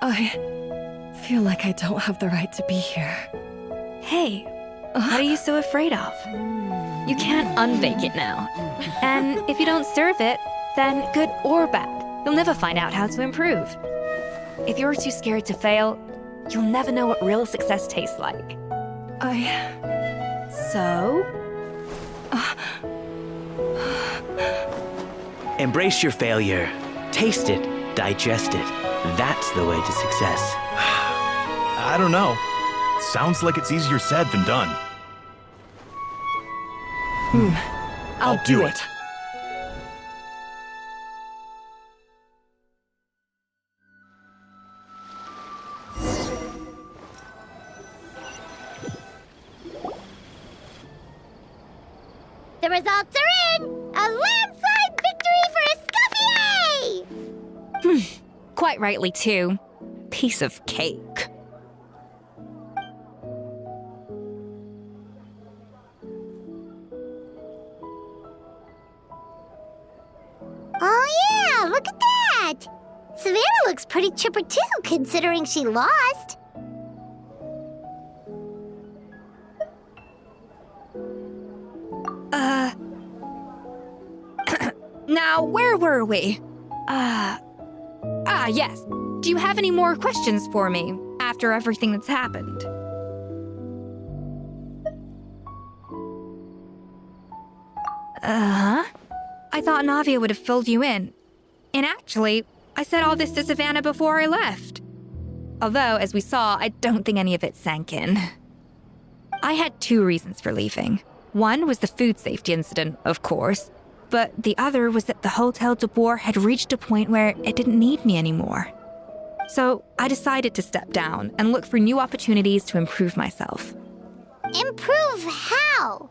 I feel like I don't have the right to be here. Hey, what are you so afraid of? You can't unbake it now. And if you don't serve it, then good or bad, you'll never find out how to improve. If you're too scared to fail, you'll never know what real success tastes like. So? Embrace your failure. Taste it. Digest it. That's the way to success. I don't know. Sounds like it's easier said than done. I'll do it. The results are in! A landslide victory for Escoffier! Quite rightly, too. Piece of cake. Oh yeah, look at that! Savannah looks pretty chipper too, considering she lost. Now, where were we? Yes. Do you have any more questions for me after everything that's happened? I thought Navia would have filled you in. And actually, I said all this to Savannah before I left. Although, as we saw, I don't think any of it sank in. I had two reasons for leaving. One was the food safety incident, of course, but the other was that the Hotel de Boer had reached a point where it didn't need me anymore. So I decided to step down and look for new opportunities to improve myself. Improve how?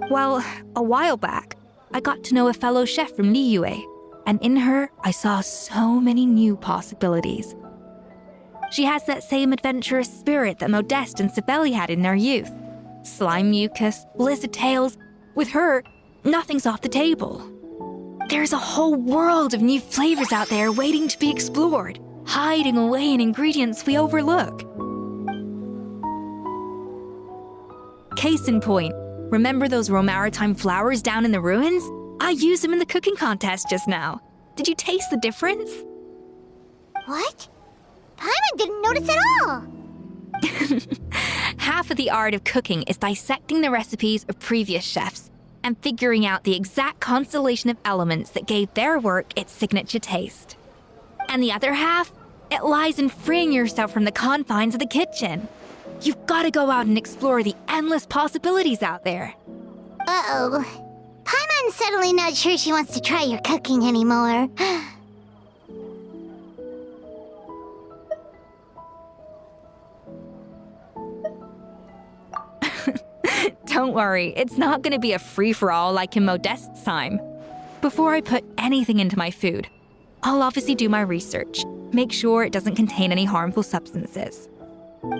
Well, a while back, I got to know a fellow chef from Liyue, and in her, I saw so many new possibilities. She has that same adventurous spirit that Modeste and Sibeli had in their youth. Slime mucus, lizard tails. With her, nothing's off the table. There's a whole world of new flavors out there waiting to be explored, hiding away in ingredients we overlook. Case in point, remember those Romaritime flowers down in the ruins? I used them in the cooking contest just now. Did you taste the difference? What? Paimon didn't notice at all. Half of the art of cooking is dissecting the recipes of previous chefs and figuring out the exact constellation of elements that gave their work its signature taste. And the other half, it lies in freeing yourself from the confines of the kitchen. You've got to go out and explore the endless possibilities out there. Uh-oh. Paimon's suddenly not sure she wants to try your cooking anymore. Don't worry, it's not going to be a free-for-all like in Modeste's time. Before I put anything into my food, I'll obviously do my research, make sure it doesn't contain any harmful substances.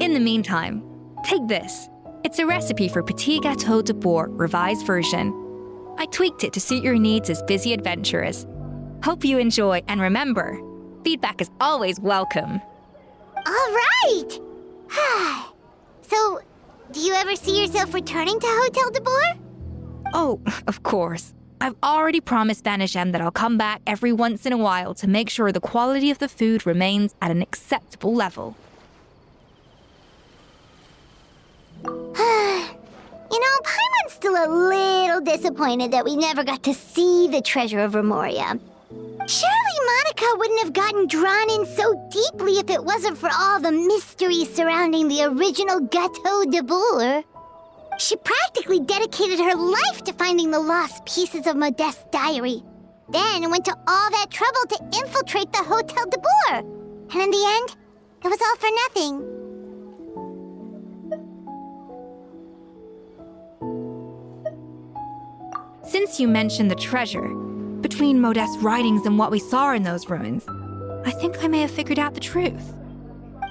In the meantime, take this. It's a recipe for Petit Gâteau de Bourg revised version. I tweaked it to suit your needs as busy adventurers. Hope you enjoy, and remember, feedback is always welcome. All right! So, do you ever see yourself returning to Hotel de Bourg? Oh, of course. I've already promised Banishem that I'll come back every once in a while to make sure the quality of the food remains at an acceptable level. Paimon's still a little disappointed that we never got to see the treasure of Remoria. Surely Monica wouldn't have gotten drawn in so deeply if it wasn't for all the mystery surrounding the original Gâteau de Bourg. She practically dedicated her life to finding the lost pieces of Modeste's diary, then went to all that trouble to infiltrate the Hotel de Bourg. And in the end, it was all for nothing. Since you mentioned the treasure, between Modeste's writings and what we saw in those ruins, I think I may have figured out the truth.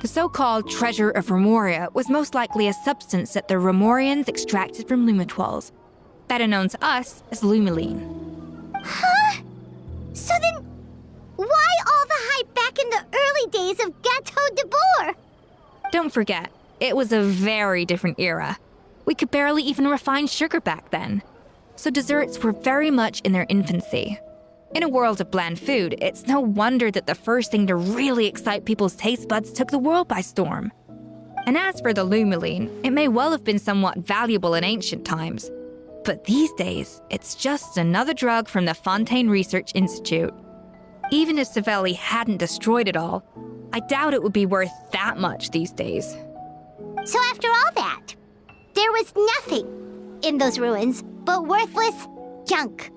The so-called treasure of Remoria was most likely a substance that the Remorians extracted from Lumitoiles, better known to us as Lumiline. Huh? So then, why all the hype back in the early days of Gâteau de Bourg? Don't forget, it was a very different era. We could barely even refine sugar back then. So desserts were very much in their infancy. In a world of bland food, it's no wonder that the first thing to really excite people's taste buds took the world by storm. And as for the Lumiline, it may well have been somewhat valuable in ancient times. But these days, it's just another drug from the Fontaine Research Institute. Even if Savelli hadn't destroyed it all, I doubt it would be worth that much these days. So after all that, there was nothing in those ruins but worthless junk.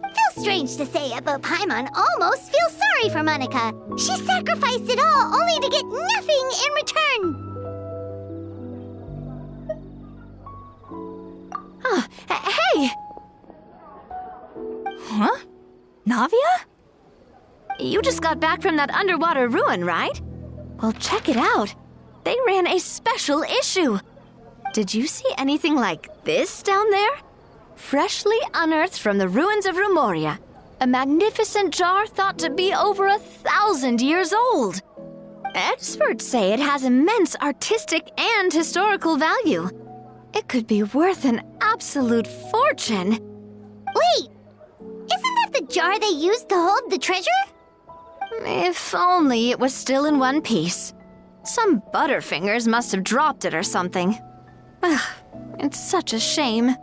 Feels strange to say it, but Paimon almost feels sorry for Monica. She sacrificed it all only to get nothing in return. Hey! Huh? Navia? You just got back from that underwater ruin, right? Well, check it out. They ran a special issue. Did you see anything like this down there? Freshly unearthed from the ruins of Remoria. A magnificent jar thought to be over 1,000 years old. Experts say it has immense artistic and historical value. It could be worth an absolute fortune. Wait! Isn't that the jar they used to hold the treasure? If only it was still in one piece. Some butterfingers must have dropped it or something. Ugh, it's such a shame.